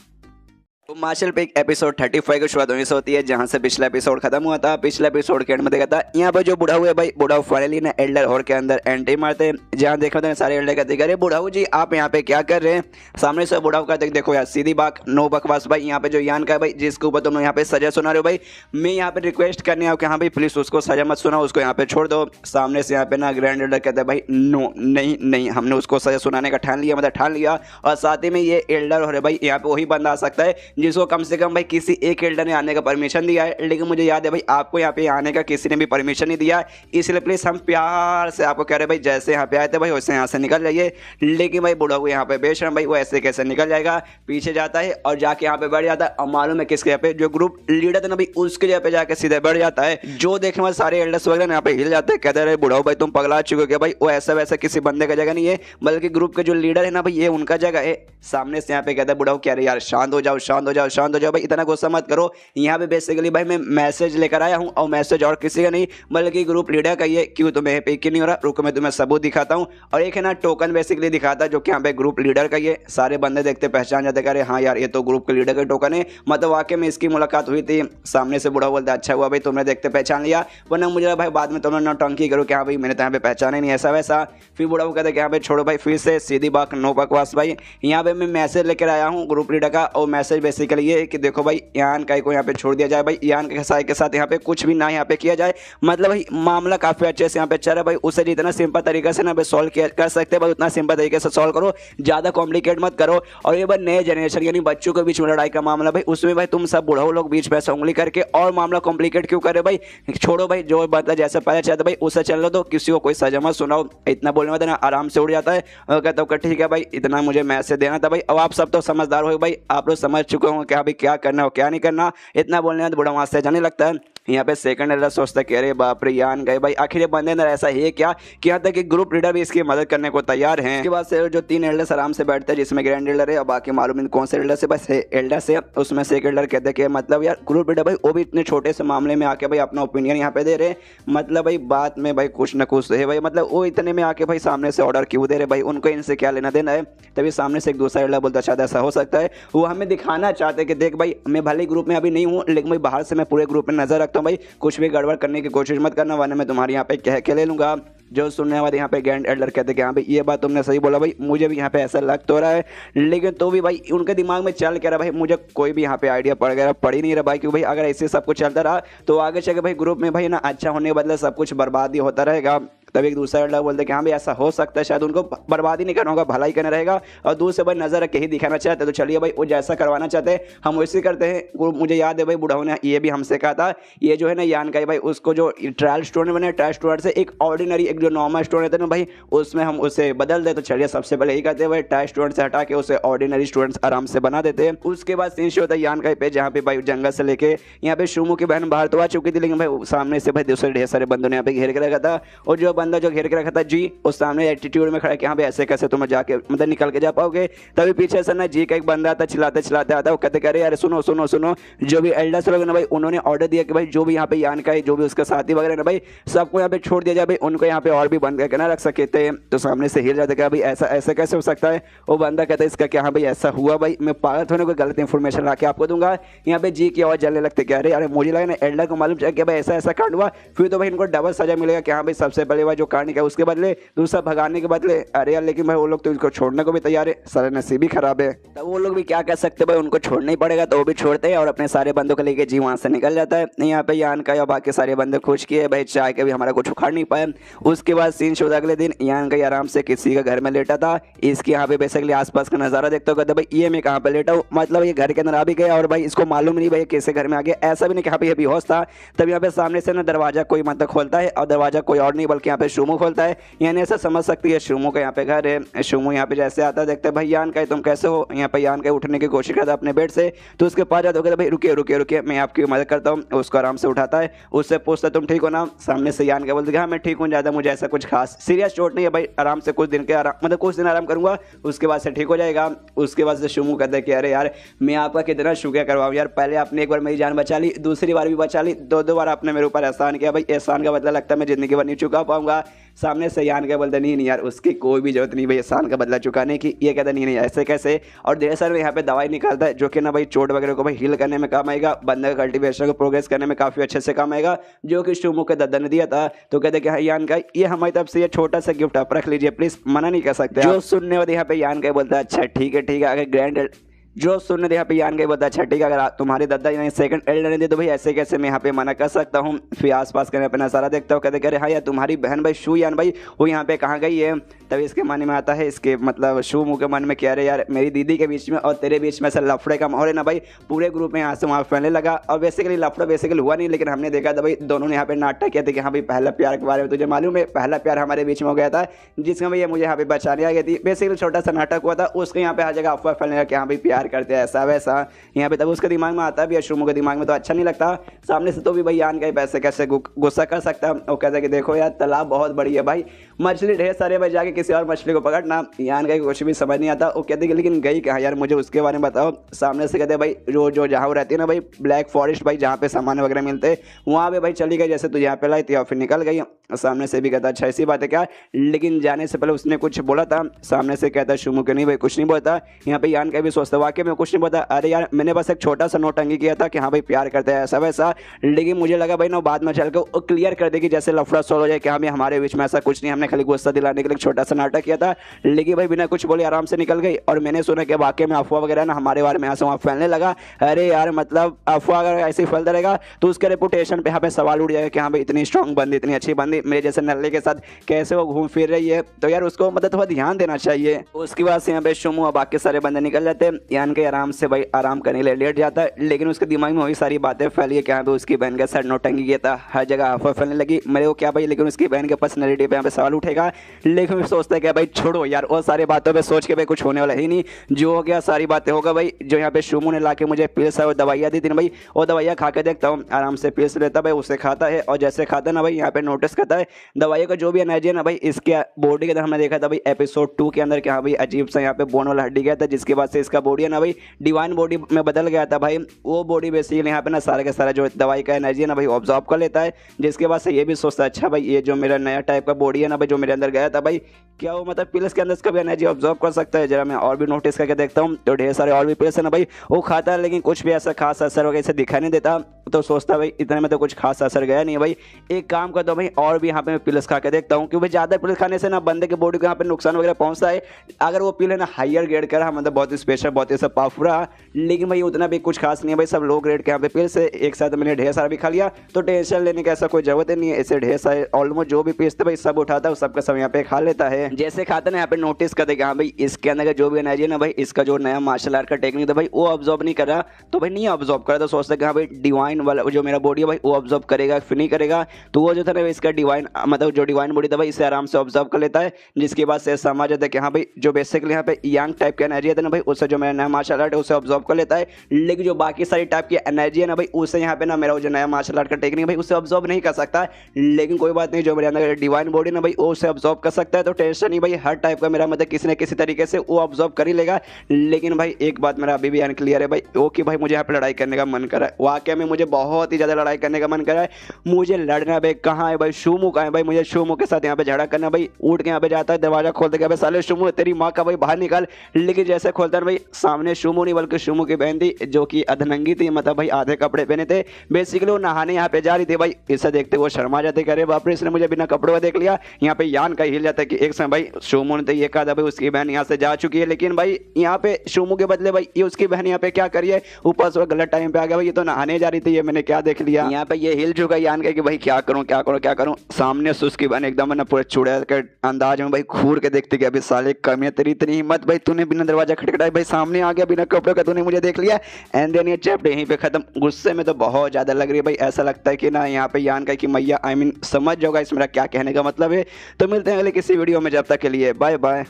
तो मार्शल पे एक एपिसोड 35 की शुरुआत वहीं से होती है जहां से पिछला एपिसोड खत्म हुआ था। पिछले एपिसोड के एंड में देखा था यहाँ पे जो बुढ़ा हुआ भाई बुढ़ाऊ फाइनली ना एल्डर हॉल के अंदर एंट्री मारते हैं, जहां देखा था सारे एल्डर कहते अरे बुढ़ाऊ जी आप यहाँ पे क्या कर रहे हैं। सामने से बुढ़ाऊ कहते देखो यार सीधी बात नो बकवास भाई, यहाँ पे जो यान का भाई जिसके ऊपर तुम यहाँ पे सजा सुना रहे हो भाई, मैं यहाँ पे रिक्वेस्ट करने आओ कि हाँ भाई प्लीज उसको सजा मत सुनाओ, उसको यहाँ पे छोड़ दो। सामने से यहाँ पे ना ग्रैंड एल्डर कहते हैं भाई नो नहीं हमने उसको सजा सुनाने का ठान लिया, और साथ ही में ये एल्डर हो रहे भाई यहाँ पे वही बंदा आ सकता है जिसको कम से कम भाई किसी एक एल्डर ने आने का परमिशन दिया है, लेकिन मुझे याद है भाई आपको यहाँ पे आने का किसी ने भी परमिशन नहीं दिया, इसलिए प्लीज हम प्यार से आपको कह रहे भाई जैसे यहाँ पे आए थे भाई वैसे यहाँ से निकल जाइए। लेकिन भाई बुढ़ा को यहाँ पे बेशरम भाई वो ऐसे कैसे निकल जाएगा, पीछे जाता है और जाके यहाँ पे बैठ जाता है, और मालूम है किसके यहाँ पे जो ग्रुप लीडर था ना भाई उसके जगह पे जाके सीधे बैठ जाता है। जो देखने वाले सारे एल्डर्स वगैरह यहाँ पे हिल जाते हैं, कहते रहे बुढ़ाओ भाई तुम पगला चुके हो क्या भाई, वो ऐसा वैसा किसी बंदे का जगह नहीं है बल्कि ग्रुप के जो लीडर है ना भाई ये उनका जगह है। सामने से यहाँ पे कहता है बुढ़ाओ क्या रे यार शांत हो जाओ भाई, इतना गुस्सा मत करो। यहाँ पे बेसिकली भाई मैं मैसेज लेकर आया हूँ, और मैसेज और किसी का नहीं बल्कि ग्रुप लीडर का ही है। क्यों तुम्हें पिक नहीं हो रहा, रुको मैं तुम्हें सबूत दिखाता हूँ। और एक है ना टोकन बेसिकली दिखाता है जो कि यहाँ पे ग्रुप लीडर का ही है। सारे बंदे देखते पहचान जाते अरे हाँ यार ये तो ग्रुप के लीडर का टोकन है, मतलब वाकई में इसकी मुलाकात हुई थी। सामने से बुढ़ा बोलता अच्छा हुआ भाई तुमने देखते पहचान लिया, वरना मुझे भाई बाद में तुमने नौटंकी करो कि हाँ भाई मैंने तो यहाँ पे पहचाना ही नहीं ऐसा वैसा। फिर बुढ़ा कहते कि यहाँ पे छोड़ो भाई फिर से सीधी बात नो बकवास भाई, यहाँ पे मैं मैसेज लेकर आया हूँ ग्रुप लीडर का, और मैसेज बेसिकली ये है कि देखो भाई यान का को यहाँ पे छोड़ दिया जाए भाई, यान के साथ यहाँ पे कुछ भी ना यहाँ पे किया जाए, मतलब भाई मामला काफी अच्छे से यहाँ पे चल रहा है भाई। उसे जितना सिंपल तरीके से ना भाई सॉल्व कर सकते हैं भाई उतना सिंपल तरीके से सॉल्व करो, ज्यादा कॉम्प्लिकेट मत करो। और ये भाई नए जनरेशन यानी बच्चों के बीच में लड़ाई का मामला भाई, उसमें भाई तुम सब बुढ़ाओ लोग बीच में उंगली करके और मामला कॉम्प्लिकेट क्यों करे भाई, छोड़ो भाई जो मतलब जैसे पहले चाहते भाई उससे चल लो, तो किसी को कोई सजा मत सुनाओ। इतना बोलने में ना आराम से उड़ जाता है और कहता हूँ ठीक है भाई इतना मुझे मैसेज देना था भाई। अब आप सब तो समझदार हो भाई, आप लोग समझ चुके हो क्या भाई क्या करना हो क्या नहीं करना, इतना बोलने में बुढ़ा वहां से जाने लगता है। यहाँ पे सेकंड एल्डर सोचता है कि अरे बाप रे यान गए भाई, आखिर ये बंदे अंदर ऐसा है क्या कि यहाँ तक कि ग्रुप लीडर भी इसकी मदद करने को तैयार हैं। इसके बाद से जो 3 एल्डर्स आराम से बैठते हैं जिसमें ग्रैंड एल्डर है और बाकी मालूम नहीं कौन से एल्डर से, बस एल्डर से उसमें से एक एल्डर कहते हैं कि मतलब यार ग्रुप लीडर भाई वो भी इतने छोटे से मामले में आके भाई अपना ओपिनियन यहाँ पे दे रहे, मतलब भाई बात में भाई कुछ ना कुछ है भाई, मतलब वो इतने में आके भाई सामने से ऑर्डर क्यों दे रहे भाई, उनको इनसे क्या लेना देना है। तभी सामने से एक दूसरा एल्डर बोलता शायद ऐसा हो सकता है वो हमें दिखाना चाहते हैं कि देख भाई मैं भले ग्रुप में अभी नहीं हूँ लेकिन भाई बाहर से मैं पूरे ग्रुप में नजर रखता हूँ भाई, कुछ भी गड़बड़ करने की कोशिश मत करना वरना मैं तुम्हारे यहाँ पे कह के ले लूंगा। जो सुनने वाले यहाँ पे ग्रैंड एल्डर कहते हैं कि हाँ भाई ये बात तुमने सही बोला भाई, मुझे भी यहाँ पे ऐसा लग तो रहा है, लेकिन तो भी भाई उनके दिमाग में चल क्या रहा भाई, मुझे कोई भी यहाँ पे आइडिया पड़ ही नहीं रहा भाई, क्योंकि भाई अगर ऐसे सब कुछ चलता रहा तो आगे चल के भाई ग्रुप में भाई ना अच्छा होने के बदले सब कुछ बर्बादी होता रहेगा। तभी एक दूसरा एल्डर बोलते कि हाँ भाई ऐसा हो सकता है, शायद उनको बर्बादी नहीं करना होगा भलाई करना रहेगा और दूसरे भाई नजर रख के ही दिखाना चाहते, तो चलिए भाई वो जैसा करवाना चाहते हैं हम वैसे करते हैं। मुझे याद है भाई बुढ़ाओं ने ये भी हमसे कहा था, ये जो है ना यान का भाई उसको जो ट्रायल स्टूडेंट बने, ट्रायल स्टूडेंट से एक ऑर्डिनरी एक जो नॉर्मल स्टूडेंट रहता है ना भाई उसमें हम उसे बदल दे, तो चलिए सबसे पहले यही करते हैं भाई ट्रायल स्टूडेंट से हटा के उसे ऑर्डिनरी स्टूडेंट्स आराम से बना देते हैं। उसके बाद सीन होता है यान का पे जहाँ पे भाई जंगल से लेके यहाँ पे शुमू की बहन बाहर तो आ चुकी थी, लेकिन भाई सामने से भाई दूसरे ढेर सारे बंदों ने यहाँ पे घेर के रखा था और जो बंदा जो घेर के रखा था जी उस सामने एटीट्यूड में खड़ा कि हाँ भाई ऐसे कैसे तुम जाके मतलब निकल के जा पाओगे। तभी पीछे से ना जी का एक बंदा आता चिल्लाते चिल्लाते आता, वो कहते कह रहे यार सुनो सुनो सुनो, जो भी एल्डर्स लोग ना भाई उन्होंने ऑर्डर दिया कि भाई जो भी यहाँ पे यान का है जो भी उसका साथी वगैरह ना भाई सबको यहाँ पे छोड़ दिया जाए भाई, उनको यहाँ पे और भी बंद करके ना रख सकते हैं। तो सामने से हिल जाते भाई ऐसा ऐसे कैसे हो सकता है, वो बंदा कहता है इसका क्या हाँ भाई ऐसा हुआ भाई, मैं पागल होने को गलत इन्फॉर्मेशन ला के आपको दूंगा। यहाँ पे जी की आवाज जलने लगते कह रहे यार मुझे लगा ना एल्डर को मालूम चला कि भाई ऐसा ऐसा कांड हुआ, फिर तो भाई इनको डबल सजा मिलेगा कि हाँ भाई सबसे पहले भाई जो कांड किया उसके बदले दूसरा भगाने के बदले। अरे यार लेकिन भाई वो लोग तो इसको छोड़ने को भी तैयार है, सारे नसीब ही खराब है। तब वो लोग भी क्या कर सकते भाई, उनको छोड़ना ही पड़ेगा, तो वो भी छोड़ते हैं और अपने सारे बंदों को लेके जी वहां से निकल जाता है। यहाँ पे यान का या बाकी सारे बंदे खुश किए भाई, चाय के भी हमारा कुछ उखाड़ नहीं पाया। उसके बाद सीन शो अगले दिन यान का आराम से किसी का घर में लेटा था, इसके यहाँ पे बेसिकली आसपास का नजारा देखते हो कहते भाई ये मैं कहाँ पे लेटा हूँ, मतलब ये घर के अंदर आ भी गया और भाई इसको मालूम नहीं भाई कैसे घर में आ गया, ऐसा भी नहीं कहा ये बेहोश था। तब यहाँ पे सामने से ना दरवाजा कोई मतलब खोलता है और दरवाजा कोई और नहीं बल्कि यहाँ पे शुमू खोलता है, यानी ऐसा समझ सकती है शुमू का यहाँ पे घर है। शुमू यहाँ पे जैसे आता है देखते हैं भाई यान का तुम कैसे हो, यहाँ पे यान का उठने की कोशिश करता है अपने बेड से, तो उसके पास जाते हो भाई रुकिए रुकिए रुकिए मैं आपकी मदद करता हूँ। उसको आराम से उठाता है, उससे पूछता तुम ठीक हो ना, सामने से यान का बोलते हाँ मैं ठीक हूँ, ज़्यादा मुझे ऐसा कुछ खास सीरियस चोट नहीं है भाई, आराम से कुछ दिन के आराम मतलब कुछ दिन आराम करूंगा उसके बाद से ठीक हो जाएगा। उसके बाद से शुमू कहता है कि अरे यार मैं आपका कितना शुक्रिया करवाऊँ यार, पहले आपने एक बार मेरी जान बचा ली, दूसरी बार भी बचा ली, दो बार आपने मेरे ऊपर एहसान किया भाई, एहसान का बदला लगता है मैं जिंदगी भर नहीं चुका पाऊंगा। सामने से यान का बोलता नहीं यार उसकी कोई भी जरूरत नहीं भाई एहसान का बदला चुकाने की, ये कहता नहीं ऐसे कैसे, और ढेर सारे यहाँ पे दवाई निकालता है जो कि ना भाई चोट वगैरह को भाई हील करने में काम आएगा, बंदे का कल्टीवेशन को प्रोग्रेस करने में काफी अच्छे से काम आएगा, जो कि शुमू के दादा ने दिया था। तो कहते कि हाँ यान का ये हमारी तरफ से ये छोटा सा गिफ्ट आप रख लीजिए प्लीज, मना नहीं कर सकते। जो सुनने वाले यहाँ पे यान का बोलता है अच्छा ठीक है अगर ग्रैंड जो सुनने यहाँ पे यान गए बोलता अच्छा ठीक है अगर तुम्हारे दादा यानी सेकंड एल्डर ने दे तो भाई ऐसे कैसे मैं यहाँ पे मना कर सकता हूँ। फिर आसपास का अपना सारा देखता हूँ कहते कह रहे हाँ यार तुम्हारी बहन भाई शू यान भाई वो यहाँ पे कहाँ गई है। तभी इसके मन में आता है इसके मतलब शू मुँह के मन में कह रहे यार मेरी दीदी के बीच में और तेरे बीच में ऐसा लफड़े का माहौल है ना भाई, पूरे ग्रुप में यहाँ से वहाँ फैलने लगा और बेसिकली लफड़ा बेसिकली हुआ नहीं, लेकिन हमने देखा था भाई दोनों ने यहाँ पे नाटक किया था कि हाँ भाई पहला प्यार के बारे में तुझे मालूम है, पहला प्यार हमारे बीच में हो गया था जिसमें भैया मुझे यहाँ पे बचाने आ गई थी, बेसिकली छोटा सा नाटक हुआ था, उसके यहाँ पे हर जगह अफवाह फैलने लगा कि हाँ भाई प्यार करते हैं ऐसा वैसा यहाँ पे। तब उसके दिमाग में आता भी है, शुमू के दिमाग में तो अच्छा नहीं लगता, सामने से तो भी भाई यान का पैसे कैसे गुस्सा कर सकता है। वो कहता है कि देखो यार तालाब बहुत बड़ी है भाई, मछली ढेर सारे भाई जाके किसी और मछली को पकड़ना, यान का कुछ भी समझ नहीं आता। वो कहते कि लेकिन गई कहाँ यार मुझे उसके बारे में बताओ। सामने से कहते भाई जो जहाँ रहती है ना भाई ब्लैक फॉरेस्ट भाई जहाँ पे सामान वगैरह मिलते हैं वहाँ पे भाई चली गई, जैसे तू यहाँ पे लाई थी और फिर निकल गई। सामने से भी कहता अच्छा ऐसी बात है क्या, लेकिन जाने से पहले उसने कुछ बोला था। सामने से कहता शुमू के नहीं भाई कुछ नहीं बोलता। यहाँ पे यान का भी सोचता वाकई में कुछ नहीं बोलता, अरे यार मैंने बस एक छोटा सा नोटंकी किया था कि हाँ भाई प्यार करते हैं ऐसा वैसा, लेकिन मुझे लगा भाई ना बाद में चल के क्लियर कर देगी जैसे लफड़ा सॉल्व हो जाए कि हाँ भाई हमारे बीच में ऐसा कुछ नहीं, हमने खाली गुस्सा दिलाने के लिए छोटा सा नाटक किया था। लेकिन भाई बिना कुछ बोले आराम से निकल गई और मैंने सुना कि वाकई में अफवाह वगैरह ना हमारे बारे में यहाँ से वहाँ फैलने लगा। अरे यार मतलब अफवाह अगर ऐसे फैलता रहेगा तो उसके रेपुटेशन पे यहाँ पे सवाल उठ जाएगा कि हाँ भाई इतनी स्ट्रॉन्ग बंदी इतनी अच्छी बंदी मेरे जैसे नल्ले के साथ कैसे वो घूम फिर रही है, तो यार उसको मतलब थोड़ा ध्यान देना चाहिए। उसके बाद से यहाँ पे शुमू और बाकी सारे बंदे निकल जाते हैं। यान के आराम से भाई आराम करने के लिए लेट जाता है, लेकिन उसके दिमाग में वही सारी बातें फैली है कि यहाँ पे उसकी बहन के साथ नौटंकी किया था, हर जगह अफवाह फैलने लगी मेरे को क्या भाई, लेकिन उसकी बहन के पर्सनैलिटी पे यहाँ पे सवाल उठेगा। लेकिन फिर सोचता है कि भाई छोड़ो यार, और सारी बातों पे सोच के भाई कुछ होने वाला ही नहीं, जो हो गया सारी बातें होगा भाई। जो यहाँ पे शुमू ने ला के मुझे पिल्स और दवाइयाँ दी थी ना भाई, वो दवाइयाँ खा के देखता हूँ, आराम से पिल्स लेता भाई, उसे खाता है, और जैसे खाता है ना भाई यहाँ पे नोटिस करता है दवाइयों का जो भी एनर्जी है ना भाई इसके बॉडी के अंदर। हमने देखा था भाई एपिसोड 2 के अंदर कि हाँ भाई अजीब सा यहाँ पे बोन वाला हड्डी गया था, जिसके बाद से इसका बॉडी है ना भाई डिवाइन बॉडी में बदल गया था भाई। वो बॉडी बेसिकली यहाँ पे ना सारा का सारा जो दवाई का एनर्जी है ना भाई ऑब्जॉर्व कर लेता है, जिसके बाद से ये भी सोचता है अच्छा भाई ये जो मेरा नया टाइप का बॉडी है ना भाई जो मेरे अंदर गया था भाई, क्या वो मतलब पिल्स के अंदर इसका भी एनर्जी ऑब्जॉर्व कर सकता है। जरा मैं और भी नोटिस करके देखता हूँ, तो ढेर सारे और भी पिल्स है ना भाई वो खाता है, लेकिन कुछ भी ऐसा खास असर वगैरह इसे दिखाई नहीं देता। तो सोचता भाई इतने में तो कुछ खास असर गया नहीं भाई, एक काम करता हूँ भाई और भी यहाँ पे मैं पिल्स खा के देखता हूँ, क्योंकि ज़्यादा पिल्स खाने से ना बंदे के बॉडी को यहाँ पे नुकसान वगैरह पहुँचता है। अगर वो पिल है ना हायर ग्रेड का मतलब बहुत स्पेशल बहुत ही सब पावरफुल रहा, लेकिन भाई उतना भी कुछ खास नहीं है भाई, सब लो ग्रेड के यहाँ पे पिल्स है। एक साथ मैंने ढेर सारा भी खा लिया, तो टेंशन लेने की ऐसा कोई जरूरत नहीं है। ऐसे ढेर सारे ऑलमोस्ट जो भी पिल्स थे भाई सब उठाता है, सबका सब यहाँ पे खा लेता है। जैसे खाता ना यहाँ पे नोटिस करते हाँ भाई इसके अंदर का जो भी एनर्जी है ना भाई, इसका जो नया मार्शल आर्ट का टेक्निक था भाई वो ऑब्जॉर्व नहीं कर रहा, तो भाई नहीं ऑब्जॉर्व कर रहा, तो सोचता कि हाँ भाई डिवाइन वाला जो मेरा बॉडी है भाई वो ऑब्जॉर्व करेगा फिर नहीं करेगा। तो वो जो था ना इसका डिवाइन मतलब जो डिवाइन बॉडी था भाई इसे आराम से ऑब्जॉर्व कर लेता है, जिसके बाद से समझ आता है कि हाँ भाई जो बेसिकली यहाँ पे यंग टाइप की एनर्जी है ना भाई उससे जो मेरा नया मार्शल आर्ट है उसे ऑब्जॉर्व कर लेता है। लेकिन जो बाकी सारी टाइप की एनर्जी है ना भाई उसे यहाँ पे ना मेरा जो नया मार्शल आर्ट का टेक्निक है भाई उसे ऑब्जॉर्व नहीं कर सकता। लेकिन कोई बात नहीं, जो मेरे अंदर डिवाइन बॉडी ना भाई वो उसे ऑब्जॉर्व कर सकता है, तो टेंशन नहीं भाई, हर टाइप का मेरा मतलब किसी न किसी तरीके से वो ऑब्जॉर्व कर ही लेगा। लेकिन भाई एक बात मेरा अभी भी अनक्लियर है भाई, वो कि भाई मुझे यहाँ पे लड़ाई करने का मन कर रहा है, वाकई में मुझे बहुत ही ज़्यादा लड़ाई करने का मन कर रहा है। मुझे लड़ना भाई कहाँ है भाई, शुमू कहाँ है भाई, मुझे शुमू के साथ यहाँ पे झगड़ा करना भाई। उठ के यहाँ पे जाता है, दरवाजा खोलते क्या भाई साले शुमू तेरी माँ का भाई बाहर निकाल। लेकिन जैसे खोलता है भाई सामने शुमू नहीं बल्कि शुमू की बहन थी जो कि अधनंगी थी, मतलब भाई आधे कपड़े पहने थे। बेसिकली वो नहाने यहाँ पे जा रही थी भाई, इसे देखते वो शर्मा जाते, अरे बाप रे इसने मुझे बिना कपड़ों का देख लिया। यहाँ पे यान का हिल जाता है कि एक समय भाई शुमू ने तो ये कहा था भाई उसकी बहन यहाँ से जा चुकी है, लेकिन भाई यहाँ पे शुमू के बदले भाई ये उसकी बहन यहाँ पे क्या करिए, ऊपर से गलत टाइम पे आ गया भाई, ये तो नहाने जा रही थी, ये मैंने क्या देख लिया। यहाँ पे ये हिल चुका यान का कि भाई क्या करूँ क्या करूँ क्या करूँ। सामने से उसकी बहन एकदम ना पूरे चुड़ैल के अंदाज में भाई घूर के देखती कि अभी साले कम है तेरी इतनी हिम्मत भाई, तूने बिना दरवाजा खटखटाए भाई सामने आ गया बिना कपड़ों का, तूने मुझे देख लिया। एंड देन ये चैप्टर यहीं पे खत्म। गुस्से में तो बहुत ज्यादा लग रही है भाई, ऐसा लगता है कि ना यहाँ पे यान का कि मैया आई मीन समझ जाओगा इस मेरा क्या कहने का मतलब है। तो मिलते हैं अगले किसी वीडियो में, जब तक के लिए बाय बाय।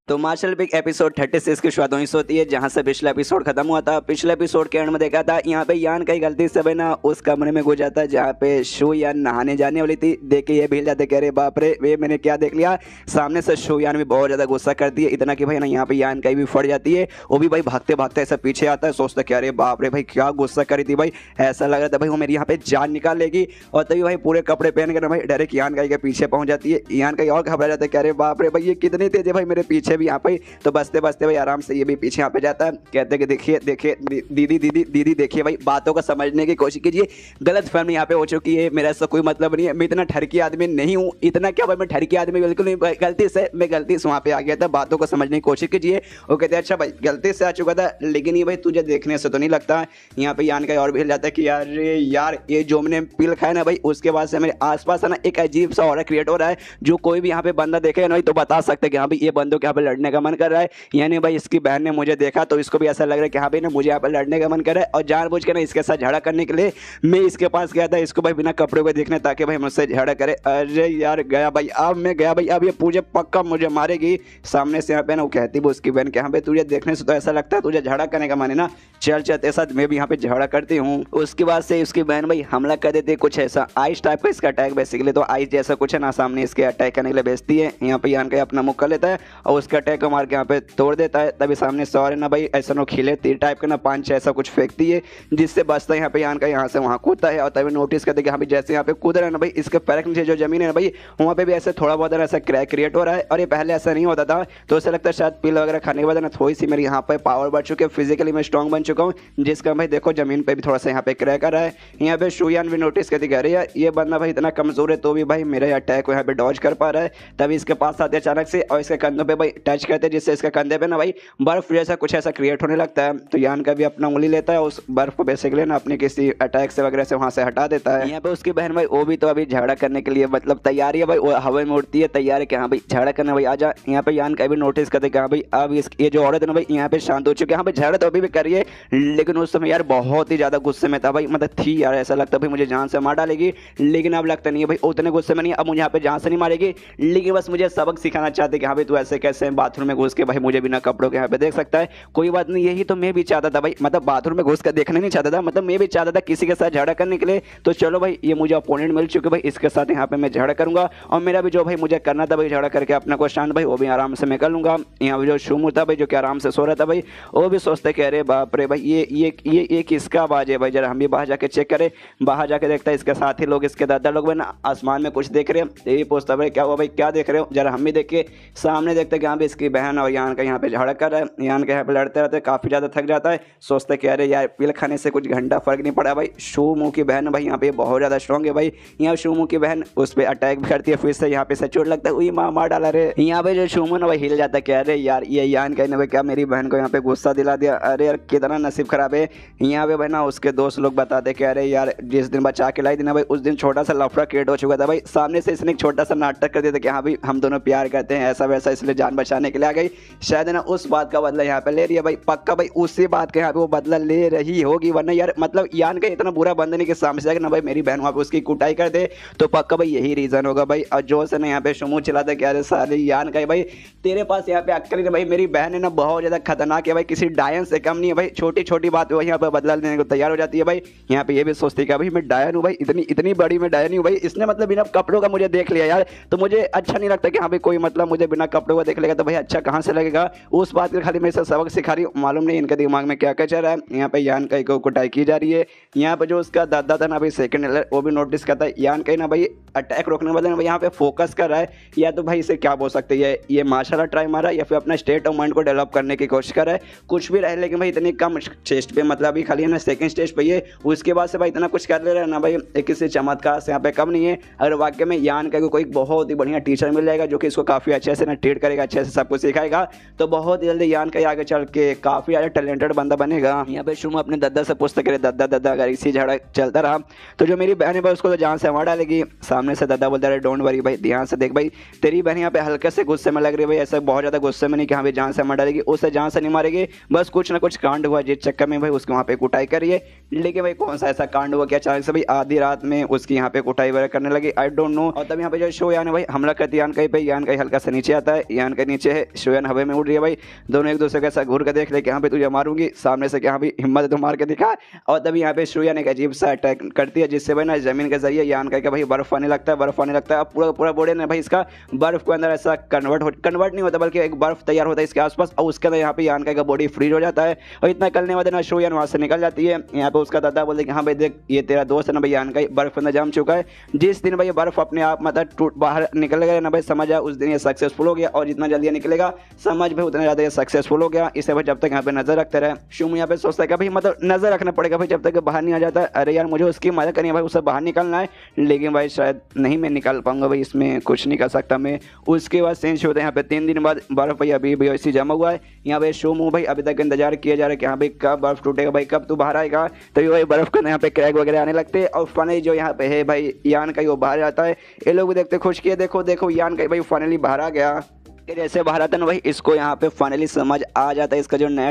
तो मार्शल पिक एपिसोड 36 की शुरुआत वहीं से होती है जहां से पिछला एपिसोड खत्म हुआ था। पिछले एपिसोड के एंड में देखा था यहाँ पे यान कई गलती से भाई ना उस कमरे में घुस जाता है जहाँ पे शू यान नहाने जाने वाली थी। देख के ये भील जाते कह रहे बाप रे वे मैंने क्या देख लिया। सामने से शू यान भी बहुत ज्यादा गुस्सा करती है, इतना कि भाई ना यहाँ पे यान कहीं भी फट जाती है। वो भी भाई भागते भागते ऐसा पीछे आता है, सोचता क्या रे बाप रे भाई क्या गुस्सा करी थी भाई, ऐसा लग रहा था भाई वो मेरी यहाँ पे जान निकाल लेगी। और तभी भाई पूरे कपड़े पहन कर भाई डायरेक्ट यान कहीं के पीछे पहुंच जाती है। यान कहीं और घबरा जाता है, कह रहे बाप रे भाई ये कितनी तेज है भाई मेरे पीछे भी यहाँ पे। तो बसते बसते भाई आराम से ये भी पीछे यहाँ पे जाता है, कहते कि देखिए देखिए दीदी दीदी दीदी देखिए भाई बातों को समझने की कोशिश कीजिए, गलत फहमी यहाँ पे हो चुकी है, मेरा ऐसा कोई मतलब नहीं है, मैं इतना ठरकी आदमी नहीं हूँ। इतना क्या भाई मैं ठरकी आदमी बिल्कुल नहीं, गलती से वहाँ पे आ गया था, बातों को समझने की कोशिश कीजिए। वो कहते अच्छा भाई गलती से आ चुका था, लेकिन ये भाई तुझे देखने से तो नहीं लगता। यहाँ पे यान का और भी हिल जाता है कि यार ये जो मैंने पिल खाया ना भाई उसके बाद से मेरे आसपास है ना एक अजीब सा ऑरा क्रिएट हो रहा है। जो कोई भी यहाँ पे बंदा देखेगा ना तो बता सकते कि हाँ भाई ये बंदों के यहाँ पे लड़ने का मन कर रहा है। यानी भाई इसकी बहन ने मुझे देखा तो इसको भी ऐसा लग रहा है कि हाँ भाई ना मुझे यहाँ पर लड़ने का मन कर रहा है, और जानबूझ के ना इसके साथ झगड़ा करने के लिए मैं इसके पास गया था, इसको भाई बिना कपड़ों को देखने ताकि भाई मुझसे झगड़ा करे। अरे यार गया भाई, अब मैं गया भाई, अब ये पूजे पक्का मुझे मारेगी। सामने से यहाँ पे ना वो कहती वो उसकी बहन के हाँ भाई तुझे देखने से तो ऐसा लगता है तुझे झगड़ा करने का मन है ना, चल चल तेरे साथ मैं भी यहाँ पे झगड़ा करती हूँ। उसके बाद से उसकी बहन भाई हमला कर देती है, कुछ ऐसा आइस टाइप का इसका अटैक बेसिकली, तो आइस जैसा कुछ है ना सामने इसके अटैक करने के लिए भेजती है। यहाँ पे यान का अपना मुख कर लेता है और उसका अटैक को मार के यहाँ पे तोड़ देता है। तभी सामने सौर ना भाई ऐसा नो खिले तीर टाइप का ना पांच ऐसा कुछ फेंकती है, जिससे बचता है यहाँ पे यान का यहाँ से वहाँ कूदता है। और तभी नोटिस करते कि हाँ भाई जैसे यहाँ पे कूद रहा है ना भाई इसके पैर के नीचे जो जमीन है ना भाई वहाँ पे भी ऐसे थोड़ा बहुत ऐसा क्रैक क्रिएट हो रहा है, और ये पहले ऐसा नहीं होता था। तो ऐसा लगता है शायद पिल वगैरह खाने के बाद ना थोड़ी सी मेरी यहाँ पे पावर बढ़ चुकी है, फिजिकली मैं स्ट्रॉन्ग बन चुका हूँ, जिसका भाई देखो जमीन पे भी थोड़ा सा यहाँ पे क्रैक आ रहा है। यहाँ पे शुयान भी नोटिस करती कह रही है ये बंदा भाई इतना कमजोर है तो भी भाई मेरा अटैक को यहाँ पे डॉज कर पा रहा है। तभी इसके पास आते अचानक से और इसके कंधों पे भाई टच करते हैं जिससे इसके कंधे पे ना भाई बर्फ जैसा कुछ ऐसा क्रिएट होने लगता है। तो यान का भी अपना उंगली लेता है, उस बर्फ को बेसिकली ना अपने किसी अटैक से वगैरह से वहां से हटा देता है। यहाँ पे उसकी बहन भाई वो भी तो अभी झगड़ा करने के लिए मतलब तैयारी है भाई, वो हवा में उड़ती है, तैयार है कि हाँ भाई झगड़ा करने भाई आजा। यहाँ पे यान का भी नोटिस करते कि हाँ भाई अब ये जो औरत है ना भाई यहाँ पे शांत हो चुकी है। हाँ भाई झगड़ा तो अभी भी करिए, लेकिन उस समय यार बहुत ही ज्यादा गुस्से में था भाई, मतलब थी यार, ऐसा लगता भाई मुझे जान से मार डालेगी, लेकिन अब लगता नहीं है भाई उतने गुस्से में नहीं, अब मुझे यहाँ पे जान से नहीं मारेगी, लेकिन बस मुझे सबक सिखाना चाहते कि हाँ भाई तू ऐसे कैसे बाथरूम में घुस के भाई मुझे बिना कपड़ों के यहाँ पे देख सकता है। कोई बात नहीं, यही तो मैं भी चाहता था भाई, मतलब बाथरूम में घुस कर देखना नहीं चाहता था, मतलब मैं भी चाहता था किसी के साथ झगड़ा करने के लिए। तो चलो भाई ये मुझे अपोनेंट मिल चुके भाई, इसके साथ यहाँ पे मैं झगड़ा करूंगा, और मेरा भी जो भाई मुझे करना था भाई झगड़ा करके अपना को शांत भाई वो भी आराम से मैं कर लूंगा। यहाँ पे जो शुमू था भाई जो कि आराम से सो रहा था भाई, वो भी सोचते कि अरे बाप रे भाई ये किसका आवाज है भाई, जरा हम भी बाहर जाके चेक करें। बाहर जाके देखता है इसके साथी लोग, इसके दादा लोग भाई ना आसमान में कुछ देख रहे हैं। यही पूछता भाई क्या हुआ भाई, क्या देख रहे हो, जरा हम भी देख के सामने देखते कि यहाँ पे इसकी बहन और यान का यहाँ पे झगड़ा कर रहा है। यान के यहाँ पे लड़ते रहते काफी ज्यादा थक जाता है, सोचते कि अरे यार पिल खाने से कुछ घंटा फर्क नहीं पड़ा भाई। शुमू की बहन भाई यहाँ पे बहुत ज्यादा स्ट्रॉन्ग है भाई, यहाँ शुमू की बहन उस पर अटैक भी करती है, फिर से यहाँ पे से चोट लगता है, वही मार डाला रे। यहाँ पे जो शुमू ना भाई हिल जाता है कि अरे यार ये यान कहने भाई क्या मेरी बहन को यहाँ पे गुस्सा दिला दिया, अरे यार कितना नसीब खराब है। यहाँ पे भाई ना उसके दोस्त लोग बताते कि अरे यार जिस दिन बचा के लाई थी ना भाई उस दिन छोटा सा लफड़ा क्रिएट हो चुका था भाई, सामने से इसने एक छोटा सा नाटक कर दिया था कि हाँ भाई हम दोनों प्यार करते हैं ऐसा वैसा, इसलिए जान बचाने के लिए आ गई, शायद ना उस बात का बदला यहाँ पे ले रही है भाई, पक्का भाई उसी बात का यहाँ पे वो बदला ले रही होगी, वरना यार मतलब यान का इतना बुरा बंद नहीं कि सामने से ना भाई मेरी बहन वहाँ पे उसकी कुटाई कर दे, तो पक्का भाई यही रीजन होगा भाई। और जो से ना यहाँ पे शुमू चिल्लाता कि अरे सारे यान का भाई तेरे पास यहाँ पे अक्ल नहीं भाई, मेरी बहन है ना बहुत ज्यादा खतरनाक है भाई, किसी डायन से कम नहीं है भाई, छोटी छोटी बात वो यहाँ पे बदला लेने को तैयार हो जाती है भाई। यहाँ पे ये भी सोचती है भाई मैं डायन हूँ भाई, इतनी इतनी बड़ी मैं डायन हूँ भाई, इसने मतलब बिना कपड़ों का मुझे देख लिया यार, तो मुझे अच्छा नहीं लगता कि हाँ भाई कोई मतलब मुझे बिना कपड़ों का देख लेगा तो भाई अच्छा कहाँ से लगेगा, उस बात के खाली मेरे से सबक सिखा रही, मालूम नहीं इनके दिमाग में क्या क्या चल रहा है। यहाँ पे यान कई को कुटाई की जा रही है। यहाँ पे जो उसका दादा था ना भाई सेकंड एलर, वो भी नोटिस करता है यान कहीं ना भाई अटैक रोकने के बदले यहाँ पे फोकस कर रहा है, या तो भाई इसे क्या बोल सकते हैं ये मार्शल आर्ट ट्राई मारा या फिर अपना स्टेट ऑफ माइंड को डेवलप करने की कोशिश कर रहा है, कुछ भी रहे, लेकिन भाई इतनी कम चेस्ट पे मतलब अभी खाली है ना सेकंड स्टेज पे ये, उसके बाद से भाई इतना कुछ कर ले रहा है ना भाई किसी चमत्कार से यहाँ पे कम नहीं है। अगर वाकई में यान का कोई बहुत ही बढ़िया टीचर मिल जाएगा जो कि इसको काफी अच्छे से ना ट्रीट करेगा, अच्छे से सब कुछ सिखाएगा, तो बहुत ही जल्दी यान का आगे चल के काफी ज्यादा टैलेंटेड बंदा बनेगा। यहाँ पे शुमू अपने दादा से पूछते करे दादा अगर इसी झगड़ा चलता रहा तो जो मेरी बहन है भाई उसको तो जान से मार डालेगी। सामने से दादा बोलता है डोंट वरी भाई, ध्यान से देख भाई तेरी बहन यहाँ पे हल्के से गुस्से में लग रही है भाई, ऐसा बहुत ज्यादा गुस्से में नहीं कि हाँ भाई जान से मार डालेगी, उसे जान से नहीं मारेगी, बस कुछ ना कुछ कांड हुआ जिस चक्कर में भाई उसको वहाँ पे कुटाई करिए। लेकिन भाई कौन सा ऐसा कांड हुआ क्या अचानक से भाई आधी रात में उसकी यहाँ पे कुटाई वगैरह करने लगी, आई डोंट नो। और तब यहाँ पे जो शोयान है भाई हमला करती है यान कहीं पे, यान कहीं हल्का से नीचे आता है, यान के नीचे है, शोयान हवा में उड़ रही है भाई, दोनों एक दूसरे के साथ घूर कर देख ले कि यहाँ पे तुझे मारूंगी, सामने से क्या भाई हिम्मत तो मार के दिखा। और तभी यहाँ पे शोयान एक अजीब सा अटैक करती है जिससे भाई ना जमीन के जरिए यान का भाई बर्फ आने लगता है, बर्फ आने लगता है। अब पूरा पूरा बॉडी ने भाई इसका बर्फ के अंदर ऐसा कन्वर्ट नहीं होता बल्कि एक बर्फ तैयार होता है इसके आसपास, और उसके अंदर यहाँ पे यान का बॉडी फ्रीज हो जाता है, और इतना करने वाले ना शोयान वहां से निकल जाती है। यहाँ पे उसका दादा बोलते कि हाँ भाई देख ये तेरा दोस्त है ना भाई यान का बर्फ अंदर जम चुका है, जिस दिन भाई ये बर्फ अपने आप मतलब टूट बाहर निकल गया ना भाई समझ आ उस दिन ये सक्सेसफुल हो गया, और जितना जल्दी निकलेगा समझ भाई उतना ज्यादा ये सक्सेसफुल हो गया। इसे भाई जब तक यहाँ पे नजर रखते रहे। शुमू यहाँ पे सोचता है कि भाई मतलब नजर रखना पड़ेगा भाई जब तक बाहर नहीं आ जाता। अरे यार मुझे उसकी मदद करनी है भाई, उसे बाहर निकलना है, लेकिन भाई शायद नहीं मैं निकाल पाऊंगा भाई, इसमें कुछ नहीं कर सकता मैं। उसके बाद सेंस होता है यहाँ पे 3 दिन बाद बर्फ भाई अभी भी ऐसी जमा हुआ है। यहाँ पे शुमू भाई अभी तक इंतजार किया जा रहा है कि हाँ भाई कब बर्फ टूटेगा भाई, कब तू बाहर आएगा। तभी भाई बर्फ का यहाँ पे क्रैक वगैरह आने लगते हैं, और फाइनली जो यहाँ पे है भाई यान का वो बाहर आता है। ये लोग देखते खुश किए, देखो देखो यान का भाई फाइनली बाहर आ गया। जैसे बाहर आता ना भाई इसको यहाँ पे फाइनली समझ आ जाता है इसका जो नया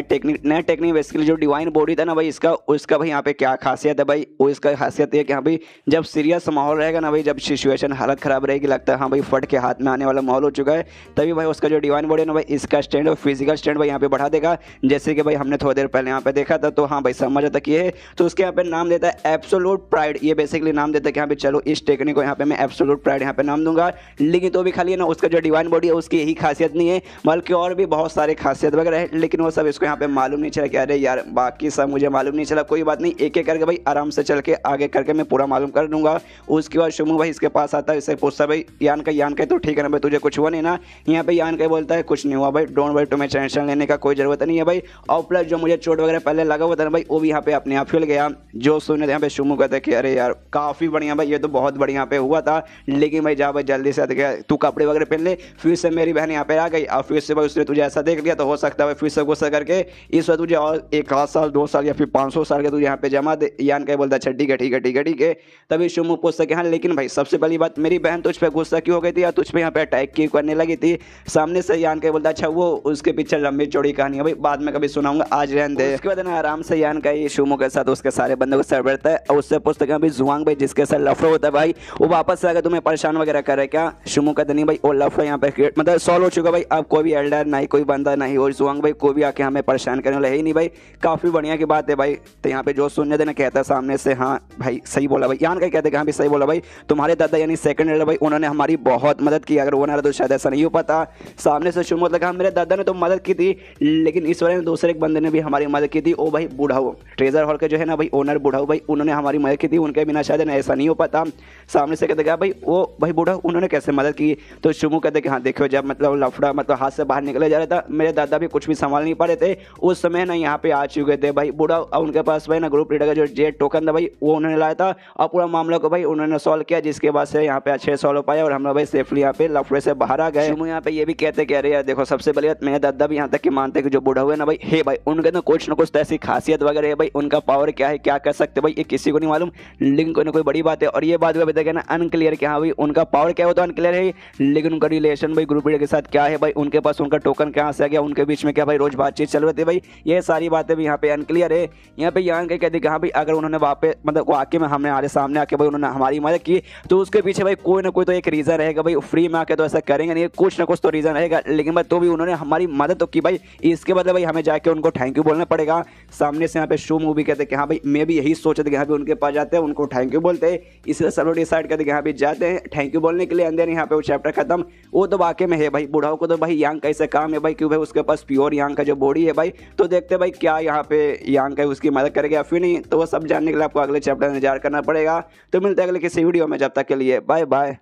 टेक्निक बेसिकली जो डिवाइन बॉडी था ना भाई इसका, उसका भाई यहाँ पे क्या खासियत है भाई। वो इसका खासियत है कि हाँ भाई जब सीरियस माहौल रहेगा ना भाई, जब सिचुएशन हालत खराब रहेगी, लगता है हाँ भाई फट के हाथ में आने वाला माहौल हो चुका है, तभी भाई उसका जो डिवाइन बॉडी है ना भाई इसका स्टैंड और फिजिकल स्टैंड भाई यहाँ पे बढ़ा देगा। जैसे कि भाई हमने थोड़ी देर पहले यहाँ पे देखा था, तो हाँ भाई समझ आता कि है, तो उसके यहाँ पे नाम देता है एब्सोल्यूट प्राइड। ये बेसिकली नाम देता है कि हाँ भाई चलो इस टेक्निक को यहाँ पे मैं एब्सोल्यूट प्राइड यहाँ पे नाम दूंगा। लेकिन तो भी खाली है ना उसका जो डिवाइन बॉडी है उसकी यही खासियत नहीं है, बल्कि और भी बहुत सारे खासियत वगैरह है, लेकिन वो सब इसको यहाँ पे मालूम नहीं चला कि अरे यार बाकी सब मुझे मालूम नहीं चला, कोई बात नहीं, एक एक करके भाई आराम से चल के आगे करके मैं पूरा मालूम कर दूंगा। उसके बाद शुमू भाई इसके पास आता है, इससे पूछता भाई यान का तो ठीक है ना भाई, तुझे कुछ हुआ नहीं ना। यहाँ पे यान का बोलता है कुछ नहीं हुआ भाई, डोंट वरी, तुम्हें टेंशन लेने का कोई जरूरत नहीं है भाई। और प्लस जो मुझे चोट वगैरह पहले लगा हुआ था ना भाई वो भी यहाँ पे अपने आप हिल गया। जो सुने यहाँ पे शुमू कहते हैं कि अरे यार काफी बढ़िया भाई, ये तो बहुत बढ़िया पे हुआ था, लेकिन भाई जा भाई जल्दी से तू कपड़े वगैरह पहन ले, फिर से मेरी बहन यहाँ पे आ गई और फिर से भाई उसने तुझे ऐसा देख लिया तो हो सकता है फिर से गुस्सा करके इस वक्त तुझे और 1 साल 2 साल या फिर 500 साल के तुझे यहाँ पे जमा दे। यान का बोलता अच्छा ठीक है ठीक है ठीक है ठीक है। तभी शुमू पूछता कि हाँ लेकिन भाई सबसे पहली बात मेरी बहन तुझ पे गुस्सा क्यों हो गई थी या तुझ पे यहाँ पे अटैक क्यों करने लगी थी। सामने से यान का बोलता अच्छा वो उसके पीछे लंबी चौड़ी कहानी है भाई, बाद में कभी सुनाऊंगा, आज रहने दे। उसके बाद ना आराम से यान का शुमू के साथ उसके सारे बंदों को सर बैठता है और उससे पूछता है भाई जुआंग भाई जिसके साथ लफड़ा होता है भाई वो वापस से आकर तुम्हें परेशान वगैरह कर रहे क्या। शुमू कहते नहीं भाई वो लफड़ा यहाँ पे मतलब सॉल्व हो चुका भाई, अब कोई भी एल्डर नहीं कोई बंदा नहीं और जुआंग भाई कोई भी आके हमें परेशान करने वाला है ही नहीं भाई, काफी बढ़िया की बात है भाई। तो यहाँ पे जो सुनने देना कहता है सामने से हाँ भाई सही बोला भाई, यान का कहते हैं हाँ भी सही बोला भाई, तुम्हारे दादा यानी सेकंड एल्डर भाई उन्होंने हमारी बहुत मदद की, अगर वो ना तो शायद ऐसा नहीं हो पाता। सामने से शुमू लगा मेरे दादा ने तो मदद की थी लेकिन इस वजह दूसरे एक बंदे ने भी हमारी मदद की थी, ओ भाई बुढ़ाऊ ट्रेजर हॉल के जो है ना भाई ओनर बुढ़ाऊ भाई उन्होंने हमारी मदद की थी, उनके बिना शायद ऐसा नहीं हो पाता। सामने से कहते भाई वो भाई बुढ़ाऊ उन्होंने कैसे मदद की। तो शुमू कहते कि हाँ देखो जब मतलब लफड़ा मतलब हाथ से बाहर निकले जा रहा था मेरे दादा भी कुछ भी संभाल नहीं पा रहे थे उस समय ना यहाँ पे आ चुके थे भाई बुढ़ाऊ, और उनके पास भाई ना ग्रुप लीडर का जो जेट टोकन था भाई वो उन्होंने लाया था और पूरा मामला को भाई उन्होंने सॉल्व किया जिसके बाद से यहाँ पे अच्छे सॉल्व हो पाया और हम लोग भाई सेफली यहाँ पे लफड़े से बाहर आ गए। शुमू यहाँ पे ये भी कहते कह रहे यार देखो सबसे पहले मेरे दादा भी यहाँ तक कि मानते कि जो बूढ़ा हुए ना भाई हे भाई उनके ना कुछ ना कुछ ऐसी खासियत वगैरह है भाई, उनका पावर क्या है क्या कर सकते भाई ये किसी को नहीं मालूम लेकिन कोई ना कोई बड़ी बात है। और ये बात भी बताया ना अनक्लियर कि हाँ भाई उनका पावर क्या होता है अनक्लियर है लेकिन उनका रिलेशन भाई ग्रुप लीडर के साथ क्या है भाई, उनके पास उनका टोकन कहाँ से आ गया, उनके बीच में क्या भाई रोज बातचीत चल रही थी भाई, ये सारी बातें भी यहाँ पे अनक्लियर है। यहाँ पे यान के कहते कि हाँ भाई अगर उन्होंने वापस मतलब वाकई में हमने हमारे सामने आके भाई उन्होंने हमारी मदद की तो उसके पीछे भाई कोई ना कोई तो एक रीजन रहेगा भाई, फ्री में आके तो ऐसा करेंगे नहीं, कुछ ना कुछ तो रीजन रहेगा लेकिन भाई तो भी उन्होंने हमारी मदद तो की भाई, इसके बदले भाई हमें जाके उनको थैंक यू बोलना पड़ेगा। सामने से यहाँ पे शो मूवी कहते कि हाँ भाई मैं भी यही सोचते कि यहाँ पे उनके पास जाते हैं उनको थैंक यू बोलते हैं, इसलिए सब लोग डिसाइड करते कि यहाँ पे जाते हैं थैंक यू बोलने के लिए। अंदर यहाँ पे वो चैप्टर खत्म। वो तो वाकई में है भाई बुढ़ाओं को तो भाई यांग कैसे काम है भाई क्यों भाई उसके पास प्योर यांग का जो बॉडी है भाई, तो देखते भाई क्या यहाँ पे यांग का उसकी मदद करेगा या फिर नहीं, तो वो सब जानने के लिए आपको अगले चैप्टर में इंतजार करना पड़ेगा। तो मिलते हैं अगले किसी वीडियो में, जब तक के लिए बाय बाय।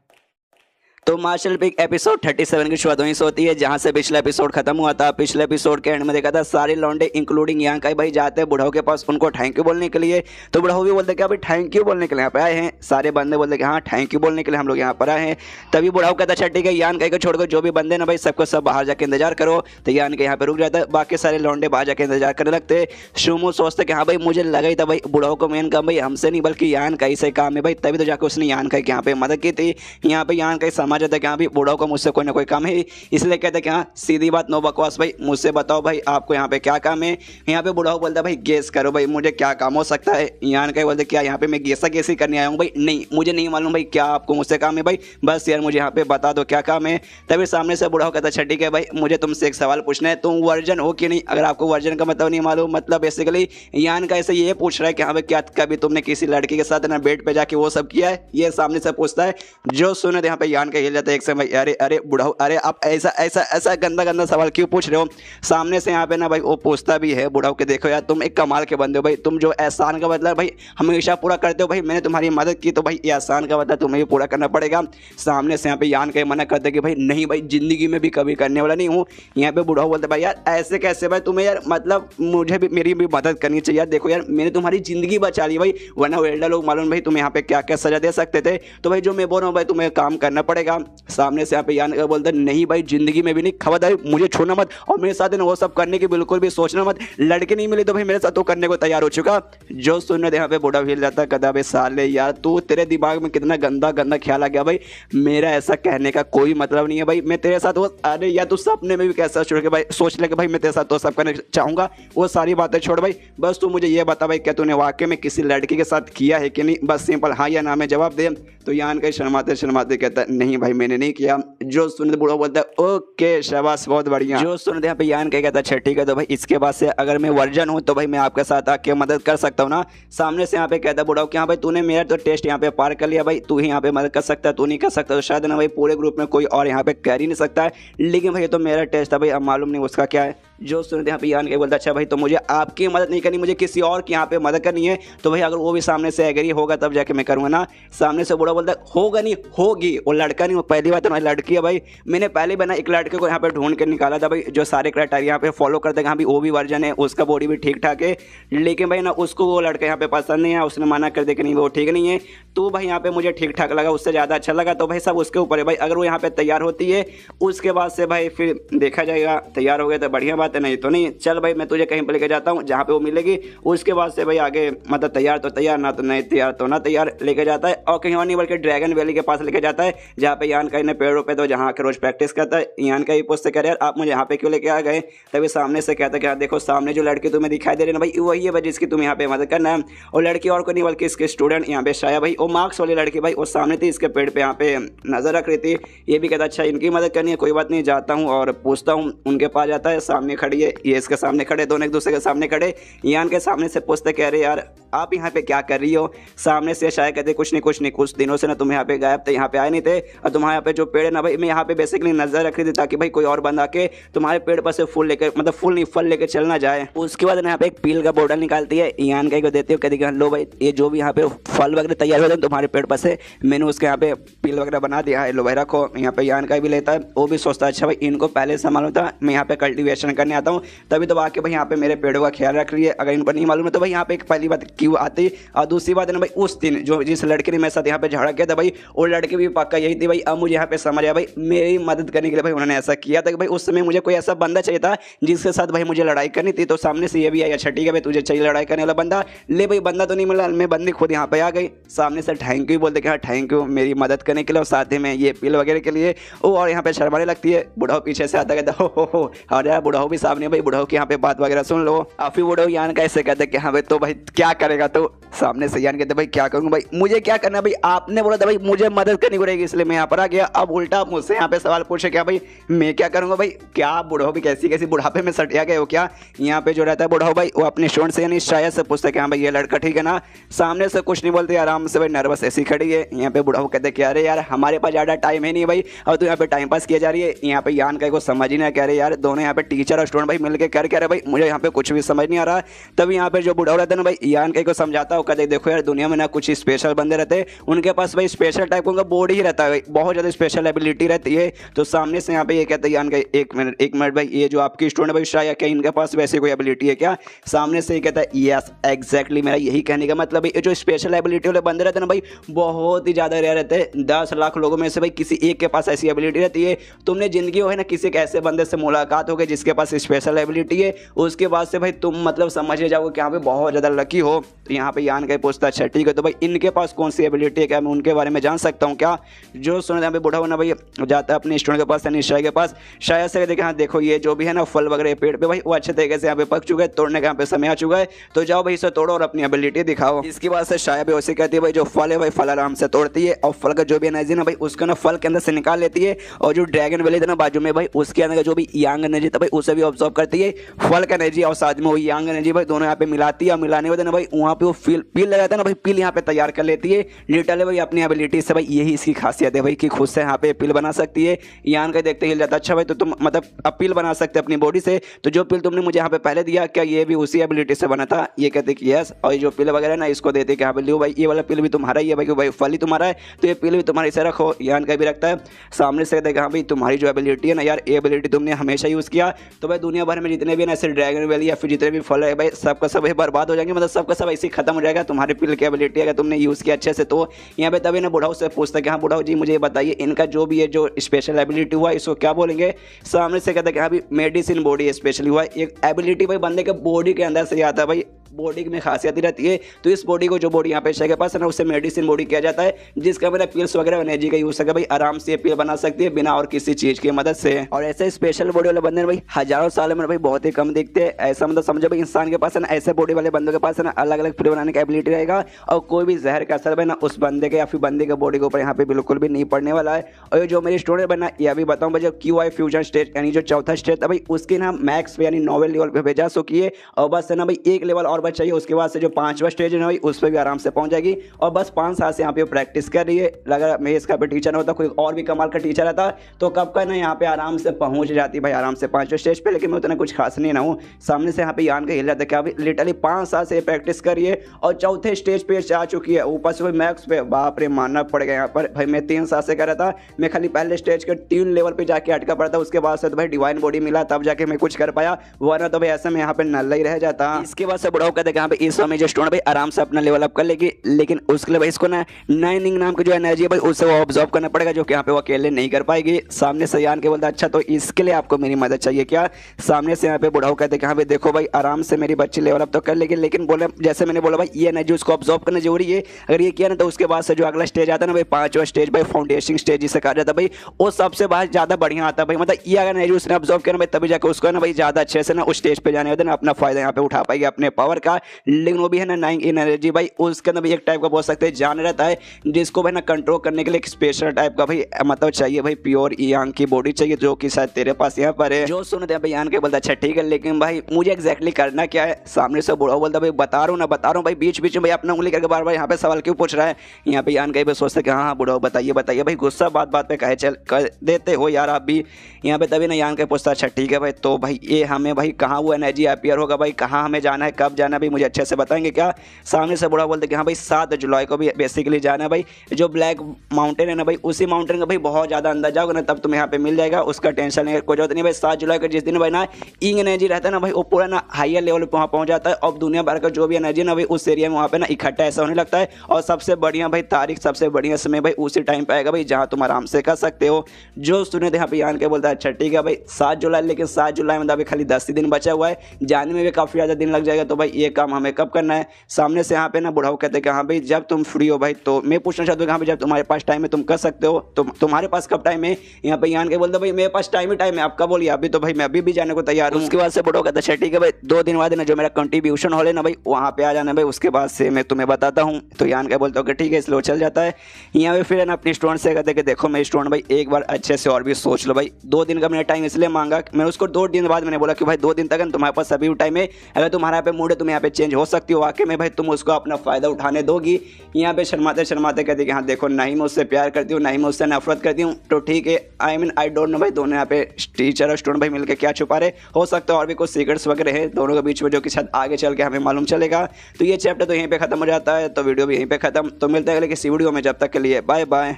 तो मार्शल पिक एपिसोड 37 की शुरुआत वहीं से होती है जहां से पिछला एपिसोड खत्म हुआ था। पिछले एपिसोड के एंड में देखा था सारे लौंडे इंक्लूडिंग यांग का भाई जाते हैं बुढ़ाऊ के पास उनको थैंक यू बोलने के लिए, तो बुढ़ाऊ भी बोलते क्या भाई थैंक यू बोलने के लिए यहाँ पे आए हैं, सारे बंदे बोलते कि हाँ थैंक यू बोलने के लिए हम लोग यहाँ पर आए हैं। तभी बुढ़ाऊ कहता अच्छा ठीक है यान का छोड़कर जो भी बंदे ना भाई सबको सब बाहर जाकर इंतजार करो, तो यान के यहाँ पे रुक जाता है, बाकी सारे लौंडे बाहर जाकर इंतजार करने लगते। शुमू सोचते कि हाँ भाई मुझे लगा ही था भाई बुढ़ाऊ को मेन काम भाई हमसे नहीं बल्कि यान का ही से काम है भाई, तभी तो जाकर उसने यान का यहाँ पे मदद की थी। यहाँ पे यान का समझ आता है कि हाँ भाई बुढ़ाऊ को मुझसे कोई ना कोई काम है, इसलिए कहते हैं कि हाँ सीधी बात नो बकवास भाई मुझसे बताओ भाई आपको यहाँ पे क्या काम है। यहाँ पे बुढ़ाऊ बोलता है भाई गेस करो भाई मुझे क्या काम हो सकता है। यान का बोलते क्या यहाँ पे मैं गेसा गेसी करने आया हूँ भाई, नहीं मुझे नहीं मालूम भाई क्या आपको मुझसे काम है भाई, बस यार मुझे यहाँ पे बता दो क्या काम है। तभी सामने से बुढ़ाऊ कहता अच्छा ठीक है भाई मुझे तुमसे एक सवाल पूछना है, तुम वर्जन हो कि नहीं, अगर आपको वर्जन का मतलब नहीं मालूम मतलब बेसिकली यान का ऐसे ये पूछ रहा है कि हाँ भाई क्या कभी तुमने किसी लड़की के साथ ना बेड पे जाके वो सब किया है, ये सामने से पूछता है। जो सुने यहाँ पे यान का हिल जाता है एक समय, अरे अरे बुढ़ाऊ अरे आप ऐसा ऐसा ऐसा गंदा गंदा सवाल क्यों पूछ रहे हो। सामने से यहाँ पे ना भाई वो पूछता भी है बुढ़ाऊ के देखो यार तुम एक कमाल के बंदे हो भाई, तुम जो एहसान का बदला भाई हमेशा पूरा करते हो भाई, मैंने तुम्हारी मदद की तो भाई ये एहसान का बदला तुम्हें भी पूरा करना पड़ेगा। सामने से यहाँ पे यान का मना करते कि भाई नहीं भाई जिंदगी में भी कभी करने वाला नहीं हूँ। यहाँ पे बुढ़ाऊ बोलते भाई यार ऐसे कैसे भाई तुम्हें यार मतलब मुझे भी मेरी भी मदद करनी चाहिए यार, देखो यार मैंने तुम्हारी जिंदगी बचा ली भाई, वरना वेल्डर लोग मालूम भाई तुम्हें यहाँ पे क्या क्या सजा दे सकते थे, तो भाई जो मैं बोल रहा हूँ भाई तुम्हें काम करना पड़ेगा। सामने से यहाँ पे यान का बोलते नहीं भाई जिंदगी में भी नहीं, खबरदार मुझे छोड़ना मत और मेरे साथ वो सब करने की बिल्कुल भी सोचना मत, लड़के नहीं मिले तो भाई मेरे साथ तो करने को तैयार हो चुका। जो सुनने यहाँ पे बूढ़ा हिल जाता कदा भाई साले यार तू तेरे दिमाग में कितना गंदा गंदा ख्याल आ गया भाई, मेरा ऐसा कहने का कोई मतलब नहीं है भाई, मैं तेरे साथ वो अरे यार तू सपने में भी कैसा छोड़ के भाई सोच ले कि भाई मैं तेरे साथ तो सब करना चाहूंगा, वो सारी बातें छोड़ भाई बस तू मुझे ये बता भाई क्या तूने वाकई में किसी लड़की के साथ किया है कि नहीं, बस सिंपल हाँ या ना में जवाब दे। तो यान का शर्माते शर्माते कहता है नहीं भाई मैंने नहीं किया। जो सुनते बूढ़ा बोलता है ओके शाबाश बहुत बढ़िया। जो सुनते यहाँ पे यान कहता है अच्छा ठीक है तो भाई इसके बाद से अगर मैं वर्जन हूँ तो भाई मैं आपके साथ आके मदद कर सकता हूँ ना। सामने से यहाँ पे कहता बूढ़ा कि हाँ भाई तूने मेरा तो टेस्ट यहाँ पे पार कर लिया भाई, तू ही यहाँ पे मदद कर सकता है, तू नहीं कर सकता तो शायद ना भाई पूरे ग्रुप में कोई और यहाँ पे कर ही नहीं सकता है, लेकिन भाई तो मेरा टेस्ट है भाई अब मालूम नहीं उसका क्या है। जो सुनते यहाँ पे यान के बोलता अच्छा भाई तो मुझे आपकी मदद नहीं करनी, मुझे किसी और की यहाँ पे मदद करनी है। तो भाई अगर वो भी सामने से एग्री होगा तब जाके मैं करूँगा ना। सामने से बूढ़ा बोलता होगा नहीं, होगी, वो लड़का नहीं, वो पहली बात हमारी लड़की है भाई। मैंने पहले बना एक लड़के को यहाँ पे ढूंढ के निकाला था भाई, जो सारे क्राइटेरिया यहाँ पे फॉलो करते हैं, भी वो भी वर्जन है, उसका बॉडी भी ठीक ठाक है, लेकिन भाई ना उसको वो लड़का यहाँ पे पसंद नहीं है, उसने मना कर दिया कि नहीं वो ठीक नहीं है। तो भाई यहाँ पे मुझे ठीक ठाक लगा, उससे ज़्यादा अच्छा लगा, तो भाई सब उसके ऊपर है भाई। अगर वो यहाँ पे तैयार होती है उसके बाद से भाई फिर देखा जाएगा, तैयार हो गया तो बढ़िया बात है, नहीं तो नहीं। चल भाई मैं तुझे कहीं पर लेके जाता हूँ जहाँ पे वो मिलेगी, उसके बाद से भाई आगे मतलब तैयार तो तैयार, ना तो नहीं तैयार तो ना तैयार, लेके जाता है और कहीं और नहीं बल्कि ड्रैगन वैली के पास लेके जाता है, जहाँ पे यान का इन्हें पेड़ों पे तो जहाँ के रोज प्रैक्टिस करता है। यान का ही पूछते कह रहे यार आप मुझे यहाँ पे क्यों लेके आ गए। तभी सामने से कहता है कि हाँ देखो सामने जो लड़की तुम्हें दिखाई दे रही है ना भाई, वही है भाई जिसकी तुम यहाँ पे मदद करना है। और लड़की और को नहीं बल्कि इसके स्टूडेंट यहाँ पे शाया भाई, वो मार्क्स वाली लड़की भाई, वो सामने थी इसके पेड़ पे यहाँ पे नजर रख रही थी। ये भी कहता अच्छा इनकी मदद करनी है, कोई बात नहीं, जाता हूँ और पूछता हूँ। उनके पास जाता है, सामने खड़ी है, ये इसके सामने खड़े, दोनों एक दूसरे के सामने खड़े। यान के सामने से पूछते कह रहे यार आप यहाँ पे क्या कर रही हो। सामने से शायद कहते कुछ नहीं, कुछ दिनों से ना तुम यहाँ पे गायब थे, यहाँ पे आए नहीं थे, और तुम्हारे यहाँ पे जो पेड़ है ना भाई, मैं यहाँ पे बेसिकली नजर रख रही थी ताकि भाई कोई और बंदा आके तुम्हारे पेड़ पर से फूल लेकर, मतलब फूल नहीं फल लेकर चलना जाए। उसके बाद यहाँ पे एक पील का बोतल निकालती है, यान का को देती है, कहती है लो भाई ये जो भी यहाँ पे फल वगैरह तैयार होते हैं तुम्हारे पेड़ पर से, मैंने उसके यहाँ पे पील वगैरह बना दिया है, लो भाई रखो। यहाँ पे यान का भी लेता है, वो भी सोचता है अच्छा भाई इनको पहले से मालूम था मैं यहाँ पे कल्टीवेशन करने आता हूँ, तभी तो आके भाई यहाँ पे मेरे पेड़ों का ख्याल रख रही है। अगर इनको नहीं मालूम है तो भाई यहाँ पे एक पहली बात क्यों आती, और दूसरी बात है ना भाई उस दिन जो जिस लड़के ने मेरे साथ यहाँ पे झगड़ा किया था भाई, वो लड़की भी पक्का यही थी भाई। अब मुझे यहाँ पे समझ आया भाई, मेरी मदद करने के लिए भाई उन्होंने ऐसा किया था कि भाई उस समय मुझे कोई ऐसा बंदा चाहिए था जिसके साथ भाई मुझे लड़ाई करनी थी। तो सामने से ये भी आई अच्छा ठीक है भाई तुझे चाहिए लड़ाई करने वाला बंदा, ले भाई बंदा तो नहीं मिला, मैं बंदी खुद यहाँ पे आ गई। सामने से थैंक यू बोलते कि हाँ थैंक यू मेरी मदद करने के लिए और साथ ही में ये पील वगैरह के लिए। वो और यहाँ पे शर्माने लगती है, बुढ़ाओ पीछे से आता कहता हो और यार बुढ़ाओ भी सामने भाई, बुढ़ाओ की यहाँ पे बात वगैरह सुन लो। काफी बुढ़ाओ यान का ऐसे कहते कि हाँ भाई तो भाई क्या करेगा, तो सामने से यान कहते भाई क्या करूंगा भाई, मुझे क्या करना भाई, आपने बोला था भाई मुझे मदद करनी पड़ेगी इसलिए मैं यहाँ पर आ गया। अब उल्टा मुझसे यहाँ पे सवाल पूछे क्या भाई मैं क्या करूंगा भाई, क्या बुढ़ाओ भी कैसी कैसी बुढ़ापे में सटिया गए हो क्या। यहाँ पे जो रहता है बुढ़ाओ भाई वो अपने स्टूडेंट से यानी शायद से पूछते कि हाँ भाई ये लड़का ठीक है ना। सामने से कुछ नहीं बोलते, आराम से भाई नर्वस ऐसी खड़ी है। यहाँ पे बुढ़ाओ कहते कि अरे यार हमारे पास ज़्यादा टाइम है नहीं भाई, और तू यहाँ पे टाइम पास किया जा रही है। यहाँ पे यान का को समझ ही नहीं कह रहे यार, दोनों यहाँ पे टीचर और स्टूडेंट भाई मिलकर कर कह रहे भाई मुझे यहाँ पे कुछ भी समझ नहीं आ रहा। तभी यहाँ पे जो बुढ़ाओ रहता है ना भाई, यान का को समझाता हो, कहते देखो यार दुनिया में ना कुछ स्पेशल बंदे रहते हैं, उनके पास भाई स्पेशल टाइप का बॉडी ही रहता है, बहुत ज़्यादा स्पेशल एबिलिटी रहती है। तो सामने से यहाँ पे ये कहते हैं यान का एक मिनट भाई, ये जो आपकी स्टूडेंट भाई शायद क्या इनके पास वैसे कोई एबिलिटी है क्या। सामने से ये कहता है यस एग्जैक्टली, मेरा यही कहने का मतलब है, ये जो स्पेशल एबिलिटी वाले बंदे रहते हैं ना भाई बहुत ही ज़्यादा रेयर रहते हैं। 10 लाख लोगों में से भाई किसी एक के पास ऐसी एबिलिटी रहती है। तुमने जिंदगी हो है ना किसी एक ऐसे बंदे से मुलाकात हो गई जिसके पास स्पेशल एबिलिटी है, उसके बाद से भाई तुम मतलब समझ जाओगे कि यहाँ पे बहुत ज़्यादा लकी हो। तो यहाँ पे यान का पूछता अच्छा ठीक है तो भाई इनके पास कौन सी एबिलिटी है, क्या मैं उनके बारे में जान सकता हूँ क्या। जो सुना यहाँ पे बूढ़ा होना भाई जाता है अपने स्टूडेंट के पास यानी शायद के पास, शायद से देखे हाँ देखो ये जो भी है ना फल वगैरह पेड़ पे भाई वो अच्छे तरीके से यहाँ पे पक चुका है, तोड़ने का यहाँ पे समय आ चुका है, तो जाओ भाई इसे तोड़ो और अपनी एबिलिटी दिखाओ। इसकी बात से शायद भी वैसे कहती है भाई जो फल है भाई फल आराम से तोड़ती है और फल का जो भी एनर्जी ना भाई उसको ना फल के अंदर से निकाल लेती है, और जो ड्रैगन वैली था ना बाजू में भाई उसके अंदर जो भी यांग एनर्जी था भाई उसे भी ऑब्जॉर्व करती है, फल का एनर्जी और साथ में वो यांग एनर्जी भाई दोनों यहाँ पे मिलाती है, और मिलाने के बाद भाई वहाँ पे वो पील लगाता है ना भाई, पील यहाँ पे तैयार कर लेती है लिटरली भाई अपनी एबिलिटी से भाई, यही इसकी खासियत है भाई कि खुद से यहाँ पे पील बना सकती है। यान का देखते हिल जाता अच्छा भाई तो तुम मतलब अब पील बना सकते अपनी बॉडी से, तो जो पील तुमने मुझे यहाँ पे पहले दिया क्या ये भी उसी एबिलिटी से बना था। ये कहते कि यस, और ये जो पील वगैरह ना इसको देते कि हाँ भाई लो भाई ये वाला पील भी तुम्हारा ही है भाई फल ही तुम्हारा है, तो ये पील भी तुम्हारे से रखो। यान का भी रखता है, सामने से कहते हाँ भाई तुम्हारी जो एबिलिटी है ना यार ये एबिलिटी तुमने हमेशा यूज़ किया, तो भाई दुनिया भर में जितने भी ना ऐसे ड्रैगन वैली या फिर जितने भी फल है भाई सबका सब बर्बाद हो जाएंगे, मतलब सबका सब ऐसे खत्म हो जाएगा तुम्हारे पील की एबिलिटी अगर तुमने यूज़ किया अच्छे से। तो यहाँ पे तभी ना बुढ़ाऊ से पूछता कि हाँ बुढ़ाऊ जी मुझे बताइए इनका जो भी है जो स्पेशल एबिलिटी हुआ इसको क्या बोलेंगे। सामने से कहता है कि हाँ भाई मेडिसिन बॉडी स्पेशली हुआ, एक एबिलिटी भाई बंदे के बॉडी के अंदर से आता है भाई, बॉडी में खासियत ही रहती है, तो इस बॉडी को जो बॉडी यहाँ पे के पास है ना उससे मेडिसिन बॉडी किया जाता है, जिसका मेरा पिल्स वगैरह एनर्जी का यूज सके भाई आराम से पिल बना सकती है बिना और किसी चीज की मदद से। और ऐसे स्पेशल बॉडी वाले बंदे भाई हजारों साल में भाई बहुत ही कम दिखते हैं, ऐसा मतलब समझो भाई इंसान के पास है ना ऐसे बॉडी वाले बंदों के पास है ना अलग अलग पिल बनाने का एबिलिटी रहेगा, और कोई भी जहर का असर भाई ना उस बंदे के या फिर बंदे के बॉडी के ऊपर यहाँ पे बिल्कुल भी नहीं पड़ने वाला है। और ये जो मेरी स्टूडेंट बना यह भी बताऊँ भाई जो QI फ्यूजन स्टेट यानी जो चौथा स्टेट है भाई उसके ना मैक्स पे यानी नोवेल लेवल पे भेजा सो किए, और बस है ना भाई एक लेवल और होगा चाहिए। उसके बाद से जो 5वां स्टेज है ना भाई उस पर भी आराम से पहुंच जाएगी और बस 5 साल से यहाँ पे प्रैक्टिस कर रही है। अगर मैं इसका पे टीचर होता, कोई और भी कमाल का टीचर आता तो कब का ना यहाँ पे आराम से पहुंच जाती भाई आराम से 5वें स्टेज पे। लेकिन मैं उतना कुछ खास नहीं ना हूँ। सामने से यहाँ पे यान का हिल जाता है क्या भाई, लिटरली 5 साल से प्रैक्टिस कर रही है और चौथे स्टेज पे जा चुकी है। ऊपर से कोई मैक्स पे बाप रे मानना पड़ेगा यहाँ पर भाई। मैं 3 साल से कर रहा था, मैं खाली पहले स्टेज के 3 लेवल पे जाके अटका पड़ा था। उसके बाद से तो भाई डिवाइन बॉडी मिला तब जाके मैं कुछ कर पाया, वरना तो भाई ऐसे में यहाँ पे नल्ला ही रह जाता। इसके बाद से बुढ़ाओ कहते हैं यहाँ पे इस समय जो स्टूडेंट भाई आराम से अपना लेवल अप कर लेगी। लेकिन उसके लिए भाई इसको ना नाइनिंग नाम की जो एनर्जी है भाई उससे वो ऑब्जर्व करना पड़ेगा, जो कि यहाँ पे वो अकेले नहीं कर पाएगी। सामने से यान के बोलता अच्छा तो इसके लिए आपको मेरी मदद चाहिए क्या। सामने से यहाँ पे बुढ़ाओ कहते हैं यहाँ पे देखो भाई आराम से मेरी बच्ची लेवल अप तो कर लेगी, लेकिन बोले जैसे मैंने बोला भाई ये एनर्जी उसको ऑब्जर्व करना जरूरी है। अगर ये किया ना तो उसके बाद से जो अगला स्टेज आता है ना भाई 5वां स्टेज भाई फाउंडेशन स्टेज जिसे कहा जाता है भाई, वो सबसे बात ज्यादा बढ़िया आता है भाई। मतलब ये अगर एनर्जी उसने ऑब्जर्व किया ना भाई तभी जाकर उसको ना भाई ज्यादा अच्छे से ना उस स्टेज पे जाने होते ना अपना फायदा यहाँ पे उठा पाएगी अपने पावर का। लेकिन वो भी है ना नाइंग एनर्जी भाई उसके अंदर भी एक टाइप का बोल सकते हैं जान रहता है, जिसको भाई ना कंट्रोल करने के लिए एक स्पेशल टाइप का भाई मतलब चाहिए भाई प्योर यांग की बॉडी चाहिए, जो कि शायद तेरे पास यहाँ पर है। जो सुनते हैं भाई यान के बोलता अच्छा ठीक है लेकिन भाई मुझे एग्जैक्टली करना क्या है। सामने से बुढ़ा बोलता भाई बता रहा हूँ ना बता रहा हूँ भाई, बीच बीच में भाई अपना उंगली करके बार बार यहाँ पे सवाल क्यों पूछ रहा है। यहाँ पे यान कहीं पे सोचते कि हाँ बुढ़ा बताइए बताइए भाई, गुस्सा बात बात पे कहे चल कर देते हो यार आप भी। यहाँ पे तभी ना यान के पूछता अच्छा ठीक है भाई तो भाई ये हमें भाई कहाँ वो एनर्जी अपीयर होगा भाई, कहाँ हमें जाना है, कब जाना है भाई, मुझे अच्छे से बताएंगे क्या। सामने से बुढ़ा बोलते कि हाँ भाई 7 जुलाई को भी बेसिकली जाना है भाई। जो ब्लैक माउंटेन है ना भाई उसी माउंटेन का भाई बहुत ज़्यादा अंदर जाओगे ना तब तुम्हें यहाँ पे मिल जाएगा, उसका टेंशन नहीं कोई जरूरत नहीं भाई। 7 जुलाई को जिस दिन भाई ना इंग एनर्जी रहता है ना भाई वो पूरा ना हायर लेवल पे वहाँ पहुँच जाता है और दुनिया भर का जो भी एनर्जी ना भाई उस एरिया में वहाँ पे ना इकट्ठा ऐसा होने लगता है। और सबसे बढ़िया भाई तारीख सबसे बढ़िया समय भाई उसी टाइम पे आएगा भाई जहाँ तुम आराम से कर सकते हो। जो सुने थे यहाँ पे यान के बोलता है अच्छा ठीक है भाई 7 जुलाई, लेकिन 7 जुलाई में अभी खाली 10 ही दिन बचा हुआ है, जाने में भी काफ़ी ज़्यादा दिन लग जाएगा। तो भाई ये काम हमें कब करना है। सामने से यहाँ पे ना बुढ़ाऊ कहते हैं कि हाँ भाई जब तुम फ्री हो भाई। तो मैं पूछना चाहता हूँ कि हाँ भाई जब तुम्हारे पास टाइम है तुम कर सकते हो, तो तुम्हारे पास कब टाइम है। यहाँ पे यान के बोलते भाई मेरे पास टाइम है, आप कब बोलिए अभी तो भाई मैं अभी भी जाने को तैयार हूँ। उसके बाद से बुढ़ाऊ कहता है ठीक है भाई 2 दिन बाद ना जो मेरा कंट्रीब्यूशन हॉल है ना भाई वहाँ पे आ जाना भाई, उसके बाद से मैं तुम्हें बताता हूँ। तो यान के बोलता हूँ कि ठीक है इसलिए चल जाता है। यहाँ पे फिर ना अपनी स्टूडेंट से कहते कि देखो मैं स्टूडेंट भाई एक बार अच्छे से और भी सोच लो भाई। 2 दिन का मैंने टाइम इसलिए मांगा, मैंने उसको 2 दिन बाद मैंने बोला कि भाई 2 दिन तक तुम्हारे पास अभी टाइम है, अगर तुम्हारा यहाँ पे मूड है तुम यहाँ पे चेंज हो सकती हो आके में भाई तुम उसको अपना फायदा उठाने दोगी। यहाँ पे शर्माते शर्माते कहती कि हाँ देखो ना ही मैं उससे प्यार करती हूँ ना ही मैं उससे नफरत करती हूँ। तो ठीक है आई डोंट नो भाई दोनों यहाँ पे टीचर और स्टूडेंट भाई मिलकर क्या छुपा रहे, हो सकता है और भी कुछ सीक्रेट्स वगैरह है दोनों के बीच में जो कि शायद आगे चल के हमें मालूम चलेगा। तो ये चैप्टर तो यहीं पे खत्म हो जाता है, तो वीडियो भी यहीं पे खत्म। तो मिलते हैं अगले किसी वीडियो में, जब तक के लिए बाय बाय।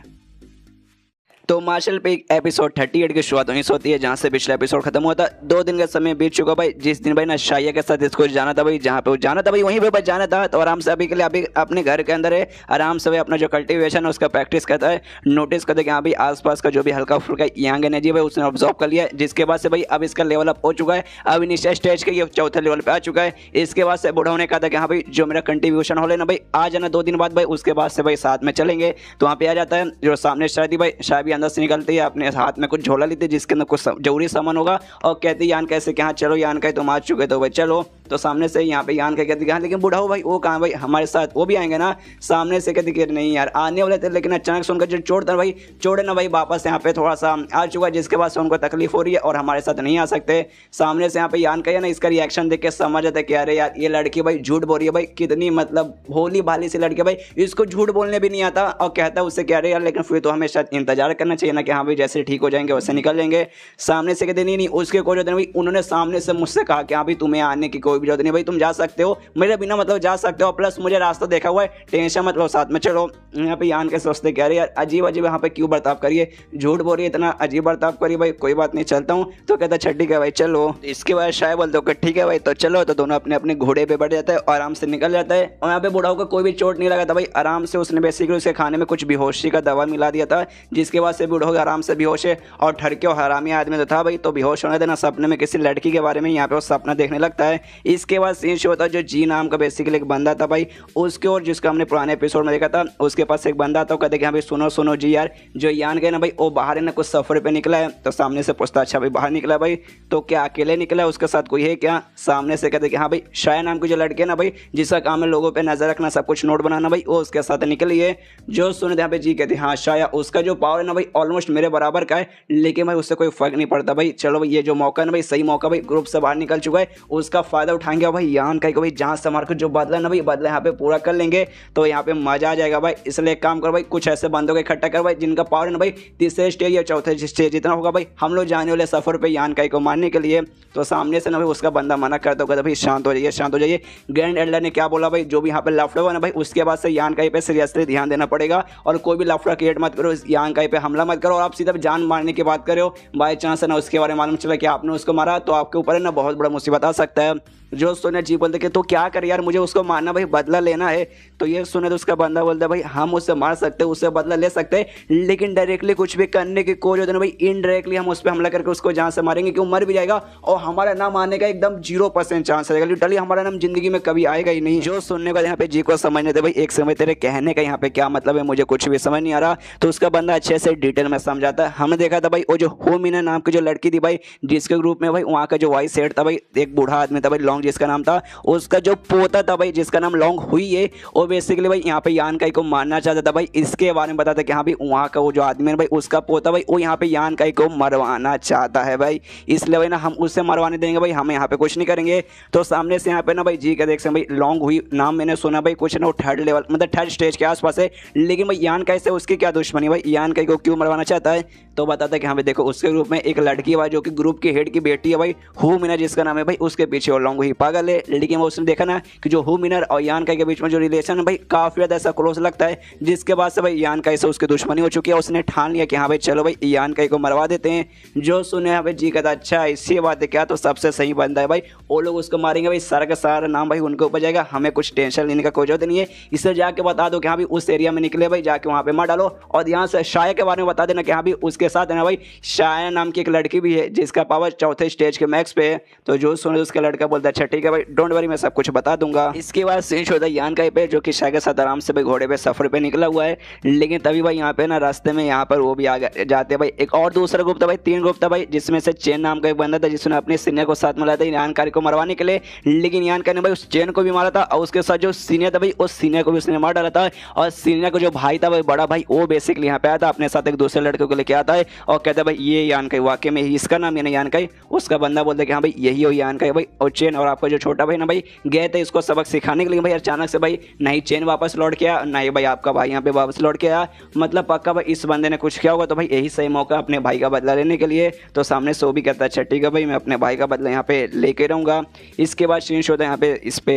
तो मार्शल पे एपिसोड 38 की शुरुआत वहीं से होती है जहाँ से पिछला एपिसोड खत्म हुआ था। 2 दिन का समय बीत चुका भाई, जिस दिन भाई ना शाइया के साथ इसको जाना था भाई, जहाँ पे वो जाना था भाई वहीं पे भाई जाना था। तो आराम से अभी के लिए अभी अपने घर के अंदर है, आराम से भाई अपना जो कल्टीवेशन है उसका प्रैक्टिस करता है। नोटिस करते कि हाँ भाई आसपास का जो भी हल्का फुल्का यांग एनर्जी भाई उसने ऑब्जर्व कर लिया है, जिसके बाद से भाई अब इसका लेवल अप हो चुका है। अब इनिशियल स्टेज के ये 4थे लेवल पे आ चुका है। इसके बाद से बुढ़ाऊ ने कहा था कि हाँ भाई जो मेरा कंट्रीब्यूशन हॉल है ना भाई आ जाना 2 दिन बाद भाई, उसके बाद से भाई साथ में चलेंगे। तो वहाँ पे आ जाता है। जो सामने शादी भाई शादी अंदर से निकलती है, अपने हाथ में कुछ झोला लेते जिसके अंदर कुछ जरूरी सामान होगा और कहती यान कैसे कि हाँ चलो यान का तुम आ चुके तो भाई चलो। तो सामने से यहाँ पे यान कहती कि हाँ लेकिन बुढ़ाऊ भाई वो कहाँ भाई हमारे साथ वो भी आएंगे ना। सामने से कहती कि नहीं यार आने वाले थे, लेकिन अचानक से उनका जो चोट था भाई चोट ना भाई वापस यहाँ पे थोड़ा सा आ चुका है, जिसके बाद से उनको तकलीफ हो रही है और हमारे साथ नहीं आ सकते। सामने से यहाँ पे यान का ना इसका रिएक्शन देख के समझ आता है कि अरे यार ये लड़की भाई झूठ बोल रही है भाई, कितनी मतलब भोली भाली सी लड़की भाई, इसको झूठ बोलने भी नहीं आता। और कहता है उससे कह रहे यार लेकिन फिर तो हमें शायद इंतजार करना चाहिए ना कि हाँ भाई जैसे ठीक हो जाएंगे वैसे निकल जाएंगे। सामने से कहते नहीं उसके कोई जरूरत नहीं भाई, उन्होंने सामने से मुझसे कहा कि हाँ भाई तुम्हें आने की कोई भी जरूरत नहीं भाई, तुम जा सकते हो मेरे बिना मतलब जा सकते हो, प्लस मुझे रास्ता देखा हुआ है, टेंशन मतलब साथ में चलो। यहाँ पे यान के सोचते कह रहे यार अजीब अजीब यहाँ पे क्यों बर्ताव करिए, झूठ बोल रही है इतना अजीब बर्ताव करिए भाई, कोई बात नहीं चलता हूँ। तो कहता अच्छा ठीक है भाई चलो। इसके बाद शायद बोलते हो ठीक है भाई तो चलो। तो दोनों अपने अपने घोड़े पे बैठ जाता है और आराम से निकल जाता है। और यहाँ पे बुढ़ाऊ को कोई भी चोट नहीं लगा था भाई, आराम से उसने बेसिकली उसके खाने में कुछ बेहोशी का दवा मिला दिया था, जिसके बाद से बुढ़ाऊ आराम से बेहोश है। और ठरके और हरामी आदमी तो था भाई, तो बेहोश होने देना सपने में किसी लड़की के बारे में यहाँ पे वो सपना देखने लगता है। इसके बाद सीन शो होता है जो जी नाम का बेसिकली एक बंदा था भाई उसके, और जिसको हमने पुराने एपिसोड में देखा था उसके पास एक बंदा था। कहते कि हाँ भाई सुनो सुनो जी यार जो यान गए ना भाई वो बाहर है ना कुछ सफर पे निकला है। तो सामने से पूछता अच्छा भाई बाहर निकला भाई तो क्या अकेले निकला है, उसके साथ कोई है क्या। सामने से कहते कि हाँ भाई शाया नाम की जो लड़की है ना भाई जिसका काम है लोगों पे नजर रखना सब कुछ नोट बनाना भाई, वो उसके साथ निकली है। जो सुने यहाँ पे जी कहते हाँ शाया उसका जो पावर है ना भाई ऑलमोस्ट मेरे बराबर का है, लेकिन भाई उससे कोई फर्क नहीं पड़ता भाई। चलो भाई ये जो मौका है ना भाई सही मौका भाई, ग्रुप से बाहर निकल चुका है, उसका फायदा फ़ायदा उठाएंगे और भाई यान का भाई जान से मार कर जो बदला ना भाई बदला यहाँ पे पूरा कर लेंगे तो यहाँ पे मजा आ जाएगा भाई। इसलिए एक काम करो भाई, कुछ ऐसे बंदों को इकट्ठा कर भाई जिनका पावर है ना भाई तीसरे स्टेज या चौथे स्टेज जितना होगा भाई, हम लोग जाने वाले सफर पे यान काई को मारने के लिए। तो सामने से ना भाई उसका बंदा मना करता होगा तो भाई शांत हो जाइए, शांत हो जाइए। ग्रैंड एल्डर ने क्या बोला भाई, जो भी यहाँ पे लफड़ा हुआ ना भाई उसके बाद से यान काई पे सीरियसली ध्यान देना पड़ेगा और कोई भी लफड़ा क्रिएट मत करो, यान काई पे हमला मत करो और आप सीधा जान मारने की बात करो। बाई चांस है ना उसके बारे में मालूम चला कि आपने उसको मारा तो आपके ऊपर है ना बहुत बड़ा मुसीबत आ सकता है। जो सुने जी बोलते कि तो क्या कर यार, मुझे उसको मारना भाई, बदला लेना है। तो ये सुने तो उसका बंदा बोलता है भाई हम उससे मार सकते हैं, उससे बदला ले सकते हैं, लेकिन डायरेक्टली कुछ भी करने की कोशिश होती है ना भाई, इनडायरेक्टली हम उस पर हमला करके उसको जान से मारेंगे कि वो मर भी जाएगा और हमारा नाम आने का एकदम 0% चांस रहेगा। लिटरली हमारा नाम जिंदगी में कभी आएगा ही नहीं। जो सुनने का यहाँ पे जी को समझने थे भाई, एक समय तेरे कहने का यहाँ पे क्या मतलब है मुझे कुछ भी समझ नहीं आ रहा। तो उसका बंदा अच्छे से डिटेल में समझाता है। हमने देखा था भाई वो जो हो मीना नाम की जो लड़की थी भाई, जिसके ग्रुप में भाई वहाँ का जो वाइस हेड था भाई, एक बूढ़ा आदमी था भाई लॉन्ग जिसका नाम था, उसका जो पोता था भाई जिसका नाम लॉन्ग हुई है, वो बेसिकली भाई यहाँ पे यान काई को मारना चाहता था भाई। इसके बारे में बताता कि हाँ भाई वहाँ का वो जो आदमी है भाई उसका पोता भाई वो यहाँ पे यान काई को मरवाना चाहता है भाई। इसलिए भाई ना हम उससे मरवाने देंगे भाई, हम यहाँ पे कुछ नहीं करेंगे। तो सामने से यहाँ पे ना भाई जी का देख सकते भाई लॉन्ग हुई नाम मैंने सुना भाई, कुछ ना वो थर्ड लेवल मतलब थर्ड स्टेज के आसपास है, लेकिन भाई यान काई से उसकी क्या दुश्मनी भाई, यान काई को क्यों मरवाना चाहता है। तो बताता है कि हाँ भाई देखो उसके ग्रुप में एक लड़की भाई जो कि ग्रुप की हेड की बेटी है भाई, हु मीना जिसका नाम है भाई, उसके पीछे वो लॉन्ग हुई पागल है। लेकिन वो उसने देखा ना कि जो हु मीना और यान काई के बीच में जो रिलेशन है भाई काफी ज्यादा ऐसा क्लोज लगता है, जिसके बाद से भाई यान काई से उसकी दुश्मनी हो चुकी है। उसने ठान लिया कि हाँ भाई चलो भाई यान काई को मरवा देते हैं। जो सुने हाँ भाई जी कहता अच्छा इसी बात है क्या, तो सबसे सही बंदा है भाई, वो लोग उसको मारेंगे भाई, सारा का सारा नाम भाई उनके ऊपर जाएगा, हमें कुछ टेंशन लेने का कोई जरूरत नहीं है। इससे जाके बता दो कि हाँ भाई उस एरिया में निकले भाई, जाके वहाँ पे मार डालो। और यहाँ से शाया के बारे में बता देना कि हाँ भाई उसके साथ है ना भाई शाया नाम की एक लड़की भी है जिसका पावर चौथे स्टेज के मैक्स पे है। तो जो सुने उसका लड़का बोलता है अच्छा ठीक है भाई डोंट वरी मैं सब कुछ बता दूंगा। इसके बाद सीन होता है यान काई पे जो कि शाया के साथ आराम से भाई घोड़े पे सफर पे निकला हुआ है। लेकिन तभी भाई यहाँ पे ना रास्ते में यहाँ पर वो भी आ जाते भाई, एक और दूसरा ग्रुप था भाई, 3 ग्रुप था भाई, जिसमें से चेन नाम का एक बंदा था जिसने अपने सीनियर को साथ मिलाया था यान काई को मरवाने के लिए। लेकिन यान काई ने भाई उस चेन को भी मारा था और उसके साथ जो सीनियर था भाई उस सीनियर को भी उसने मार डाला था। और सीनियर को जो भाई था भाई बड़ा भाई वो बेसिकली यहाँ पे आया था अपने साथ एक दूसरे लड़के को लेके आता है और कहता है भाई ये यान काई वाकई में इसका नाम है ना यान काई। उसका बंदा बोलता है कि हाँ भाई यही हो यान काई भाई। और चेन और आपका जो छोटा भाई ना भाई गए थे इसको सबक सिखाने के लिए भाई, अचानक से भाई नहीं चेन वापस लौट के आया, नहीं भाई आपका भाई यहाँ पे वापस लौट के आया, मतलब पक्का भाई इस बंदे ने कुछ किया होगा। तो भाई यही सही मौका अपने भाई का बदला लेने के लिए। तो सामने से वो भी कहता है अच्छा ठीक है भाई मैं अपने भाई का बदला यहाँ पे लेके रहूँगा। इसके बाद सीन होता है यहाँ पे इस पे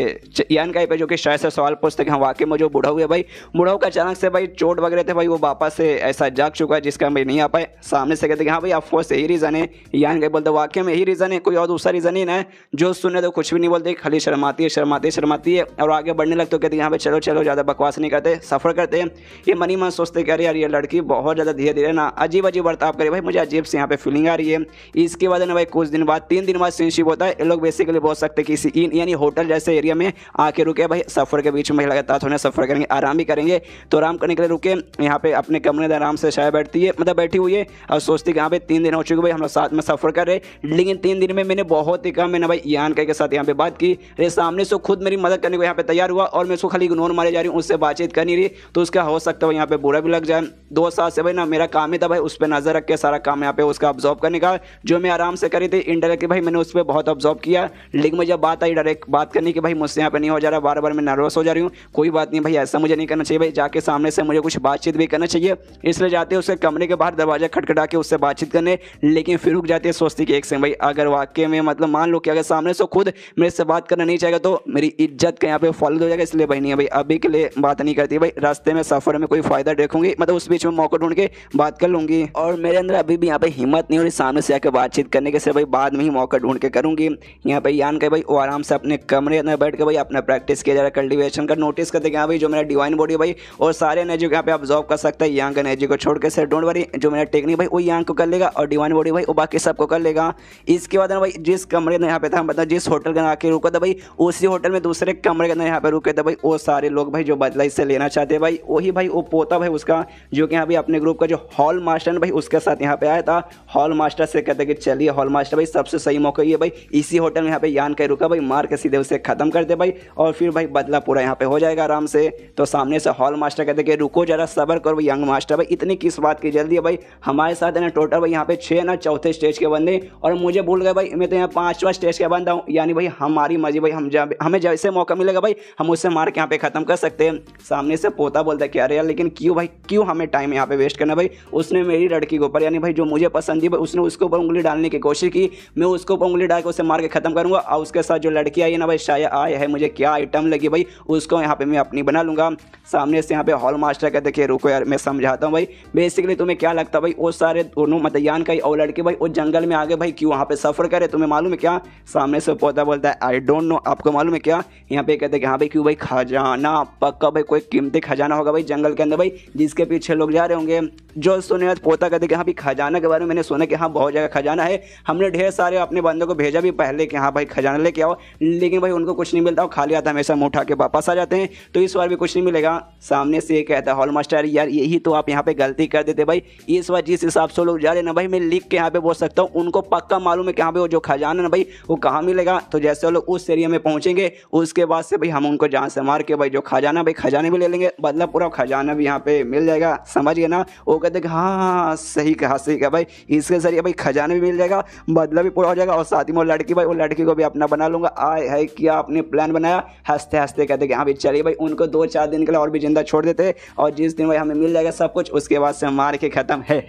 यान काई पे जो कि शायद से सवाल पूछते कि हाँ वाकई में जो बूढ़ा हुआ भाई, बूढ़ा का अचानक से भाई चोट वगैरह थे भाई, वो वापस से ऐसा जाग चुका है जिसका भाई नहीं आ पाए। सामने से कहते कि हाँ भाई ऑफकोर्स यही रीज़न है। यान काई बोलते वाकई में यही रीज़न है, कोई और दूसरा रीज़न ही ना है। जो सुने तो कुछ भी नहीं बोलते, खाली शर्माती है और आगे बढ़ने लगते कहते यहाँ पे चलो चलो ज़्यादा बकवास नहीं करते, सफ़र करते हैं। ये मनी मन सोचते कि अरे यार ये लड़की बहुत ज़्यादा धीरे धीरे ना अजीब बर्ताव करे भाई, मुझे अजीब से यहाँ पे फीलिंग आ रही है। इसके बाद ना भाई कुछ दिन बाद 3 दिन बाद सीनशिप होता है। ये लोग बेसिकली बोल सकते हैं किसी यानी होटल जैसे एरिया में आके रुके भाई, सफ़र के बीच में लगातार थोड़ा सफ़र करेंगे, आराम भी करेंगे। तो आराम करने के लिए रुके यहाँ पे अपने कमरे में आराम से शायद बैठती है, मतलब बैठी हुई है और सोचती कि यहाँ पे 3 दिन हो चुके भाई हम लोग साथ में सफ़र कर रहे। लेकिन 3 दिन में मैंने बहुत ही कम मैंने भाई यान काई के साथ यहाँ पे बात की। अरे सामने से खुद मेरी मदद करने को यहाँ पे तैयार हुआ और मैं उसको खाली इग्नोर मारे जा रही हूँ, उससे बातचीत कर नहीं रही। तो उसका हो सकता है यहाँ पे बुरा भी लग जाए। 2 साल से भाई ना मेरा काम ही था भाई उस पर नजर रख के सारा काम यहाँ पे उसका ऑब्जर्व करने का, जो मैं आराम से करी थी इनडायरेक्टली भाई मैंने उस पर बहुत ऑब्जर्व किया। लेकिन मुझे बात आई डायरेक्ट बात करने की भाई मुझसे यहाँ पे नहीं हो जा रहा, बार बार मैं नर्वस हो जा रही हूँ। कोई बात नहीं भाई ऐसा मुझे नहीं करना चाहिए भाई, जाके सामने से मुझे कुछ बातचीत भी करना चाहिए। इसलिए जाते उसके कमरे के बाहर दरवाजा खटखटा के उससे बातचीत करने, लेकिन फिर रुक जाती है सोचती कि एक से भाई अगर वाकई में मतलब मान लो कि अगर सामने से खुद मेरे से बात करना नहीं चाहेगा तो मेरी इज्जत का यहाँ पे फॉलो हो जाएगा। इसलिए भाई नहीं भाई अभी के लिए बात नहीं करती भाई, रास्ते में सफर में कोई फायदा देखूंगी, मतलब उस बीच में मौका ढूंढ के बात कर लूंगी। और मेरे अंदर अभी भी यहाँ पे हिम्मत नहीं हो रही सामने से आकर बातचीत करने के, से भाई बाद में ही मौका ढूंढ के करूंगी। यहाँ पे यान के भाई वो आराम से अपने कमरे में बैठ के भाई अपना प्रैक्टिस किया जा रहा है, कल्टिवेशन का नोटिस करते कि हाँ भाई जो मेरा डिवाइन बॉडी भाई और सारे एनर्जी को यहाँ पे ऑब्जॉर्व कर सकता है। यांग एनर्जी को छोड़ के सर डोंट वरी, जो मेरा टेक्निक भाई वो यांग को कर लेगा और डिवाइन बॉडी भाई वो बाकी सबको कर लेगा। इसके बाद भाई जिस कमरे में यहाँ पे था मतलब जिस होटल के आके रुका था भाई उसी होटल में दूसरे कमरे के अंदर यहाँ पे रुके थे भाई वो सारे लोग भाई जो बदला इससे लेना चाहते भाई, वही भाई वो पोता भाई उसका जो कि यहाँ पे अपने ग्रुप का जो हॉल मास्टर भाई उसके साथ यहाँ पे आया था। हॉल मास्टर से कहते कि चलिए हॉल मास्टर भाई सबसे सही मौका ये भाई इसी होटल में यहाँ पे यान के रुका भाई, मार के सीधे उसे खत्म कर दे भाई और फिर भाई बदला पूरा यहाँ पे हो जाएगा आराम से। तो सामने से हॉल मास्टर कहते कि रुको जरा सब्र करो भाई यंग मास्टर भाई, इतनी किस बात की जल्दी है भाई, हमारे साथ है ना टोटल भाई यहाँ पे 6 ना चौथे स्टेज के बंदे और मुझे भूल गए भाई मैं तो यहाँ 5वां स्टेज का बंदा हूँ, यानी नहीं भाई, हमारी मर्जी भाई, हमें जैसे मौका मिलेगा भाई हम उससे मार के यहाँ पे खत्म कर सकते हैं। सामने से पोता बोलता है कि अरे यार लेकिन क्यों भाई, क्यों हमें टाइम यहाँ पे वेस्ट करना भाई, उसने मेरी लड़की के ऊपर यानी भाई जो मुझे पसंद थी भाई उसने उसके ऊपर उंगली डालने की कोशिश की, मैं उसके ऊपर उंगली डाल के उसे मार के खत्म करूंगा, और उसके साथ जो लड़की आई है ना भाई शायद आए है, मुझे क्या आइटम लगी भाई उसको यहाँ पे मैं अपनी बना लूंगा। सामने से यहाँ पे हॉल मास्टर का देखिए रुको यार मैं समझाता हूँ भाई, बेसिकली तुम्हें क्या लगता है भाई वो सारे दोनों मतलब यान का और लड़के भाई उस जंगल में आगे भाई क्यों वहाँ पे सफर करे, तुम्हें मालूम है क्या? सामने से पोता बोलता है आई डोंट नो, आपको मालूम है क्या? यहाँ पे कहते हैं कि हाँ भाई क्यों भाई, खजाना पक्का भाई, कोई कीमती खजाना होगा भाई जंगल के अंदर भाई जिसके पीछे लोग जा रहे होंगे। जो सुने पोता कहते कि हाँ भाई खजाना के बारे में मैंने सुना कि हाँ बहुत जगह खजाना है, हमने ढेर सारे अपने बंदों को भेजा भी पहले कि हाँ भाई खजाना लेके आओ, लेकिन भाई उनको कुछ नहीं मिलता और खाली आता हमेशा मुँह उठा के वापस आ जाते हैं, तो इस बार भी कुछ नहीं मिलेगा। सामने से ये कहता है हॉल मास्टर यार यही तो आप यहाँ पे गलती कर देते भाई, इस बार जिस हिसाब से लोग जा रहे हैं ना भाई मैं लिख के यहाँ पे बोल सकता हूँ उनको पक्का मालूम है कि यहाँ पे वो जो खजाना ना भाई वो कहाँ मिलेगा, तो जैसे वो लोग उस एरिया में पहुँचेंगे उसके बाद से भाई हम उनको जान से मार के भाई जो खजाना भाई खजाने भी ले लेंगे, मतलब पूरा खजाना भी यहाँ पे मिल जाएगा, समझ गए ना? वो कहते कि हाँ सही कहा भाई, इसके जरिए भाई खजाना भी मिल जाएगा, बदला भी पूरा हो जाएगा, और साथ ही में वो लड़की भाई वो लड़की को भी अपना बना लूंगा। आए है क्या आपने प्लान बनाया? हंसते हंसते कहते कि हाँ भाई चलिए भाई उनको 2-4 दिन के लिए और भी जिंदा छोड़ देते, और जिस दिन भाई हमें मिल जाएगा सब कुछ उसके बाद से मार के खत्म है।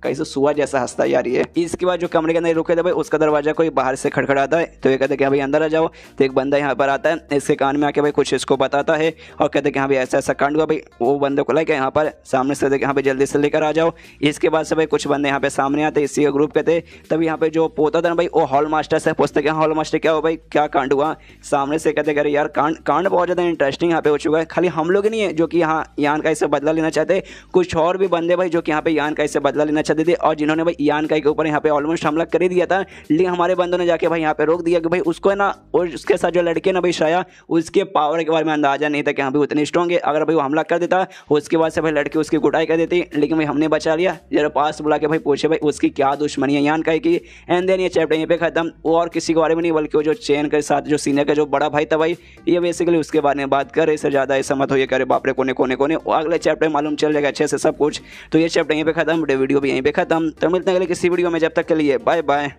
कैसे सुआ जैसा हंसता यार ये। इसके बाद जो कमरे के अंदर रुके थे भाई उसका दरवाजा कोई बाहर से खड़खड़ाता है, तो ये कहते कि भाई अंदर आ जाओ, तो एक बंदा यहाँ पर आता है, इसके कान में आके भाई कुछ इसको बताता है और कहते कि हाँ भाई ऐसा ऐसा कांड हुआ भाई, वो बंदे को लेकर यहाँ पर सामने से यहाँ पे जल्दी से लेकर आ जाओ। इसके बाद से भाई कुछ बंदे यहाँ पे सामने आते इसी का ग्रुप कहते, तब यहाँ पे जो पोता था ना भाई वो हॉल मास्टर से पूछते कि हॉल मास्टर क्या हुआ भाई, क्या कांड हुआ? सामने से कहते अरे यार कांड बहुत ज़्यादा इंटरेस्टिंग यहाँ पे हो चुका है, खाली हम लोग नहीं है जो कि यहाँ यान का इससे बदला लेना चाहते, कुछ और भी बंदे भाई जो कि यहाँ पे यान का इससे बदला लेना चाहते थे, और जिन्होंने भाई यान का के ऊपर यहाँ पे ऑलमोस्ट हमला कर ही दिया था, लेकिन हमारे बंदों ने जाके भाई यहाँ पे रोक दिया कि भाई उसको है ना, और उसके साथ जो लड़के ना भाई शाया उसके पावर के बारे में अंदाजा नहीं था कि हाँ भाई उतनी स्ट्रॉन्ग है, अगर भाई वो हमला कर देता उसके बाद से भाई लड़की उसकी कुटाई कर देती, लेकिन भाई हमने बचा लिया। जरा पास बुला के भाई पूछे भाई उसकी क्या दुश्मनी है यान का की, एंड देन ये चैप्टर यहीं पे खत्म। और किसी के बारे में नहीं बल्कि वो जो चेन के साथ जो सीनियर का जो बड़ा भाई था भाई ये बेसिकली उसके बारे में बात कर, इससे ज़्यादा ऐसा मत हो ये करे बाप रे कोने कोने कोने, अगले चैप्टर मालूम चल जाएगा अच्छे से सब कुछ। तो ये चैप्टर यहीं पे खत्म, वीडियो भी यहीं पे खत्म, तो मिलते हैं अगले किसी वीडियो में, जब तक के लिए बाय बाय।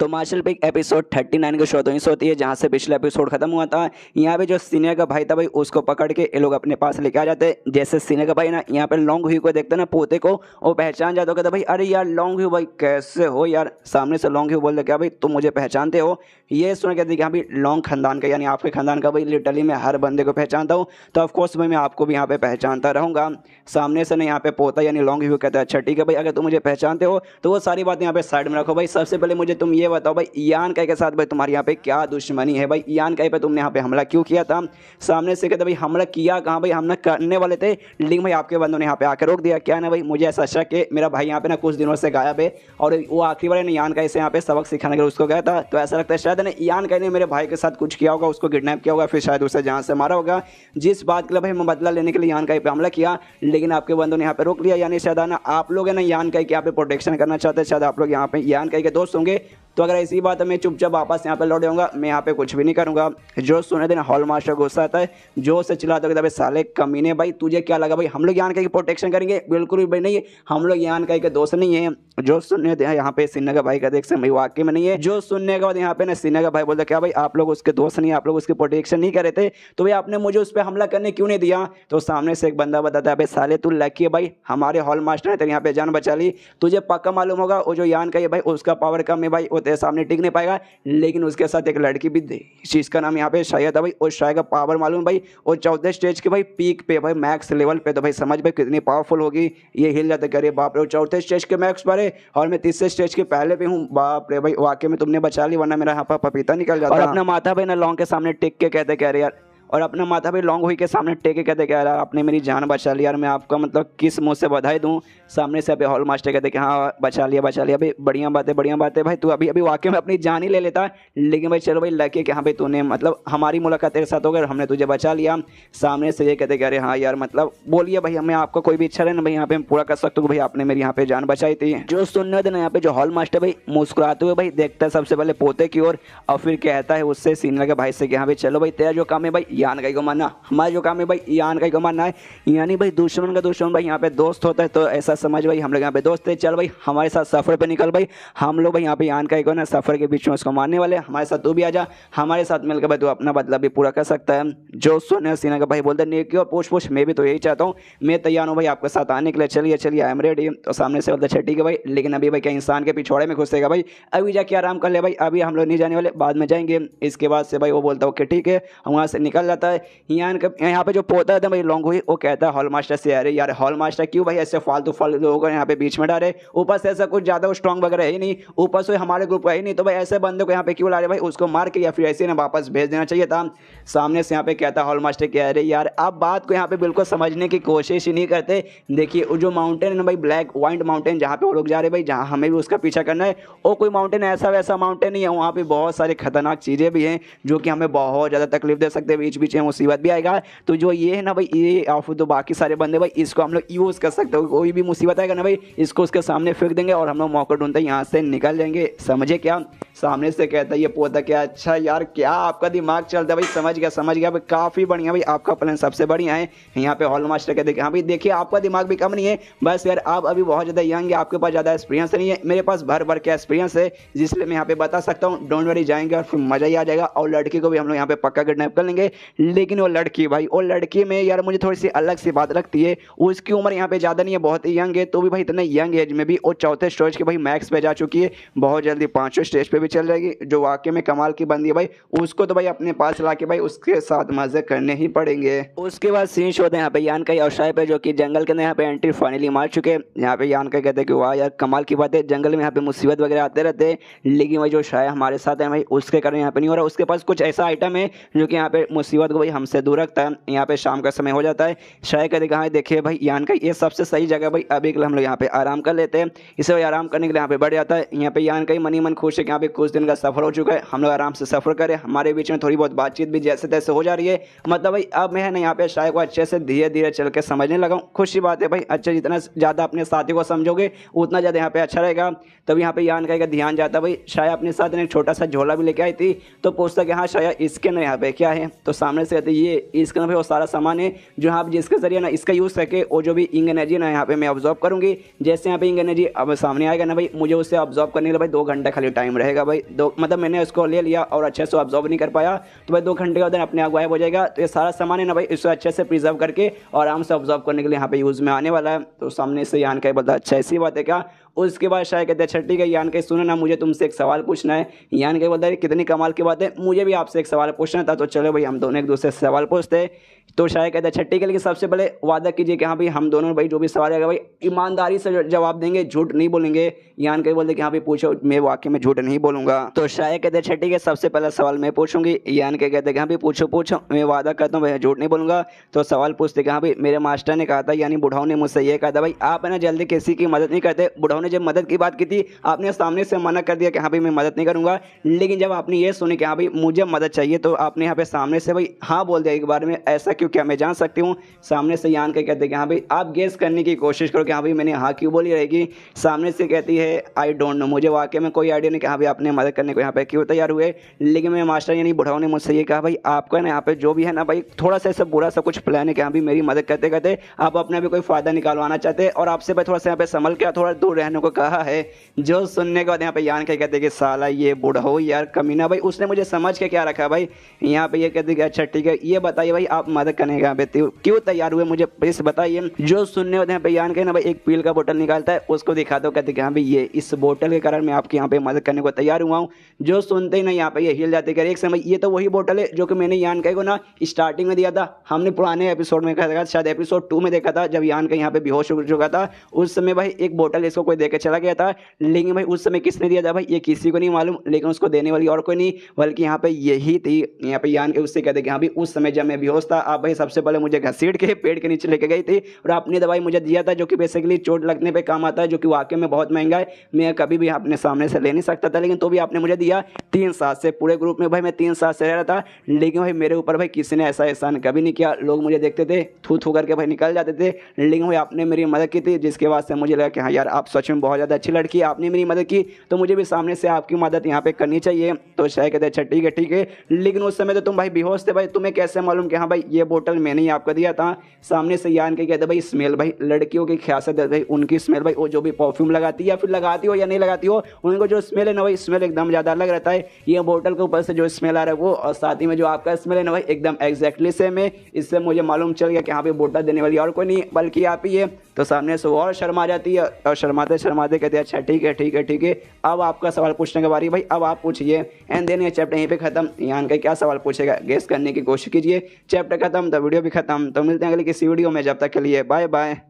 तो मार्शल पिक एपिसोड 39 की शुरुआत होती है जहाँ से पिछला एपिसोड खत्म हुआ था। यहाँ पे जो सीनियर का भाई था भाई उसको पकड़ के ये लोग अपने पास लेके आ जाते हैं। जैसे सीनियर का भाई ना यहाँ पे लॉन्ग हुई को देखते ना पोते को, वो पहचान जाता कहता भाई अरे यार लॉन्ग हुई भाई कैसे हो यार। सामने से लॉन्ग हुई बोलते क्या भाई तुम मुझे पहचानते हो? ये सुन कहते कि हाँ भाई लॉन्ग खानदान का यानी आपके खानदान का भाई लिटरली मैं हर बंदे को पहचानता हूँ, तो ऑफकोर्स भाई मैं आपको भी यहाँ पे पहचानता रहूँगा। सामने से ना यहाँ पे पोता यानी लॉन्ग हुई कहता है अच्छा ठीक है भाई अगर तुम मुझे पहचानते हो तो वो सारी बातें यहाँ पे साइड में रखो भाई, सबसे पहले मुझे तुम ये बताओ भाई यान काय के साथ भाई तुम्हारी यहाँ पे क्या दुश्मनी है भाई, यान काय पे तुमने यहाँ पे हमला क्यों किया था? सामने से कहते भाई हमला किया कहाँ भाई, हमला करने वाले थे लेकिन भाई आपके बंदों ने यहाँ पे आकर रोक दिया। क्या ना भाई मुझे ऐसा शक है मेरा भाई यहाँ पे ना कुछ दिनों से गायब है, और वो आखिरी बार ने यान काय से यहाँ पे सबक सिखाने के लिए उसको गया था, तो ऐसा लगता है शायद ना यान काय ने मेरे भाई के साथ कुछ किया होगा, उसको किडनैप किया होगा, फिर शायद उसे जहाँ से मारा होगा, जिस बात के लिए भाई मैं बदला लेने के लिए यान काय पे हमला किया, लेकिन आपके बंदों ने यहाँ पे रोक लिया। यानी शायद ना आप लोग है ना यान काय के यहाँ पे प्रोटेक्शन करना चाहते हैं, शायद आप लोग यहाँ पे यान काय के दोस्त होंगे, तो अगर ऐसी बात है मैं चुपचाप वापस यहाँ पे लौट जाऊंगा, मैं यहाँ पे कुछ भी नहीं करूंगा। जो सुने देना हॉल मास्टर गुस्सा आता है, जो से चिल्लाते हो भाई साले कमीने भाई तुझे क्या लगा भाई हम लोग यान काय की प्रोटेक्शन करेंगे? बिल्कुल भी भाई नहीं, हम लोग यान काय के दोस्त नहीं है। जो सुनने यहाँ पे सिन्हा का भाई का देख सकते भाई वाकई में नहीं है। जो सुनने के बाद यहाँ पे ना सिन्हा का भाई बोलता क्या भाई आप लोग उसके दोस्त नहीं, आप लोग उसकी प्रोटेक्शन नहीं कर रहे थे, तो भाई आपने मुझे उस पर हमला करने क्यों नहीं दिया? तो सामने से एक बंदा बताता है भाई साले तू लकी है भाई हमारे हॉल मास्टर ने तेरे यहाँ पे जान बचा ली, तुझे पक्का मालूम होगा वो जो यान का है भाई उसका पावर कम है भाई, वो तेरे सामने टिक नहीं पाएगा, लेकिन उसके साथ एक लड़की भी जिसका नाम यहाँ पे शायद है भाई, उस शायद का पावर मालूम भाई वो 14 स्टेज के भाई पीक पे भाई मैक्स लेवल पे, तो भाई समझ भाई कितनी पावरफुल होगी। ये हिल जाता करे बाप रे 14 स्टेज के मैक्स पर है और मैं 30 स्टेज के पहले पे हूँ, बाप रे भाई वाकई में तुमने बचा ली वरना मेरा यहाँ पर पपीता निकल जाता। और अपना माथा भाई ना लॉन्ग के सामने टिक के कहते कह रहे यार, और अपना माथा भी लॉन्ग हुई के सामने टेके कहते क्या यार आपने मेरी जान बचा ली यार, मैं आपका मतलब किस मुंह से बधाई दूं। सामने से अभी हॉल मास्टर कहते कि हाँ बचा लिया भाई बढ़िया बात है भाई, तू अभी वाकई में अपनी जान ही ले लेता, लेकिन भाई चलो भाई लगे कि हाँ भाई तूने मतलब हमारी मुलाकात तेरे साथ हो गई, हमने तुझे बचा लिया। सामने से ये कहते कि अरे हाँ यार मतलब बोलिए भाई हमें आपका कोई भी इच्छा है ना भाई यहाँ पे हम पूरा कर सकते हो भाई, आपने मेरी यहाँ पे जान बचाई थी। जो सुनने थे ना यहाँ पे जो हॉल मास्टर भाई मुस्कुराते हुए भाई देखता है सबसे पहले पोते की ओर और फिर कहता है उससे सीनियर के भाई से कि हाँ भाई चलो भाई तेरा जो काम है भाई यान का को मारना। हमारा जो काम है भाई यान का को मारना है, यानी भाई दुश्मन का दुश्मन भाई यहाँ पे दोस्त होता है, तो ऐसा समझ भाई हम लोग यहाँ पे दोस्त है। चल भाई हमारे साथ सफर पे निकल भाई, हम लोग भाई यहाँ पे यान का को ना सफर के बीच में उसको मारने वाले। हमारे साथ तू भी आ जा, हमारे साथ मिलकर भाई तू अपना बदला भी पूरा कर सकता है। जो सुने सीना का भाई बोलते नेकी और पूछ मैं भी तो यही चाहता हूँ, मैं तैयार हूँ भाई आपके साथ आने के लिए। चलिए चलिए आई एम रेडी। तो सामने से बोलता अच्छा ठीक है भाई, लेकिन अभी भाई क्या इंसान के पिछवाड़े में घुसेगा भाई, अभी जाके आराम कर ले भाई, अभी हम लोग नहीं जाने वाले, बाद में जाएंगे। इसके बाद से भाई वो बोलता है ओके ठीक है, हम वहाँ से निकल जाता है। यहाँ पे जो पोता था भाई लॉन्ग हुई, वो कहता है हॉल मास्टर से अरे यार हॉल मास्टर क्यों भाई ऐसे फालतू लोगों को यहाँ पे बीच में डाले, ऊपर से ऐसा कुछ ज़्यादा स्ट्रॉन्ग वगैरह है ही नहीं, ऊपर से हमारे ग्रुप का ही नहीं, तो भाई ऐसे बंदे को यहाँ पे क्यों ला रहे भाई, उसको मार के या फिर ऐसे ना वापस भेज देना चाहिए था। सामने से यहाँ पे कहता हॉल मास्टर कह रहे यार आप बात को यहाँ पे बिल्कुल समझने की कोशिश ही नहीं करते। देखिए वो जो माउंटेन है ना भाई ब्लैक वाइट माउंटेन जहाँ पे वो लोग जा रहे भाई, जहाँ हमें भी उसका पीछा करना है, वो कोई माउंटेन ऐसा वैसा माउंटेन नहीं है, वहाँ पे बहुत सारे खतरनाक चीज़ें भी हैं जो कि हमें बहुत ज़्यादा तकलीफ दे सकते हैं, बीच बीच में मुसीबत भी आएगा। तो जो ये है ना भाई ये ऑफ तो बाकी सारे बंदे भाई इसको हम लोग यूज़ कर सकते हो, कोई भी मुसीबत आएगा ना भाई इसको उसके सामने फेंक देंगे और हम लोग मौका ढूंढते हैं यहाँ से निकल जाएंगे। समझे क्या? सामने से कहता है ये पोता क्या अच्छा यार क्या आपका दिमाग चलता है भाई, समझ गया भाई, काफ़ी बढ़िया भाई, आपका प्लान सबसे बढ़िया है। यहाँ पे हॉल मास्टर कहते हैं हाँ भाई देखिए आपका दिमाग भी कम नहीं है, बस यार आप अभी बहुत ज़्यादा यंग है, आपके पास ज़्यादा एक्सपीरियंस नहीं है, मेरे पास भर के एक्सपीरियंस है, जिसलिए मैं यहाँ पे बता सकता हूँ डोंट वरी जाएंगे और फिर मज़ा ही आ जाएगा। और लड़की को भी हम लोग यहाँ पे पक्का किडनैप कर लेंगे। लेकिन वो लड़की भाई वो लड़की में यार मुझे थोड़ी सी अलग सी बात लगती है, उसकी उम्र यहाँ पे ज़्यादा नहीं है, बहुत ही यंग है, तो भी भाई इतने यंग एज में भी वो चौथे स्टेज के भाई मैक्स पे जा चुकी है, बहुत जल्दी पाँचवें स्टेज पे भी चल जाएगी, जो वाकई में कमाल की बंदी है भाई। उसको तो भाई अपने पास ला के भाई उसके साथ मजे करने ही पड़ेंगे। उसके बाद सीन होते हैं यहाँ पे यान का और शाय पे जो कि जंगल के अंदर यहाँ पे एंट्री फाइनली मार चुके हैं। यहाँ पे यान का कहते हैं कि वाह यार कमाल की बात है, जंगल में यहाँ पे मुसीबत वगैरह आते रहते हैं, लेकिन भाई जो शाय हमारे साथ है भाई उसके कारण यहाँ पे नहीं हो रहा, उसके पास कुछ ऐसा आइटम है जो कि यहाँ पे मुसीबत को भाई हमसे दूर रखता है। यहाँ पे शाम का समय हो जाता है, शाय कहते कहा देखिए भाई यान का ये सबसे सही जगह भाई, अभी के लिए हम लोग यहाँ पे आराम कर लेते हैं। इसे भाई आराम करने के लिए यहाँ पे बढ़ जाता है। यहाँ पे यान का ही मन खुश है कि यहाँ पे कुछ दिन का सफर हो चुका है, हम लोग आराम से सफर करें, हमारे बीच में थोड़ी बहुत बातचीत भी जैसे तैसे हो जा रही है। मतलब भाई अब मैं है ना यहाँ पे शाय को अच्छे से धीरे धीरे चल के समझने लगा हूँ, खुशी बात है भाई। अच्छा जितना ज़्यादा अपने साथी को समझोगे उतना ज़्यादा यहाँ पे अच्छा रहेगा। तब यहाँ पे यान का ध्यान जाता भाई शाय अपने साथ एक छोटा सा झोला भी लेके आई थी, तो पूछता कि हाँ शाय इसके ना यहाँ पे क्या है, तो सामने से कहते ये इसके ना भाई वो सारा सामान है जो यहाँ जिसके जरिए ना इसका यूज़ करके वो जो भी इंग एनर्जी ना यहाँ पे मैं ऑब्जॉर्व करूँगी। जैसे यहाँ पे इंग एनर्जी अब सामने आएगा ना भाई, मुझे उससे ऑब्जॉर्व करने के लिए भाई 2 घंटा खाली टाइम रहेगा भाई। मतलब मैंने उसको ले लिया और अच्छे से ऑब्जॉर्व नहीं कर पाया, तो भाई 2 घंटे के बाद अपने आप गायब हो जाएगा। तो ये सारा सामान है ना भाई इसको अच्छे से प्रिजर्व करके और आराम से ऑब्जॉर्व करने के लिए यहाँ पे यूज़ में आने वाला है। तो सामने से यान का बोलता अच्छा ऐसी बात है क्या। उसके बाद शायद कहते हैं अच्छा ठीक है यान के सुनो ना मुझे तुमसे एक सवाल पूछना है। यान के बोलता है कितनी कमाल की बात है, मुझे भी आपसे एक सवाल पूछना था, तो चलो भाई हम दोनों एक दूसरे से सवाल पूछते हैं। तो शायद कहते हैं अच्छा ठीक है, लेकिन सबसे पहले वादा कीजिए कि हाँ भाई हम दोनों भाई जो भी सवाल आएगा भाई ईमानदारी से जवाब देंगे, झूठ नहीं बोलेंगे। यान के बोलते कि हाँ भाई पूछो, मैं वाकई में झूठ नहीं बोलूँगा। तो शायद कहते हैं अच्छा ठीक है सबसे पहला सवाल मैं पूछूंगी। यान के कहते हैं कि हाँ भाई पूछो, मैं वादा करता हूँ भाई झूठ नहीं बोलूँगा। तो सवाल पूछते कि हाँ भाई मेरे मास्टर ने कहा था, यानी बुढ़ाओं ने मुझसे ये कहा था भाई आप है ना जल्दी किसी की मदद नहीं करते। बुढ़ाओं ने जब मदद की बात की थी आपने सामने से मना कर दिया कि हाँ भाई मैं मदद नहीं करूँगा, लेकिन जब आपने ये सुनी कि हाँ भाई मुझे मदद चाहिए तो आपने यहाँ पे सामने से भाई हाँ बोल दिया एक बार में, ऐसा क्यों, क्या मैं जान सकती हूँ? सामने से यान के कहते हैं कि हाँ भाई आप गेस करने की कोशिश करो कि हाँ भाई मैंने हाँ क्यों बोली रहेगी। सामने से कहती है आई डोंट नो, मुझे वाकई में कोई आइडिया नहीं कि हाँ भाई आपने मदद करने को यहाँ पे क्यों तैयार हुए, लेकिन मेरे मास्टर यानी बुढ़ाओं ने मुझसे ये कहा भाई आपका ना यहाँ पे जो भी है ना भाई थोड़ा सा ऐसा बुरा सा कुछ प्लान है कि हाँ भाई मेरी मदद करते करते आप अपना भी कोई फ़ायदा निकालवाना चाहते हैं और आपसे भाई थोड़ा सा यहाँ पे संभल के थोड़ा दूर रहने को कहा है। जो सुनने के बाद यहाँ पे यान के कहते कि साला ये बुढ़ाओ यार कमीना भाई, उसने मुझे समझ के क्या रखा भाई। यहाँ पे ये कहते कि अच्छा ठीक है ये बताइए भाई आप मदद करने के यहाँ पे क्यों तैयार हुए, मुझे प्लीज बताइए। जो सुनने होते हैं यान के ना भाई एक पील का बोतल निकालता है, उसको दिखाते हो कहते कि हाँ भाई ये इस बोतल के कारण मैं आपके यहाँ पे मदद करने को तैयार हुआ हूँ। जो सुनते ही ना यहाँ पे ये हिल जाते कि एक समय ये तो वही बोतल है जो कि मैंने यान के को ना स्टार्टिंग में दिया था, हमने पुराने एपिसोड में कहा था, शायद एपिसोड 2 में देखा था जब यान के यहाँ पे बेहोश हो चुका था। उस समय भाई एक बोतल इसको कोई देकर चला गया था, लेकिन भाई उस समय किसने दिया था भाई ये किसी को नहीं मालूम, लेकिन उसको देने वाली और कोई नहीं बल्कि यहाँ पे यही थी। यहाँ पे यान के उससे कहते कि हाँ भाई उस समय जब मैं बेहोश था आप भाई सबसे पहले मुझे घसीट के पेड़ के नीचे लेके गई थी और आपने दवाई मुझे दिया था जो कि बेसिकली चोट लगने पे काम आता है, जो कि वाकई में बहुत महंगा है। मैं कभी भी अपने सामने से ले नहीं सकता था, लेकिन तो भी आपने मुझे दिया 3 साल से। पूरे ग्रुप में भाई मैं 3 साल से रह रहा था, लेकिन भाई मेरे ऊपर भाई किसी ने ऐसा एहसान कभी नहीं किया। लोग मुझे देखते थे, थू थू करके भाई निकल जाते थे, लेकिन भाई आपने मेरी मदद की थी, जिसके बाद से मुझे लगा कि हाँ यार आप सच में बहुत ज़्यादा अच्छी लड़की है, आपने मेरी मदद की तो मुझे भी सामने से आपकी मदद यहाँ पे करनी चाहिए। तो शायद कहते अच्छा ठीक है, लेकिन उस समय तो तुम भाई बेहोश थे भाई, तुम्हें कैसे मालूम कि हाँ भाई ये बोतल मैंने ही आपको दिया था। सामने से यान के कहते भाई स्मेल, भाई लड़कियों की ख्यासत है भाई, उनकी स्मेल भाई, वो जो भी परफ्यूम लगाती है या फिर लगाती हो या नहीं लगाती हो, उनको जो स्मेल है ना भाई, स्मेल एकदम ज़्यादा अलग रहता है। ये बोतल के ऊपर से जो स्मेल आ रहा है वो, और साथ ही में जो आपका स्मेल है ना भाई एकदम एग्जैक्टली सेम है। इससे मुझे मालूम चल गया कि हाँ भाई बोतल देने वाली और कोई नहीं बल्कि आप ही है। तो सामने से और शर्मा जाती है और शर्माते शर्माते कहते हैं अच्छा ठीक है, अब आपका सवाल पूछने की बारी भाई, अब आप पूछिए। एंड देन ये चैप्टर यहीं पे खत्म। यहाँ का क्या सवाल पूछेगा गेस करने की कोशिश कीजिए। चैप्टर खत्म तो वीडियो भी खत्म। तो मिलते हैं अगले किसी वीडियो में, जब तक के लिए बाय बाय।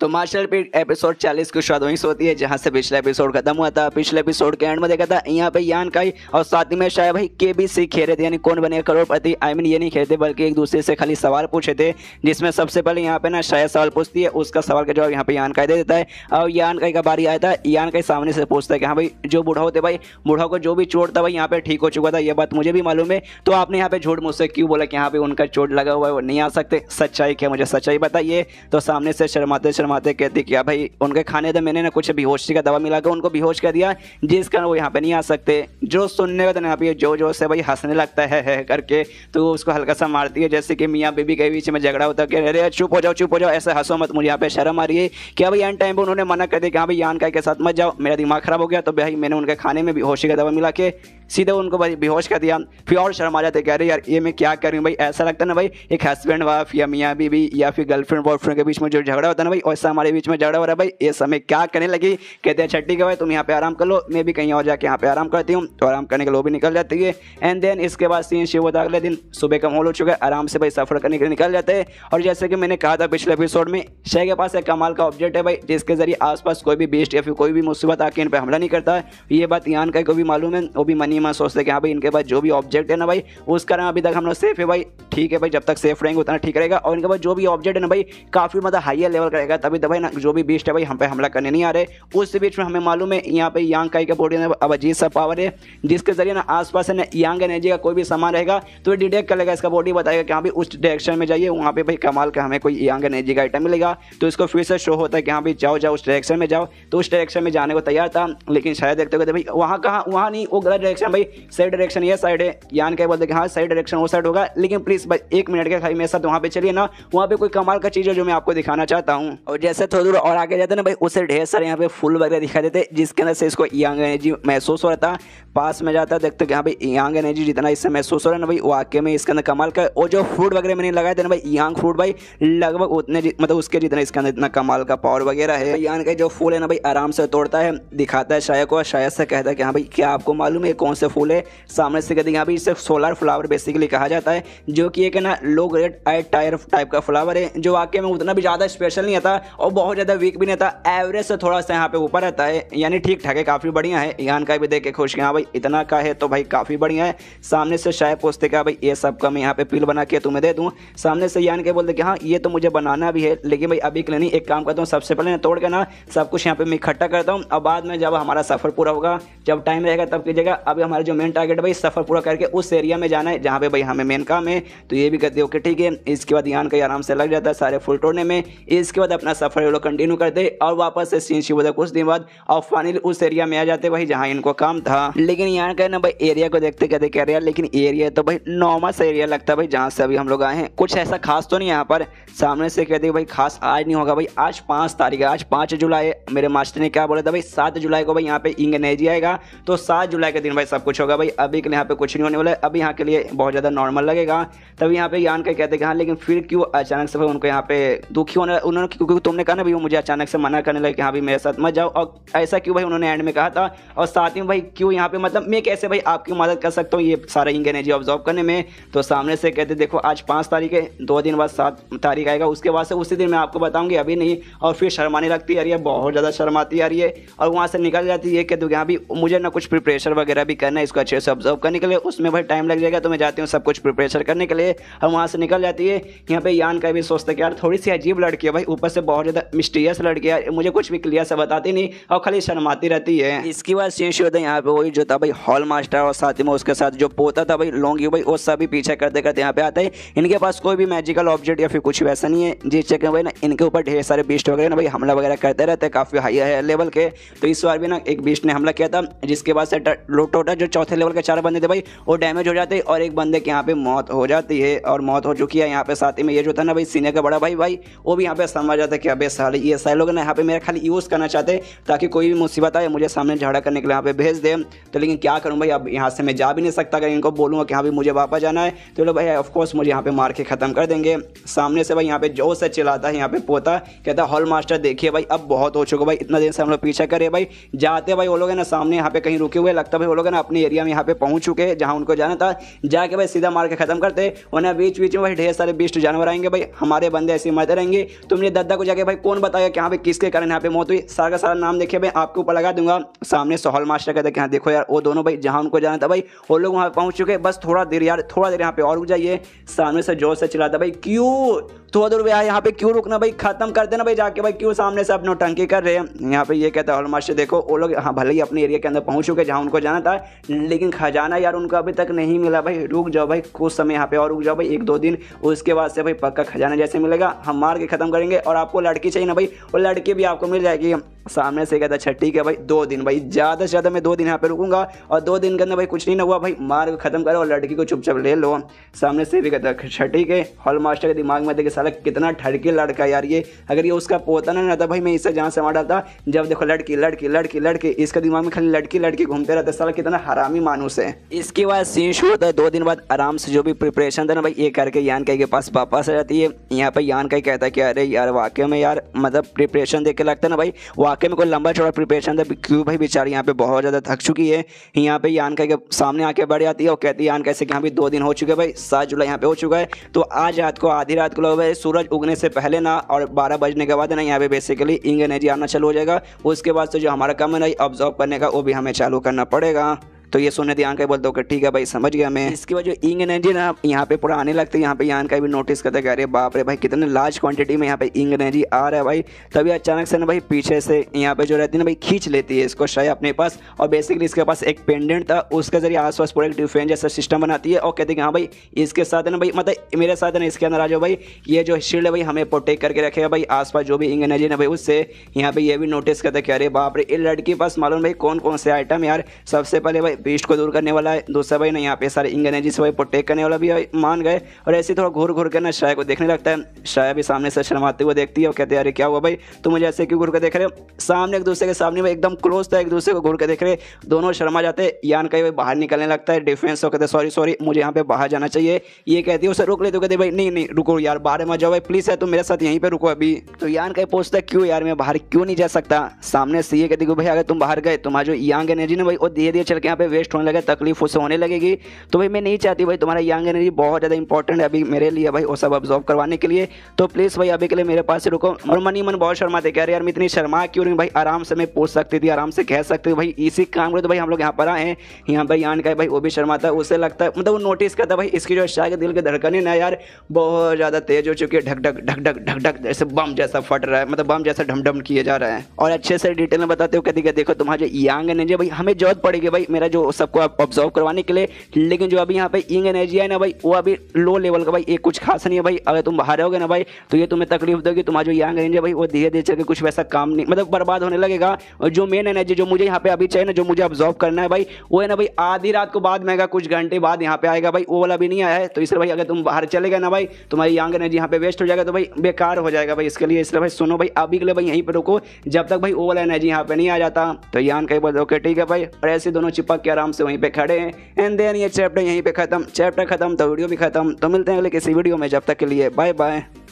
तो मार्शल रिपीट एपिसोड 40 की शुरुआत वहीं से होती है जहां से पिछला एपिसोड खत्म हुआ था। पिछले एपिसोड के एंड में देखा था यहाँ पे यान काई और साथ ही में शायद भाई केबीसी खेल रहे थे, यानी कौन बनेगा करोड़पति। आई मीन ये नहीं खेलते बल्कि एक दूसरे से खाली सवाल पूछे थे, जिसमें सबसे पहले यहाँ पे ना शायद सवाल पूछती है, उसका सवाल का जवाब यहाँ पे यान काई दे देता है। और यान काई का बारी आया था, यान काई सामने से पूछता है कि हाँ भाई जो बूढ़ा होते भाई, बूढ़ा को जो भी चोट था भाई यहाँ पे ठीक हो चुका था, ये बात मुझे भी मालूम है। तो आपने यहाँ पे झूठ मुझसे क्यों बोला कि यहाँ पे उनका चोट लगा हुआ है, वो नहीं आ सकते, सच्चाई क्या, मुझे सच्चाई बताइए। तो सामने से शर्माते शर्माते कहती क्या भाई उनके खाने तो मैंने ना कुछ बेहोशी का दवा मिलाकर उनको बेहोश कर दिया, जिस कारण वो यहाँ पे नहीं आ सकते। जो सुनने का यहाँ पे जो से भाई हंसने लगता है करके, तो उसको हल्का सा मारती है, जैसे कि मियाँ बीबी के बीच में झगड़ा होता है, अरे चुप हो जाओ, ऐसे हंसो मत, मुझे यहाँ पे शर्म आ रही है। क्या भाई एंड टाइम पे उन्होंने मना कर दिया कि हाँ भाई यान के साथ मत जाओ, मेरा दिमाग खराब हो गया, तो भाई मैंने उनके खाने में बेहोशी का दवा मिला के सीधे उनको भाई बेहोश कर दिया। फिर और शर्म आ जाते कह रहे यार ये मैं क्या कर रही हूँ भाई। ऐसा लगता है ना भाई एक हस्बैंड वाइफ या मियाँ बीबी या फिर गर्लफ्रेंड बॉयफ्रेंड के बीच में जो झगड़ा होता है ना भाई, वैसा हमारे बीच में झगड़ा हो रहा है भाई, ये समय क्या करने लगी। कहते हैं छठी का भाई तुम यहाँ पे आराम कर लो, मैं भी कहीं और जाके यहाँ पे आराम करती हूँ। तो आराम करने के लिए वो भी निकल जाती है। एंड देन इसके बाद सीन शिव होता अगले दिन सुबह का माहौल हो चुका है, आराम से भाई सफर करने के लिए निकल जाते हैं। और जैसे कि मैंने कहा था पिछले एपिसोड में, शय के पास एक कमाल का ऑब्जेक्ट है भाई, जिसके जरिए आसपास कोई भी बेस्ट या फिर कोई भी मुसीबत आके इन पर हमला नहीं करता है। ये बात यान का को भी मालूम है, वो भी मनी में सोचते कि हाँ भाई इनके पास जो भी ऑब्जेक्ट है ना भाई उसका नाम अभी तक हम लोग सेफ है भाई, ठीक है भाई, जब तक सेफ रहेंगे उतना ठीक रहेगा। और इनके पास जो भी ऑब्जेक्ट है ना भाई काफी मतलब हाईयर लेवल का रहेगा, तभी तो भाई ना जो भी बेस्ट है भाई हम पे हमला करने नहीं आ रहे। उस बीच में हमें मालूम है यहाँ पे यांग काई का बॉडी में अब अजीब सा पावर है, जिसके जरिए ना आसपास है ना यांग एनर्जी का कोई भी सामान रहेगा तो ये डिटेक्ट कर लेगा, इसका बॉडी बताएगा कि हाँ भाई उस डायरेक्शन में जाइए, वहाँ पे भाई कमाल का हमें कोई यांग एनर्जी का आइटम मिलेगा। तो इसको फिर से शो होता है कि हाँ भाई जाओ उस डायरेक्शन में जाओ। तो उस डायरेक्शन में जाने को तैयार था, लेकिन शायद देखते हुए भाई वहाँ कहाँ, वहाँ नहीं, वो गलत डायरेक्शन भाई, सही डायरेक्शन ये साइड है। यान क्या बोलते कि हाँ सही डायरेक्शन वो साइड होगा, लेकिन प्लीज भाई 1 मिनट के खाली मेरे साथ वहाँ पे चलिए ना, वहाँ पे कोई कमाल का चीज़ है जो मैं आपको दिखाना चाहता हूँ। और जैसे थोड़ा दूर और आगे जाते ना भाई उसे ढेर सारे यहाँ पे फूल वगैरह दिखाई देते, जिसके अंदर से इसको यांग एनर्जी महसूस हो रहा था। पास में जाता देखते कि हाँ भाई यांग एनर्जी जितना इससे महसूस हो रहा है ना भाई वाकई में इसके अंदर कमाल का। और जो फ्रूट वगैरह मैंने लगाए थे ना भाई यांग फ्रूट भाई लगभग उतने मतलब उसके जितना इसके अंदर इतना कमाल का पावर वगैरह है। यांग का जो फूल है ना भाई आराम से तोड़ता है, दिखाता है शायद को, शायद से कहता है कि हाँ भाई क्या आपको मालूम है कौन से फूल है। सामने से कहते हैं हाँ भाई इसे सोलर फ्लावर बेसिकली कहा जाता है, जो कि एक ना लो ग्रेड टाइप का फ्लावर है, जो वाकई में उतना भी ज़्यादा स्पेशल नहीं आता और बहुत ज़्यादा वीक भी नहीं आता, एवरेज से थोड़ा सा यहाँ पे ऊपर आता है, यानी ठीक ठाक है, काफ़ी बढ़िया है। यान का भी देख के खुश हाँ भाई इतना का है तो भाई काफ़ी बढ़िया है। सामने से शायद पूछते कि भाई ये सब का मैं यहाँ पे पील बना के तुम्हें दे दूँ। सामने से यान के बोलते कि हाँ ये तो मुझे बनाना भी है, लेकिन भाई अभी के लिए नहीं, एक काम करता हूँ सबसे पहले तोड़ के ना सब कुछ यहाँ पे मैं इकट्ठा करता हूँ, और बाद में जब हमारा सफ़र पूरा होगा, जब टाइम रहेगा तब कीजिएगा। अभी हमारा जो मेन टारगेट भाई सफ़र पूरा करके उस एरिया में जाना है जहाँ पे भाई हमें मेन काम है। तो ये भी कहते हो कि ठीक है। इसके बाद यान का आराम से लग जाता है सारे फूल तोड़ने में। इसके बाद अपना सफ़र ये लोग कंटिन्यू करते और वापस से सीन शिव कुछ दिन बाद और फाइनली उस एरिया में आ जाते भाई जहाँ इनको काम था। लेकिन यान का ना भाई एरिया को देखते कहते कह रहे हैं, लेकिन एरिया तो भाई नॉर्मल सा एरिया लगता है भाई जहाँ से अभी हम लोग आए हैं, कुछ ऐसा खास तो नहीं यहाँ पर। सामने से कहते भाई खास आज नहीं होगा भाई, आज 5 तारीख है, आज 5 जुलाई। मेरे मास्टर ने क्या बोला था भाई 7 जुलाई को भाई यहाँ पे इंग एनर्जी आएगा, तो 7 जुलाई के दिन भाई सब कुछ होगा भाई। अभी के लिए यहाँ पे कुछ नहीं होने वाला है, अभी यहाँ के लिए बहुत ज़्यादा नॉर्मल लगेगा। तभी यहाँ पे यान का कहते हैं हाँ, लेकिन फिर क्यों अचानक से भाई उनको यहाँ पे दुखी होने उन्होंने, क्योंकि तुमने कहा ना भाई वो मुझे अचानक से मना करने लगे कि हाँ भाई मेरे साथ मत जाओ, और ऐसा क्यों भाई उन्होंने एंड में कहा था। और साथ ही भाई क्यों यहाँ पे मतलब मैं कैसे भाई आपकी मदद कर सकता हूँ ये सारा इंग एनर्जी ऑब्जॉर्व करने में। तो सामने से कहते देखो आज 5 तारीख है, 2 दिन बाद 7 तारीख आएगा, उसके बाद से उसी दिन मैं आपको बताऊंगी, अभी नहीं। और फिर शर्माने लगती है, बहुत ज़्यादा शर्माती आ रही है और वहाँ से निकल जाती है कि यहाँ भी मुझे ना कुछ प्रिपरेशन वगैरह भी करना है इसको अच्छे से ऑब्जर्व करने के लिए, उसमें भाई टाइम लग जाएगा। तो मैं जाती हूँ सब कुछ प्रिपरेशन करने के लिए, हम वहाँ से निकल जाती है। यहाँ पे यान का भी सोचता है कि यार थोड़ी सी अजीब लड़की है भाई, ऊपर से बहुत ज़्यादा मिस्टीरियस लड़की है, मुझे कुछ भी क्लियर से बताती नहीं और खाली शर्माती रहती है। इसके बाद सीन शुरू होता है यहाँ पे वही जो था भाई हॉल मास्टर और साथ ही में उसके साथ जो पोता था भाई लोंगी भाई, वो सभी पीछे करते करते यहाँ पे आता है। इनके पास कोई भी मैजिकल ऑब्जेक्ट या फिर कुछ वैसा नहीं है, जिस चक्कर भाई ना इनके ऊपर ढेर सारे बीस्ट वगैरह ना भाई हमला वगैरह करते रहते हैं काफ़ी हाई लेवल के। तो इस बार भी ना एक बीस्ट ने हमला किया था, जिसके बाद से टोटल जो चौथे लेवल के 4 बंदे थे भाई वो डैमेज हो जाते हैं और एक बंदे के यहाँ पे मौत हो जाती है और मौत हो चुकी है। यहाँ पे साथ ही में ये जो था ना भाई सीनियर का बड़ा भाई वो भी यहाँ पे समझ जाता है कि अबे साले ये सारे लोग ना यहाँ पे मेरा खाली यूज़ करना चाहते ताकि कोई भी मुसीबत आए मुझे सामने झगड़ा करने के लिए यहाँ पे भेज दे। तो लेकिन क्या करूँ भाई, अब यहाँ से मैं जा भी नहीं सकता, अगर इनको बोलूँगा कि हाँ भाई मुझे वापस जाना है तो लोग भाई ऑफकोर्स मुझे यहाँ पे मार के ख़त्म कर देंगे। सामने से भाई यहाँ पे जोर से चिल्लाता है यहाँ पे पोता, कहता है हॉल मास्टर देखिए भाई अब बहुत हो चुका भाई, इतना देर से हम लोग पीछा करे भाई। जाते भाई वो लोग है ना सामने यहाँ पे कहीं रुके हुए, लगता है वो लोग है ना अपने एरिया में यहाँ पे पहुँच चुके हैं जहाँ उनको जाना था। जाके भाई सीधा मार के ख़त्म करते, वरना बीच बीच में भाई ढेर सारे बीस्ट जानवर आएंगे भाई, हमारे बंदे ऐसे मरते रहेंगे। तुमने दद्दा को जाके भाई कौन बताया कि यहाँ पे किसके कारण यहाँ पे मौत हुई, सारा का सारा नाम देखिए भाई आपके ऊपर लगा दूंगा। सामने से हॉल मास्टर कहते हैं कि हाँ देखो यार वो दोनों भाई जहाँ उनको जाना था भाई वो लोग वहाँ पहुँच चुके, बस थोड़ा देर यार थोड़ा देर यहाँ पे और रुक जाइए। सामने से जोर से चिल्लाता भाई क्यों थोड़ा दूर भैया यहाँ पे क्यों रुकना भाई, खत्म कर देना भाई जाके भाई, क्यों सामने से अपना टंकी कर रहे हैं। यहाँ पे ये कहता है हॉल मास्टर देखो वो लोग हाँ भले ही अपने एरिया के अंदर पहुँच चुके जहाँ उनको जाना था, लेकिन खजाना यार उनको अभी तक नहीं मिला भाई, रुक जाओ भाई कुछ समय यहाँ पे और रुक जाओ भाई 1-2 दिन, उसके बाद से भाई पक्का खजाना जैसे मिलेगा हम मार के खत्म करेंगे। और आपको लड़की चाहिए ना भाई, वो लड़की भी आपको मिल जाएगी। सामने से कहता अच्छा ठीक है भाई 2 दिन भाई, ज़्यादा से ज़्यादा मैं 2 दिन यहाँ पे रुकूंगा और 2 दिन के अंदर भाई कुछ नहीं ना हुआ भाई मार के खत्म करो और लड़की को चुपचाप ले लो। सामने से भी कहता अच्छा ठीक है। हॉल मास्टर के दिमाग में देखे साला कितना ठड़के लड़का यार ये, अगर ये उसका पोता ना रहता भाई मैं इसे जहाँ से मार डालता। जब देखो लड़की लड़की लड़की लड़की, इसके दिमाग में खाली लड़की लड़की घूमते रहते, साला कितना हरामी मानुस है। इसके बाद सीन शुरू होता है 2 दिन बाद आराम से जो भी प्रिपरेशन था ना भाई ये करके यान काई के पास वापस आ जाती है। यहाँ पे यान काई कहता है कि अरे यार वाकई में यार मतलब प्रिपरेशन देख के लगता है ना भाई वाकई में कोई लंबा चौड़ा प्रिपरेशन था, क्यों भाई बेचारी यहाँ पे बहुत ज़्यादा थक चुकी है। यहाँ पे यान काई के सामने आके बढ़ जाती है और कहती है यान कैसे कि यहाँ पे 2 दिन हो चुके हैं भाई, 7 जुलाई यहाँ पे हो चुका है। तो आज रात को आधी रात को लोग भाई सूरज उगने से पहले ना और 12 बजने के बाद ना यहाँ पे बेसिकली इंग एनर्जी आना चालू हो जाएगा। उसके बाद से जो हमारा काम है ना ऑब्जर्व करने का वो भी हमें चालू करना पड़ेगा। तो ये सुनने ध्यान का बोलते हो कि ठीक है भाई समझ गया मैं। इसके बाद जो इंग एनर्जी ना यहाँ पे पूरा आने लगती है, यहाँ पे यान का भी नोटिस करता है कि अरे बाप रे भाई कितने लार्ज क्वांटिटी में यहाँ पे इंग एनर्जी आ रहा है भाई। तभी अचानक से ना भाई पीछे से यहाँ पे जो रहती है ना भाई खींच लेती है इसको शायद अपने पास, और बेसिकली इसके पास एक पेंडेंट था उसके जरिए आसपास पूरा एक डिफेंस जैसा सिस्टम बनाती है और कहती है कि हाँ भाई इसके साथ है ना भाई मतलब मेरे साथ है ना इसके अंदर आ जाओ भाई, ये जो शील्ड है भाई हमें प्रोटेक्ट करके रखेगा भाई आसपास जो भी इंग एनर्जी है भाई उससे। यहाँ पे ये भी नोटिस करता है कि अरे बाप रे ये लड़की के पास मालूम भाई कौन कौन से आइटम यार, सबसे पहले भाई बीस्ट को दूर करने वाला है, दूसरा भाई ना यहाँ पे सारे इंग एनर्जी से भाई प्रोटेक्ट करने वाला भी मान गए। और ऐसे थोड़ा घूर घूर कर ना शाया को देखने लगता है। शाया भी सामने से शर्माते हुए देखती है और कहते हैं अरे क्या हुआ भाई तुम मुझे ऐसे क्यों घूर कर देख रहे हो। सामने एक दूसरे के सामने में एकदम क्लोज था, एक दूसरे को घूर कर देख रहे, दोनों शर्मा जाते। यान कहीं बाहर निकलने लगता है डिफेंस को कहते सॉरी सॉरी मुझे यहाँ पे बाहर जाना चाहिए। ये कहती है उसे रोक ले तो कहते भाई नहीं नहीं रुको यार बाहर मत जाओ भाई प्लीज है तुम मेरे साथ यहीं पे रुको अभी। तो यान कहीं पूछता है क्यों यार मैं बाहर क्यों नहीं जा सकता। सामने से ये कहती है भाई अगर तुम बाहर गए तुम्हारा जो यंग एनर्जी ना भाई वो धीरे धीरे चल के यहाँ पे वेस्ट होने लगे, तकलीफ उसे होने लगेगी। तो भाई मैं नहीं चाहती भाई तुम्हारा यंग एनर्जी बहुत ज़्यादा इंपॉर्टेंट है अभी मेरे लिए भाई वो सब ऑब्जर्व करवाने के लिए, तो प्लीज़ भाई अभी के लिए मेरे पास से रुको। और मन ही मन बहुत शर्माते कह रहे यार मैं इतनी शर्मा क्यों नहीं भाई, आराम से मैं पूछ सकती थी आराम से कह सकती थी भाई इसी काम में तो भाई हम लोग यहाँ पर आए हैं। यहाँ पर यान का भाई वो भी शर्माता है, उसे लगता है मतलब वो नोटिस करता है भाई इसकी जो शायद दिल के धड़कने ना यार बहुत ज़्यादा तेज हो चुकी है, ढक ढक ढक ढक ढक ढक जैसे बम जैसा फट रहा है, मतलब बम जैसा ढमढम किए जा रहा है। और अच्छे से डिटेल में बताते हो कहती है देखो तुम्हारा जो यंग एनर्जी भाई हमें जरूरत पड़ेगी भाई मेरा जो सबको ऑब्जर्व करवाने के लिए, लेकिन जो अभी यहाँ पे इंग एनर्जी है ना भाई वो अभी लो लेवल का भाई, ये कुछ खास नहीं है भाई। अगर तुम बाहर रहोगे ना भाई तो ये तुम्हें तकलीफ देगी, तुम्हारा जो यंग एनर्जी है भाई वो धीरे धीरे चल के कुछ वैसा काम नहीं मतलब बर्बाद होने लगेगा। और जो मेन एनर्जी जो मुझे यहाँ पे अभी चाहिए ना, जो मुझे ऑब्जर्व करना है भाई वो है ना भाई आधी रात को बाद में आएगा, कुछ घंटे बाद यहाँ पे आएगा भाई, वो वाला भी नहीं आया है। तो इसलिए भाई अगर तुम बाहर चले गए ना भाई तुम्हारी यंग एनर्जी यहाँ पे वेस्ट हो जाएगा, तो भाई बेकार हो जाएगा भाई इसके लिए। इसलिए भाई सुनो भाई अभी के लिए भाई यहीं पे रुको जब तक भाई वो वाला एनर्जी यहाँ पे नहीं आ जाता। तो यान कहीं बोलते ओके ठीक है भाई, और ऐसे दोनों चिपक के आराम से वहीं पे खड़े हैं। एंड देन ये चैप्टर यहीं पे खत्म, चैप्टर खत्म तो वीडियो भी खत्म। तो मिलते हैं अगले किसी वीडियो में, जब तक के लिए बाय बाय।